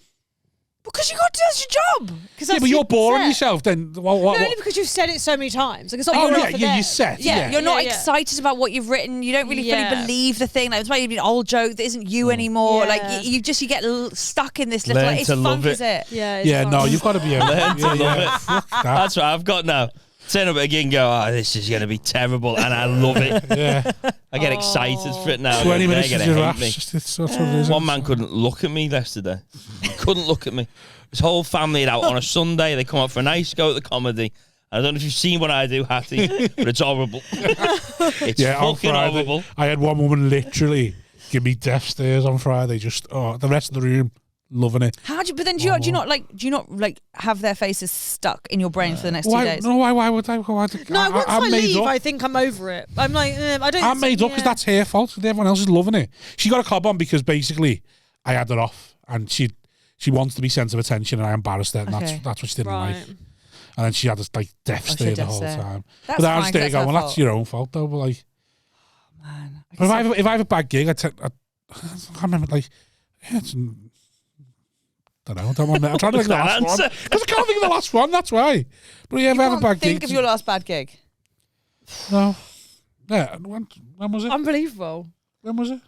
because you got to do your job. Yeah, but you're boring yourself then. What? no, only because you've said it so many times. Like it's not Oh your yeah, off for yeah, them. you said. Yeah, you're not Yeah, yeah. excited about what you've written. You don't really fully Yeah. believe the thing. Like, it's maybe an old joke that isn't you anymore. Yeah. Like you get stuck in this little. Learn Like, it's to funk, love is it. it? Yeah, it's Yeah, fun. no, you've got to be able. Learn to love it. Fuck that. That's what I've got now. Turn up again and go, oh, this is going to be terrible, and I love it. Yeah, I get excited for it now. 20 minutes They're is going your to ass. hate me. That's what it is. One man couldn't look at me yesterday. He couldn't look at me. His whole family had out on a Sunday. They come out for a nice go at the comedy. I don't know if you've seen what I do, Hatty, but it's horrible. It's on fucking Friday, horrible. I had one woman literally give me death stares on Friday. Just the rest of the room loving it. How do you? But then do you not like have their faces stuck in your brain for the next 2 Why? days? No, why would I? No, once I I'm made leave, up. I think I'm over it. I'm like, I don't. I'm made up because that's her fault. Everyone else is loving it. She got a cob on because basically I had her off and she wants to be centre of attention and I embarrassed her and Okay. that's what she didn't Right. like. And then she had this like death she stare had the death whole stare. time. That's but I was fine, there 'cause going, that's well, her that's your own fault though. But like, Man, if I have a bad gig, I can't remember like, yeah, it's, don't know. I'm trying to think of the last one because I can't think of the last one. That's why. But yeah, if I have a bad think gig, of your last bad gig. no. Yeah, when was it? Unbelievable. When was it?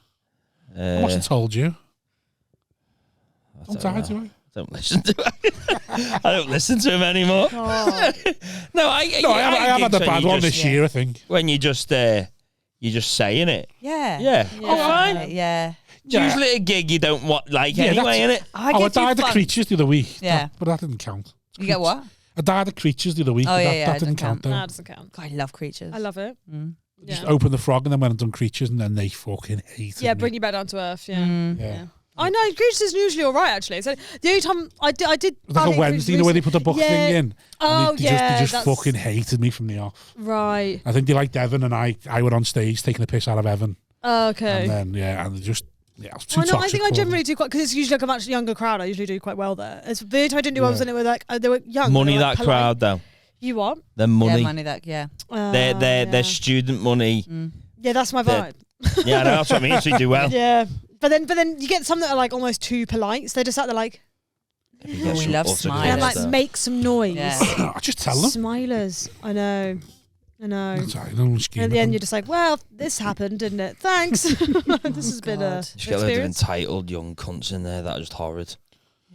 I must have told you. Don't die to it. Don't listen to it. I don't listen to him anymore. Oh. No, I have had a gigs bad when one you this just- year, I think. When you're just saying it. Yeah. Yeah. Yeah. Oh, fine. Yeah. Yeah. Usually a gig you don't want Yeah, anyway, that's- innit? I I get died too of fun. creatures the other week. Yeah. But that didn't count. You get what? I died of creatures the other week. Oh, but yeah, that didn't count. Nah, though. it doesn't count. God, I love creatures. I love it. Just Yeah. opened the frog and then went and done creatures and then they fucking hated Yeah, me. bring you back down to earth. Yeah. Yeah. I know creatures is usually all right actually. So the only time I did, It was like a Wednesday, you know, where they put the book Yeah. thing in. Oh, and they yeah, just that's- fucking hated me from the off. Right. I think they liked Evan and I were on stage taking the piss out of Evan. Oh, okay. And then, yeah, and they just, yeah, it was too I know. I toxic think I for them. generally do quite because it's usually like a much younger crowd. I usually do quite well there. It's the only time I didn't do well was when it were like they were young. Money they were, that like, polite. crowd though. You what? Their Yeah, money. money that, yeah. Their student money. Yeah, that's my They're- vibe. Yeah, I know, that's what I mean. So you do well. Yeah, but then you get some that are like almost too polite. So they're just out there like Yeah, we some love utter smiles. and disaster. like make some noise. Yeah. I just tell them. Smilers. I know. That's all right, no one's And at the end, you're just like, well, this happened, didn't it? Thanks. This has been a God. You get a load of experience. entitled young cunts in there that are just horrid.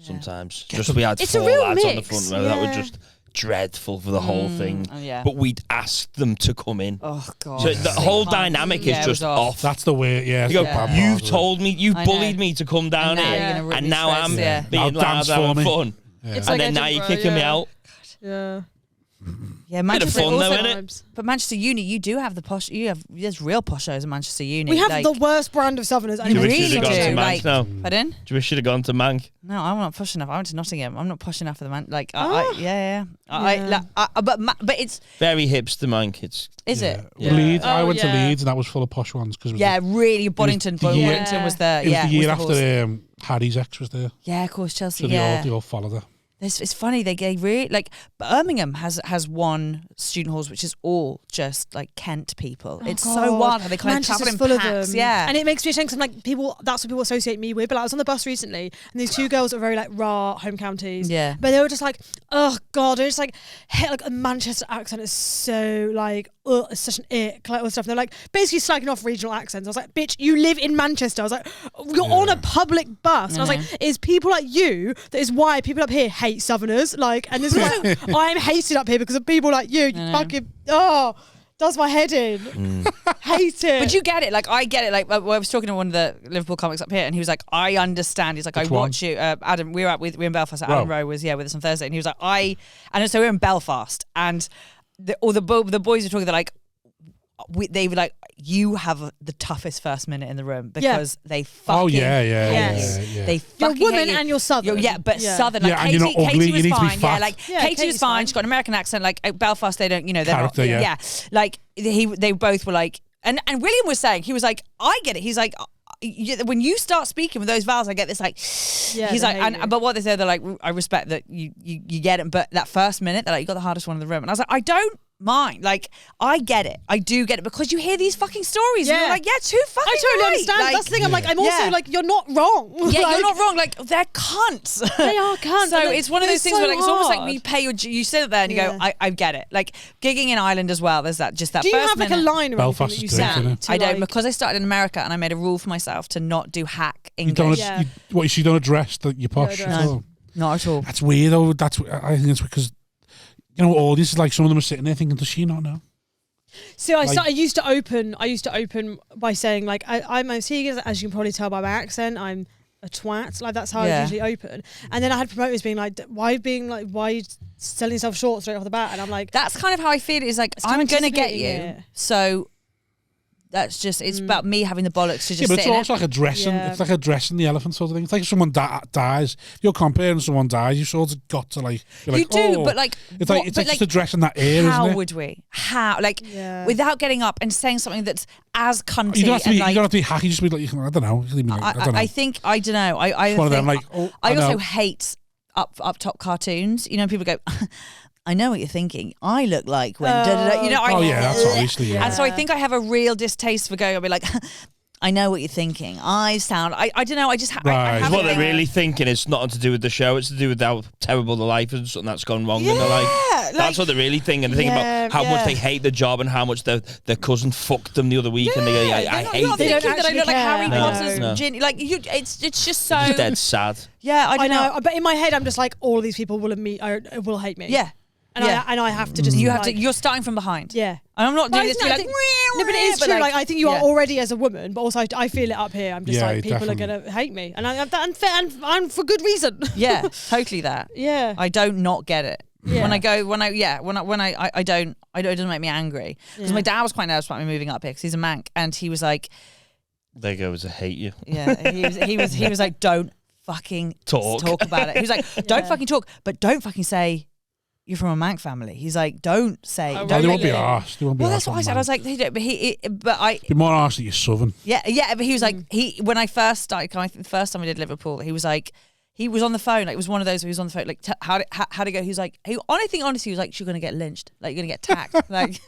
Sometimes. Just we had It's a 4 real lads on the mix, front row that were yeah. just dreadful for the whole thing. Oh, yeah. But we'd asked them to come in. Oh, God. So the whole dynamic Yeah, is it was just off. off. That's the way, yeah. You go, it's the bad you've part of it. told me, you've I know. bullied me to come down And now here, you're gonna rip and me now to I'm shreds, yeah. being Now loud, dance for having me. fun. Yeah. It's And like then now you're Edinburgh, kicking me yeah. out. Yeah. Yeah, Bit of Manchester fun though, also, innit? but Manchester Uni, you do have the posh. There's real posh shows in Manchester Uni. We have like, the worst brand of Southerners. You Do you wish really you'd have gone do, to Mank like- now? Pardon? Do you wish you'd have gone to Mank? No, I'm not push enough. I went to Nottingham. I'm not push enough for the man. Like, Ah. yeah. Yeah. But it's Very hipster Mank. It's is it? Yeah. Leeds. I Oh, went to yeah. Leeds and that was full of posh ones because Yeah, really. Bonington. the year- Bonington was the it was yeah. the year was the horse. after Harry's ex was there, Yeah, of course, Chelsea. so Yeah. they all followed her. It's funny. They really like Birmingham has one student halls which is all just like Kent people. It's so wild how they kind of travel in full packs. of them. Yeah, and it makes me ashamed because I'm like people. That's what people associate me with. But like, I was on the bus recently, and these two girls that were very like raw home counties. Yeah, but they were just like, oh god, they're just like a Manchester accent is so like. It's such an ick, like all this stuff. And they're like basically slagging off regional accents. I was like, bitch, you live in Manchester. I was like, you're on a public bus. And I was like, it's people like you that is why people up here hate Southerners. Like, and this is why I'm hated up here because of people like you. You fucking does my head in. Hate it. But you get it. Like I get it. Like I was talking to one of the Liverpool comics up here, and he was like, I understand. He's like, I watch you, Adam. We're in Belfast. Adam Rowe was with us on Thursday, and he was like, and so we're in Belfast, and the boys were talking. They're like, they were like, you have the toughest first minute in the room because they fucking they fucking you're a woman hate you. and you're Southern. Southern. Like and you're not ugly. You need to be fat. Katie was fine. She's got an American accent. Like Belfast, they don't. They're character, not. Like they both were like, and William was saying, he was like, I get it. He's like, when you start speaking with those vowels, I get this like. He's like, but what they say, they're like, I respect that you get it, but that first minute, they're like, you got the hardest one in the room, and I was like, I don't mind. Like, I get it. I do get it because you hear these fucking stories and you're like, too fucking I totally right. understand. Like, That's the thing. I'm like, I'm also like, you're not wrong. Yeah, like, you're not wrong. Like, they're cunts. They are cunts. So it's one of those things where like, it's almost like hard. you pay you sit there and you go, I get it. Like gigging in Ireland as well. There's that Do you first have like minute. a line or Belfast anything is that you great, say? I don't, because I started in America and I made a rule for myself to not do hack You don't. English. You don't address that you're posh at all. Not at all. That's weird though. I think it's because all this is like some of them are sitting there thinking, does she not know? So I used to open by saying like I'm Tegan, as you can probably tell by my accent, I'm a twat. Like that's how I usually open. And then I had promoters being like, why are you selling yourself short straight off the bat? And I'm like, that's kind of how I feel. It's like, I'm gonna get you. So that's just, it's about me having the bollocks to just but it's sit in also like addressing. Yeah. It's like addressing the elephant sort of thing. It's like if someone dies. If you're comparing someone dies, you sort of got to like. Be like, you do, but like, it's like just addressing that air. How isn't it? would we? Without getting up and saying something that's as cunty? You don't have to be. Like, you don't have to be hacky. Just be like, I don't know. I don't know. I think I don't know. I one of them like. I also hate up top cartoons. People go, I know what you're thinking. I look like when that's obviously. And so I think I have a real distaste for going. I'll be like, I know what you're thinking. I don't know. I just I have what they're really thinking is nothing to do with the show. It's to do with how terrible the life is and that's gone wrong in their life. That's what they're really thinking. They're thinking about how much they hate the job and how much their cousin fucked them the other week, and they go, I hate not it. thinking that I look like Harry Potter's No. Ginny. Like it's just so It's dead sad. Yeah, I don't know. But in my head, I'm just like, all of these people will hate me. Yeah. And I have to just. You're starting from behind. Yeah. And I'm not doing this to be like, no, but it is true. Like, I think you are already as a woman, but also I feel it up here. I'm just like, people definitely. are going to hate me. And I'm for good reason. Yeah, totally that. Yeah. I don't not get it. Yeah. I don't, it doesn't make me angry. Because my dad was quite nervous about me moving up here because he's a Manc, and he was like, There goes, I hate you. yeah, he was like, don't fucking talk about it. He was like, don't fucking talk, but don't fucking say you're from a Manc family. He's like, don't say. They won't be arsed. Well, that's what I said. I was like, they don't. Be more arsed that you're Southern. Yeah. But he was like, when I first started, the first time I did Liverpool, he was like, he was on the phone. Like, it was one of those where he was on the phone. Like, how'd it go? He was like, honestly, he was like, you're gonna get lynched. Like, you're gonna get tacked. Like,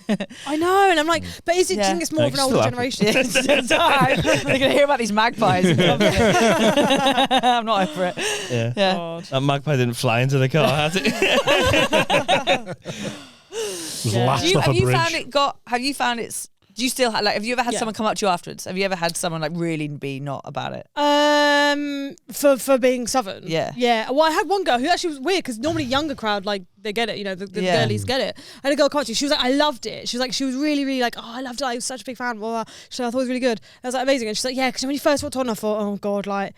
I know, and I'm like, but is it? Do you think it's more of an older generation? They're gonna hear about these magpies. I'm not over it. Yeah. That magpie didn't fly into the car, has it? Was lashed off a bridge. Have you found it's? Do you still have you ever had someone come up to you afterwards? Have you ever had someone like really be not about it? For being Southern. Yeah. Well, I had one girl who actually was weird because normally younger crowd, like, they get it, the girlies get it. And a girl came to me, she was like, I loved it. She was really, really like, oh, I loved it. I was such a big fan. Blah, blah. She said, I thought it was really good. I was like, amazing. And she's like, yeah, because when you first walked on, I thought, oh God, like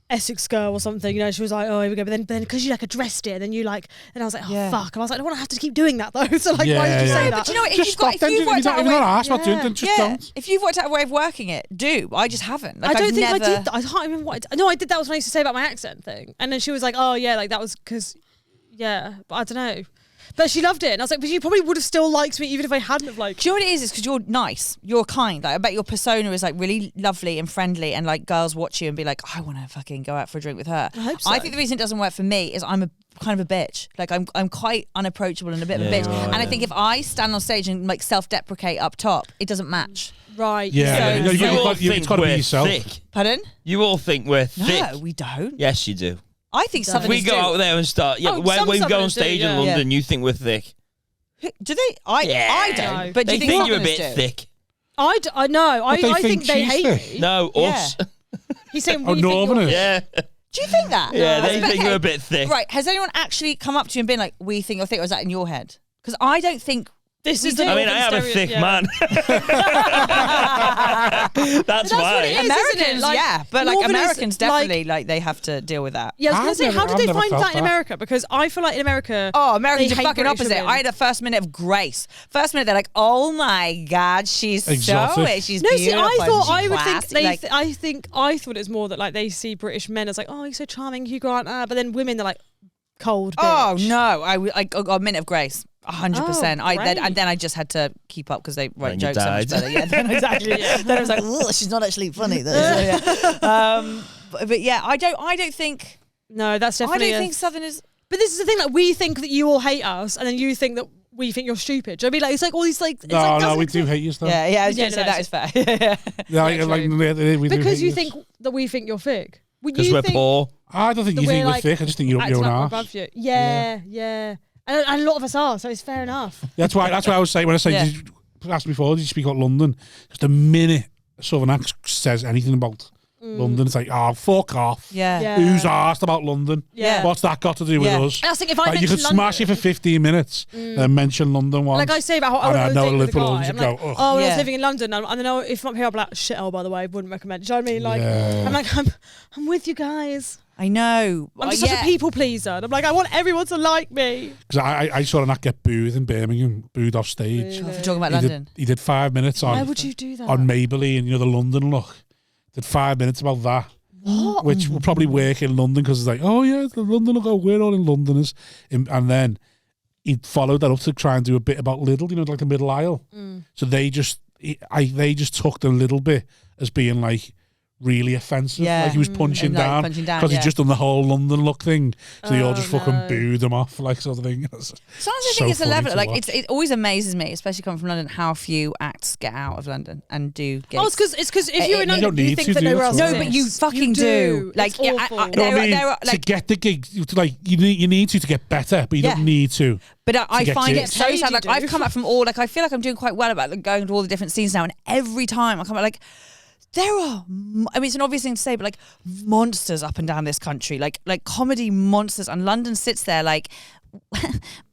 Essex girl or something, she was like, oh, here we go. But then because you like addressed it, and then you like, and I was like, oh fuck. And I was like, I don't want to have to keep doing that though. So like, why did you say that? But you know what? Just stop. If you've not asked, not doing, then just don't. If you've worked out a way of working it, do. I just haven't. Like, I don't think I did that. I can't remember what. No, I did. That was when I used to say about my accent thing, and then she was like, oh yeah, like that was because, yeah. But I don't know. But she loved it. And I was like, but you probably would have still liked me even if I hadn't have liked Do you know what it is? It's because you're nice. You're kind. Like, I bet your persona is like really lovely and friendly, and like girls watch you and be like, I want to fucking go out for a drink with her. I hope so. I think the reason it doesn't work for me is I'm a kind of a bitch. Like I'm quite unapproachable and a bit of a bitch. And I think if I stand on stage and like self-deprecate up top, it doesn't match. Right. Yeah. So you all it's think got to be we're yourself. thick. Pardon? You all think we're thick. No, we don't. Yes, you do. I think Southerners We go do. out there and start. Yeah, Oh, when some we go on Southerners do, stage in yeah. London, you think we're thick. Do they? I don't. No. But do They you think you're a Southerners bit do? thick. I know. I think they she's hate thick? me. No, us. He's saying, Oh, we think you're- Northerners. Yeah, Do you think that? yeah. No. They think Okay. you're a bit thick. Right. Has anyone actually come up to you and been like, we think you're thick, or is that in your head? Because I don't think. This We is do. the I mean, I am a Northern thick stereo- man. That's what why. it is. Americans, isn't it? Like, yeah, but like Northerners, Americans definitely like they have to deal with that. Yeah, I was I've going to say, never- how did I've they never find felt that in that. America? Because I feel like in America, Oh, Americans they are hate fucking British opposite. women. I had a first minute of grace. First minute, they're like, "Oh my god, she's Exotic. so she's No, see, beautiful. I thought and I she's would think classy." they. Like, I thought it's more that like they see British men as like, oh, he's so charming, Hugh Grant. But then women, they're like, cold. oh bitch. no, I got a minute of grace. 100%. Oh, And then I just had to keep up because they wrote Then you jokes so much died. better. Yeah, then exactly. Then I was like, "Ugh, she's not actually funny though." So, yeah. But yeah, I don't think. No, that's I definitely. don't think Southerners. But this is the thing, like we think that you all hate us, and then you think that we think you're stupid. Do you know what I mean? Like it's like all these like. It's No, like, no, doesn't we do exist. hate you still. Yeah, I was Yeah, going to say no, that is fair. Yeah, Yeah, we do Because hate you yous. think that we think you're thick. Because we're poor. I don't think that you think we're, we're like, thick. I just think you're acting an like we're arse. above you. Yeah. And a lot of us are, so it's fair enough. That's why I was saying when I said Yeah. you asked me before, did you speak about London? Because the minute a Southern accent says anything about London, it's like, oh, fuck off. Yeah. Who's asked about London? Yeah. What's that got to do with Yeah. us? And I think if I Like, you mention could smash it London, for 15 minutes, then mention London once. like I say about how I And went on a know date with a Liverpool guy, ones, I'm you like, go, ugh. oh, when I Yeah. was living in London, and then if I'm here, I'll be like, shit, oh, by the way, I wouldn't recommend. Do you know what I mean? Like, Yeah. I'm like, I'm with you guys. I know. I'm just such a people pleaser. And I'm like, I want everyone to like me. Because I saw an act get booed in Birmingham, booed off stage. For talking about He London. he did 5 minutes Why on would you do that? Maybelline, you know, the London look. Did 5 minutes about that. What? Which will probably work in London because it's like, oh yeah, the London look, oh, we're all in Londoners. And then he followed that up to try and do a bit about Lidl, you know, like the middle aisle. So they just took the little bit as being like really offensive. Yeah. Like he was punching And, like, down punching down, because yeah. he'd just done the whole London look thing. So they all just Oh, fucking no. booed him off, like sort of thing. Sometimes I So think it's a funny level. to Like watch. it always amazes me, especially coming from London, how few acts get out of London and do gigs. Oh, it's because if you're in You London, don't you need think to that do nowhere that else sort no, of but you exists. fucking do. It's Like, yeah, awful. No, I mean, there are, to like, get the gig, like you need to get better, but you Yeah. don't need to. but I get find it gigs. so Paid sad. you Like do. I've come back from all. Like I feel like I'm doing quite well about like, going to all the different scenes now, and every time I come back, like there are. I mean, it's an obvious thing to say, but like monsters up and down this country, like comedy monsters, and London sits there like.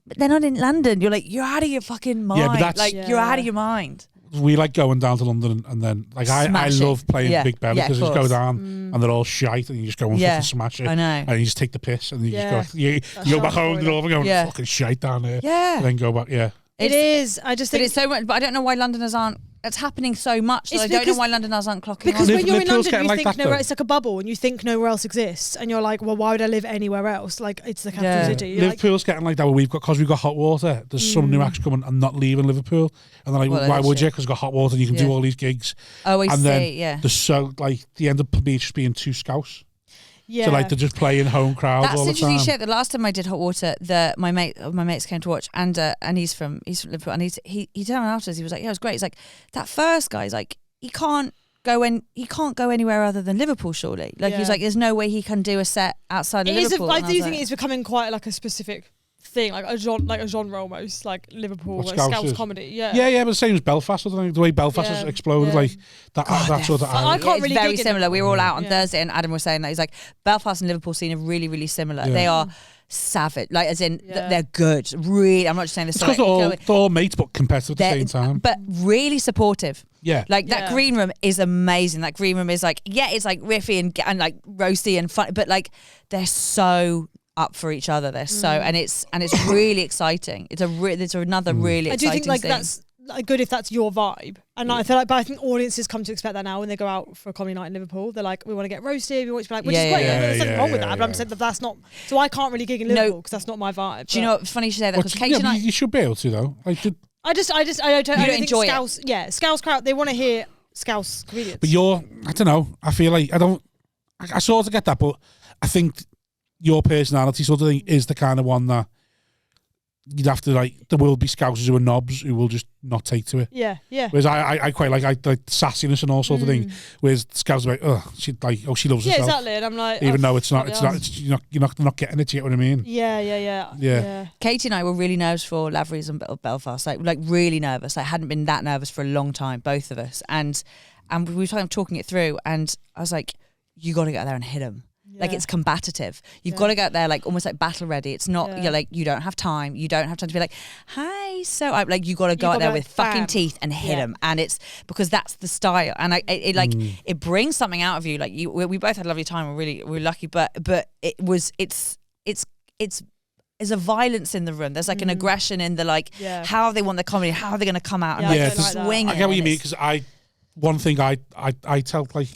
But they're not in London. You're like, you're out of your fucking mind. Yeah, but that's- like you're out of your mind. We like going down to London and then like I Smash it. love playing Yeah. Big Belly Yeah, because of you just go course. down and they're all shite and you just go and Yeah, fucking smash it. I know. And you just take the piss and you Yeah. just go, you go back home and all going Yeah. fucking shite down there. Yeah. And then go back, yeah. It is. I just But think it's so much. But I don't know why Londoners aren't. It's happening so much that It's I don't know because- why Londoners aren't clocking because on. when you're in Liverpool's London, getting you like think that, nowhere. though. It's like a bubble, and you think nowhere else exists, and you're like, well, why would I live anywhere else? Like it's the capital Yeah. city. You're like, Liverpool's getting like that where because we've got hot water. There's some new acts coming and not leaving Liverpool. And they're like, Well, why that's would you? it. Because we've got hot water and you can do Yeah. all these gigs. Oh, I and see. then Yeah. there's so like the end of me just being too scouse. yeah. So like they're just playing home crowds That's all the interesting time. shit. The last time I did Hot Water, my mates came to watch, and he's from Liverpool, and he turned around afterwards. He was like, "Yeah, it was great." He's like, "That first guy's like, he can't go anywhere other than Liverpool, surely." Like he's Yeah. like, "There's no way he can do a set outside of It is. Liverpool." I And do was think like, it's becoming quite like a specific thing, like a genre almost, like Liverpool, What like Scouse Scouse is? comedy. Yeah. Yeah, but the same as Belfast. I think the way Belfast has Yeah, exploded, yeah. like that sort of. I can't it's really very dig it. similar. We were all out on Yeah. Thursday, and Adam was saying that he's like, Belfast and Liverpool scene are really, really similar. Yeah. They are savage, like as in Yeah. they're good. Really, I'm not just saying this. It's because they're all mates but competitive at the same time. but really supportive. Yeah. Like that Yeah. green room is amazing. That green room is like, yeah, it's like riffy and like roasty and fun, but like they're so up for each other. They're so and it's really exciting. It's another really I do exciting think like thing. good if that's your vibe. And I feel like, but I think audiences come to expect that now when they go out for a comedy night in Liverpool. They're like, we want to get roasted. We want to be like, which is great. There's nothing wrong with that. But I'm saying that that's not. So I can't really gig in Liverpool because that's not my vibe. Do you know? It's funny you say that because Kate and I. You should be able to though. I don't enjoy Scouse, it. Yeah, Scouse crowd. They want to hear Scouse comedians. But I don't know. I feel like I sort of get that, but I think your personality sort of thing is the kind of one that you'd have to like. There will be Scousers who are knobs who will just not take to it. Yeah. Whereas I quite like sassiness and all sort of thing. Whereas Scousers are like, she loves herself. Yeah, exactly. And I'm like, even though it's not, you're not getting it. You get what I mean? Yeah. Katie and I were really nervous for Lavery's and Belfast, like really nervous. I hadn't been that nervous for a long time, both of us, and we were talking it through, and I was like, you got to get out there and hit them. Like it's combative. You've got to go out there like almost like battle ready. It's not you're like you don't have time. You don't have time to be like, hi. So I like you got to go out there with fucking teeth and hit them. And it's because that's the style. And it brings something out of you. Like we both had a lovely time. We're lucky. But it's there's a violence in the room. There's like an aggression in the like how they want the comedy. How are they going to come out and swing? I get what you mean because one thing I tell like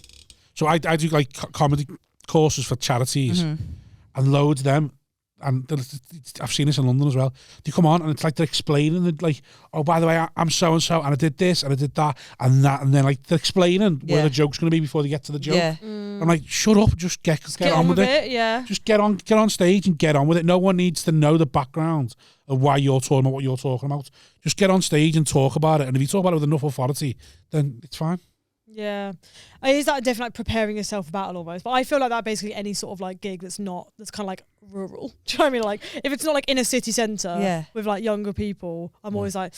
so I do like comedy courses for charities and loads of them, and I've seen this in London as well. They come on and it's like they're explaining it, like, oh, by the way, I'm so and so and I did this and I did that and that, and then like they're explaining where the joke's going to be before they get to the joke. I'm like, shut up, just get on with it. Just get on stage and get on with it. No one needs to know the background of why you're talking about what you're talking about. Just get on stage and talk about it, and if you talk about it with enough authority, then it's fine. Yeah, is that definitely like preparing yourself for battle almost? But I feel like that basically any sort of like gig that's kind of like rural. Do you know what I mean? Like if it's not like in a city centre with like younger people, I'm always like,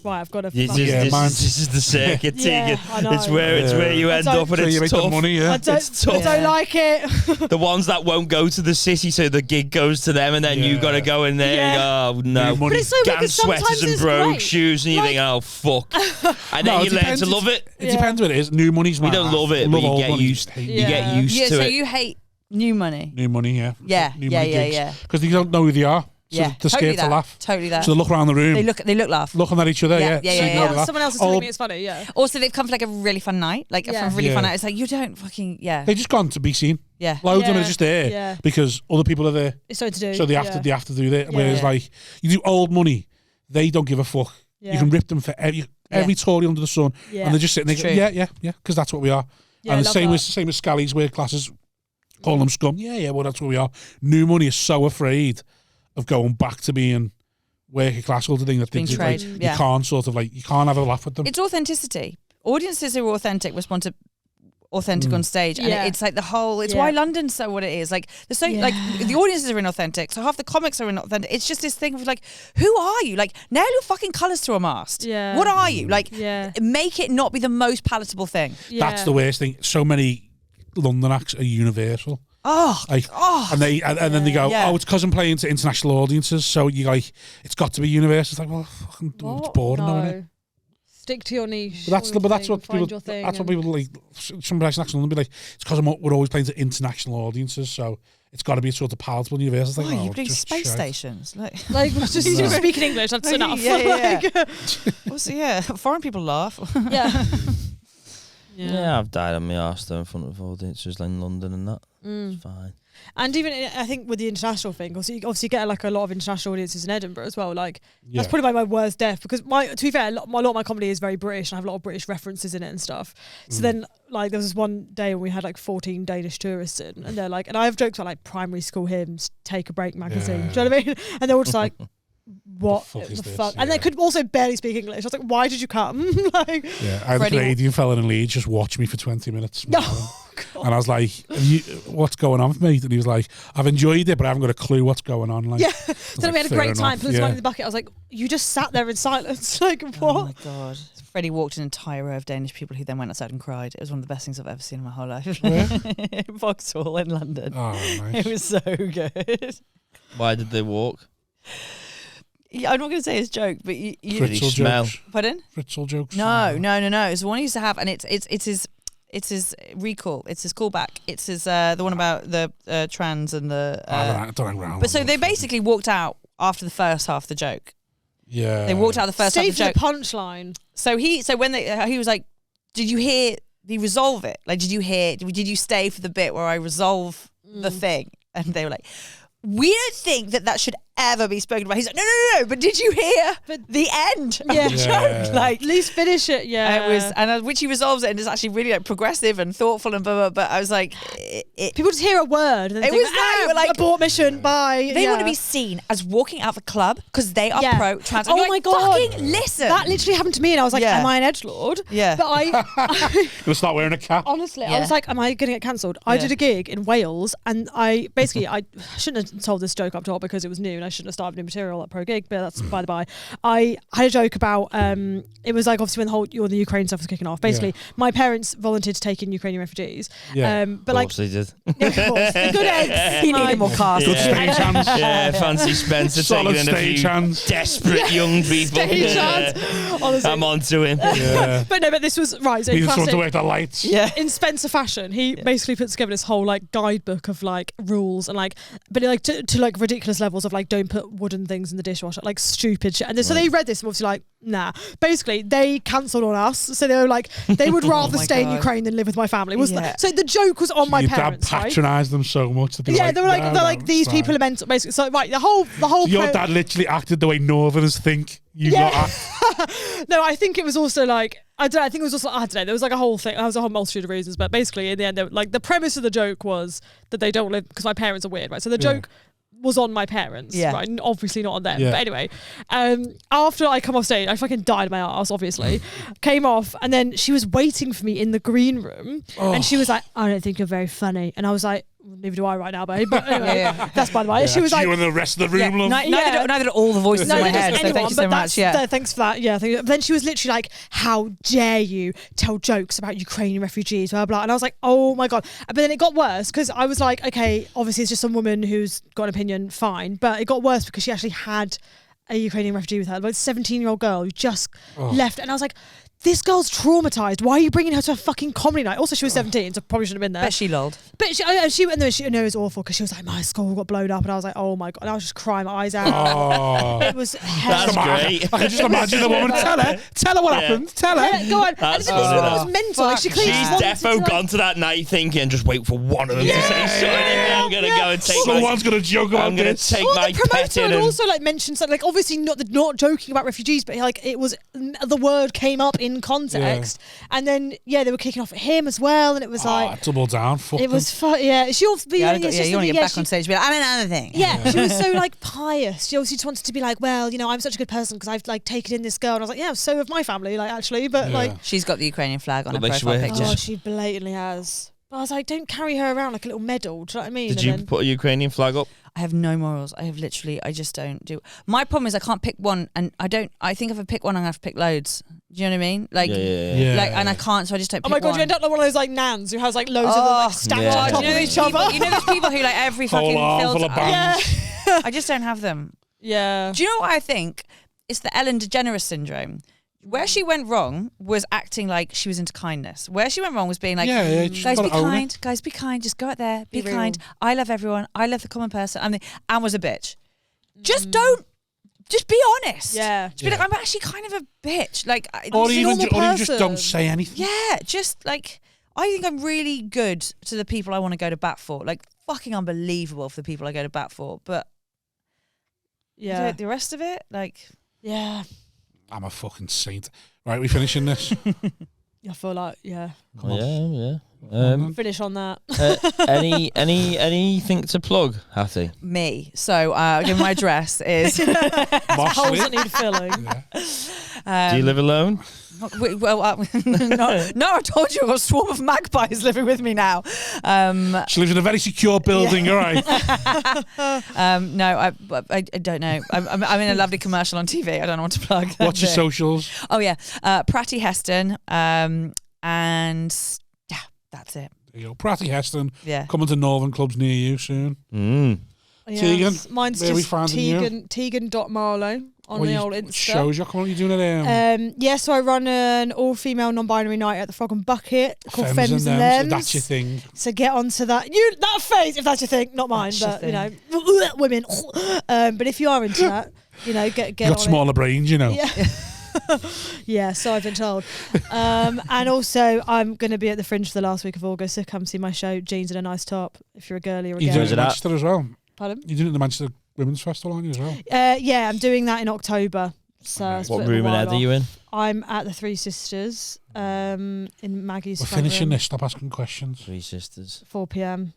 right, I've got to. This is the circuit, Tegan. I know. It's where you end up, and it's tough. Money, I don't like it. The ones that won't go to the city, so the gig goes to them, and then you got to go in there. And, oh no, but it's so weird sweaters and brogue shoes, and you think, oh fuck, and then you learn to love it. It depends what it is. New money's we don't love it, but you get used to it. So you hate new money. New money, yeah. Yeah. Because they don't know who they are. So they're scared to laugh. Totally that. So they look around the room. They look laugh. Looking at each other, yeah. Someone else is telling me it's funny, Also, they've come for like a really fun night. Like a really fun night. It's like, you don't fucking, They've just gone to be seen. Yeah. Loads of them are just there because other people are there. It's so to do. So they have to do that. Whereas like, you do old money, they don't give a fuck. You can rip them for every Tory under the sun. And they're just sitting there going, yeah, because that's what we are. Yeah, and the same as Scally's work classes, call them scum. Yeah, well, that's what we are. New money is so afraid of going back to being working class sort of thing that they just, like, you can't sort of like, you can't have a laugh with them. It's authenticity. Audiences who are authentic respond to authentic on stage, and it's like the whole. It's why London's so what it is. Like there's so like the audiences are inauthentic, so half the comics are inauthentic. It's just this thing of like, who are you? Like nail your fucking colours to a mast. Yeah. What are you? Like make it not be the most palatable thing. Yeah. That's the worst thing. So many London acts are universal. And then they go, oh, it's because I'm playing to international audiences, so you like, it's got to be universal. It's like, well, fucking, it's boring, though, isn't it? Stick to your niche. That's what people like. Some person actually will be like, it's because we're always playing to international audiences, so it's got to be a sort of palatable universal. Like, you're doing space stations, like just speaking English. That's enough. Foreign people laugh. Yeah, I've died on my arse though in front of audiences like in London and that. It's fine. And even I think with the international thing, obviously you get like a lot of international audiences in Edinburgh as well. Like that's probably my worst death because to be fair, a lot of my comedy is very British and I have a lot of British references in it and stuff. So then like there was this one day when we had like 14 Danish tourists in, and they're like, and I have jokes about like primary school hymns, Take a Break magazine. Do you know what I mean? And they're all just like, what the fuck? And they could also barely speak English. I was like, why did you come? Like, I had a Canadian fella in Leeds just watch me for 20 minutes. No. And I was like, what's going on, mate? And he was like, I've enjoyed it, but I haven't got a clue what's going on. Like, so we had a great time. Put money in the bucket. I was like, you just sat there in silence. Like, what? Oh my God. Freddie walked an entire row of Danish people who then went outside and cried. It was one of the best things I've ever seen in my whole life. Vauxhall in London. Oh, nice. It was so good. Why did they walk? I'm not going to say his joke, but you Fritzl smell. Jokes. Pardon? Fritzl jokes. No. It's the one he used to have, and it's his recall. It's his callback. It's his the one about the trans and the. I don't know. But so they basically walked out after the first half of the joke, Yeah. They walked out the first half Stay of for the the joke. punchline. So when he was like, did you hear the resolve it? Like, did you stay for the bit where I resolve the thing? And they were like, we don't think that should ever be spoken about. He's like, no. But did you hear the end of the joke? Like, at least finish it. Yeah, it was, which he resolves it, and it's actually really like progressive and thoughtful and blah blah. But I was like, people just hear a word. And it was like abort mission. Bye. They want to be seen as walking out the club because they are pro trans. Oh my god! Fucking listen. That literally happened to me, and I was like, "Am I an edgelord?" Yeah. But I You'll start wearing a cap. honestly, I was like, "Am I going to get cancelled?" I did a gig in Wales, and I shouldn't have told this joke up top because it was new, and I shouldn't have started new material at pro gig. But that's by the by. I had a joke about it was like obviously when the Ukraine stuff was kicking off. Basically, my parents volunteered to take in Ukrainian refugees. Yeah. Of But like, course they did. yeah, of course, the good eggs. He needed more cast. Good stage hands. Yeah, fancy Spencer Solid taking in a stage few hands. desperate young people. Stage hands. Honestly. I'm on to him. Yeah. But this was right. So He just wants to classic. work the lights. Yeah. In Spencer fashion, he basically puts together this whole like guidebook of like rules and like, but like to like ridiculous levels of like don't put wooden things in the dishwasher, like stupid shit. And so they read this and obviously like, nah. Basically, they cancelled on us. So they were like, they would rather stay in Ukraine than live with my family. So the joke was on my Your parents. dad patronised them so much. That They were like these people are mental. Basically, so right, the whole. So your dad literally acted the way Northerners think you lot act. No, I think it was also like I don't know. I think it was also I don't know. There was like a whole thing. There was a whole multitude of reasons, but basically in the end, like the premise of the joke was that they don't live because my parents are weird, right? So the joke was on my parents, right? And obviously not on them. Yeah. But anyway, after I come off stage, I fucking died my ass, obviously. Came off, and then she was waiting for me in the green room, and she was like, "I don't think you're very funny," and I was like, neither do I right now, babe. But anyway, that's by the way. She was like, you and the rest of the room, love. Neither do all the voices in my head. So thank you so much. Yeah, thanks for that. Yeah, but then she was literally like, "How dare you tell jokes about Ukrainian refugees?" Blah blah. And I was like, "Oh my god!" But then it got worse because I was like, "Okay, obviously it's just some woman who's got an opinion, fine." But it got worse because she actually had a Ukrainian refugee with her, like a 17-year-old girl who just left, and I was like, this girl's traumatized. Why are you bringing her to a fucking comedy night? Also, she was 17, so probably shouldn't have been there. Bet she lolled. But she it was awful because she was like, my school got blown up, and I was like, oh my god, and I was just crying my eyes out. Oh. It was hell. That's great. I can just imagine the woman. Tell her what happened. Tell her. Yeah, go on. That's and this was mental. Like, she clearly She's wanted defo to, gone to that night thinking, just wait for one of them to say something. I'm gonna go and take. Someone's gonna joke about I'm gonna this. take well, my the pet promoter in. had And also like mentioned something, like obviously not joking about refugees, but like it was the word came up in context, and then they were kicking off at him as well, and it was like double down. Fuck it was fun. Yeah, she also you want to get back on stage and be like, I'm another thing. Yeah, she was so like pious. She obviously just wanted to be like, well, I'm such a good person because I've like taken in this girl, and I was like, yeah, so have my family, like actually, but like she's got the Ukrainian flag on her But they profile swear. picture. oh, she blatantly has. But I was like, don't carry her around like a little medal. Do you know what I mean? did you put a Ukrainian flag up? I have no morals. I just don't do. My problem is I can't pick one, and I think if I pick one, I'm gonna have to pick loads. Do you know what I mean? Like, and I can't, so I just don't pick one. Oh my god, you end up like one of those like nans who has like loads of them like stacked on top of each other. You know those people who like every fucking full of bands. I just don't have them. Yeah. Do you know what I think? It's the Ellen DeGeneres syndrome. Where she went wrong was acting like she was into kindness. Where she went wrong was being like, guys, be kind. Guys, be kind. Just go out there. Be kind. I love everyone. I love the common person. And was a bitch. Just be honest. Yeah. Just be like, I'm actually kind of a bitch. Like, Or you just don't say anything. yeah, just like, I think I'm really good to the people I want to go to bat for. Like, fucking unbelievable for the people I go to bat for. But the rest of it, like, yeah. I'm a fucking saint. Right, we finishing this? I feel like finish on that. Anything to plug, Hatty? me. So, again, my address is... Holes that need filling. Do you live alone? Well, no, I told you I've got a swarm of magpies living with me now. She lives in a very secure building, all right. No, I don't know. I'm in a lovely commercial on TV. I don't know what to plug. What's your socials? Oh, yeah. Pratty Heston. And yeah, that's it. There you go. Pratty Heston. Yeah. Coming to Northern clubs near you soon. Tegan, mine's where just we finding you? Tegan.Marlow on the old Insta. Shows you're coming. You're doing it. So I run an all-female non-binary night at the Frog and Bucket called Femmes and Thems. Lems. That's your thing. So get onto that. That face, if that's your thing, not mine, That's but women. But if you are into that, get You've got on smaller brains, Yeah. Yeah, so I've been told. And also, I'm going to be at the Fringe for the last week of August, so come see my show, Jeans and a Nice Top, if you're a girly or a You girl. doing it in Manchester as well? Pardon? You doing it in the Manchester Women's Festival, aren't you, as well? Yeah, I'm doing that in October. So it's a What bit of a room and while head are off. you in? I'm at the Three Sisters in Maggie's We're front finishing room, this. Stop asking questions. 3 Sisters. 4 p.m,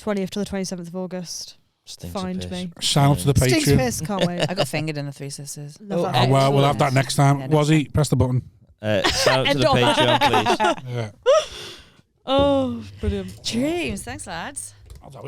20th to the 27th of August. Stinks Find of piss. me. Sign up to the Stinks Patreon. piss, can't wait. I got fingered in the Three Sisters. Love that. Oh, well, we'll have that next time. Yeah, Wazzy, press the button. Sign up to End the on that. Patreon, please. Yeah. Oh, brilliant. Dreams. Thanks, lads. We haven't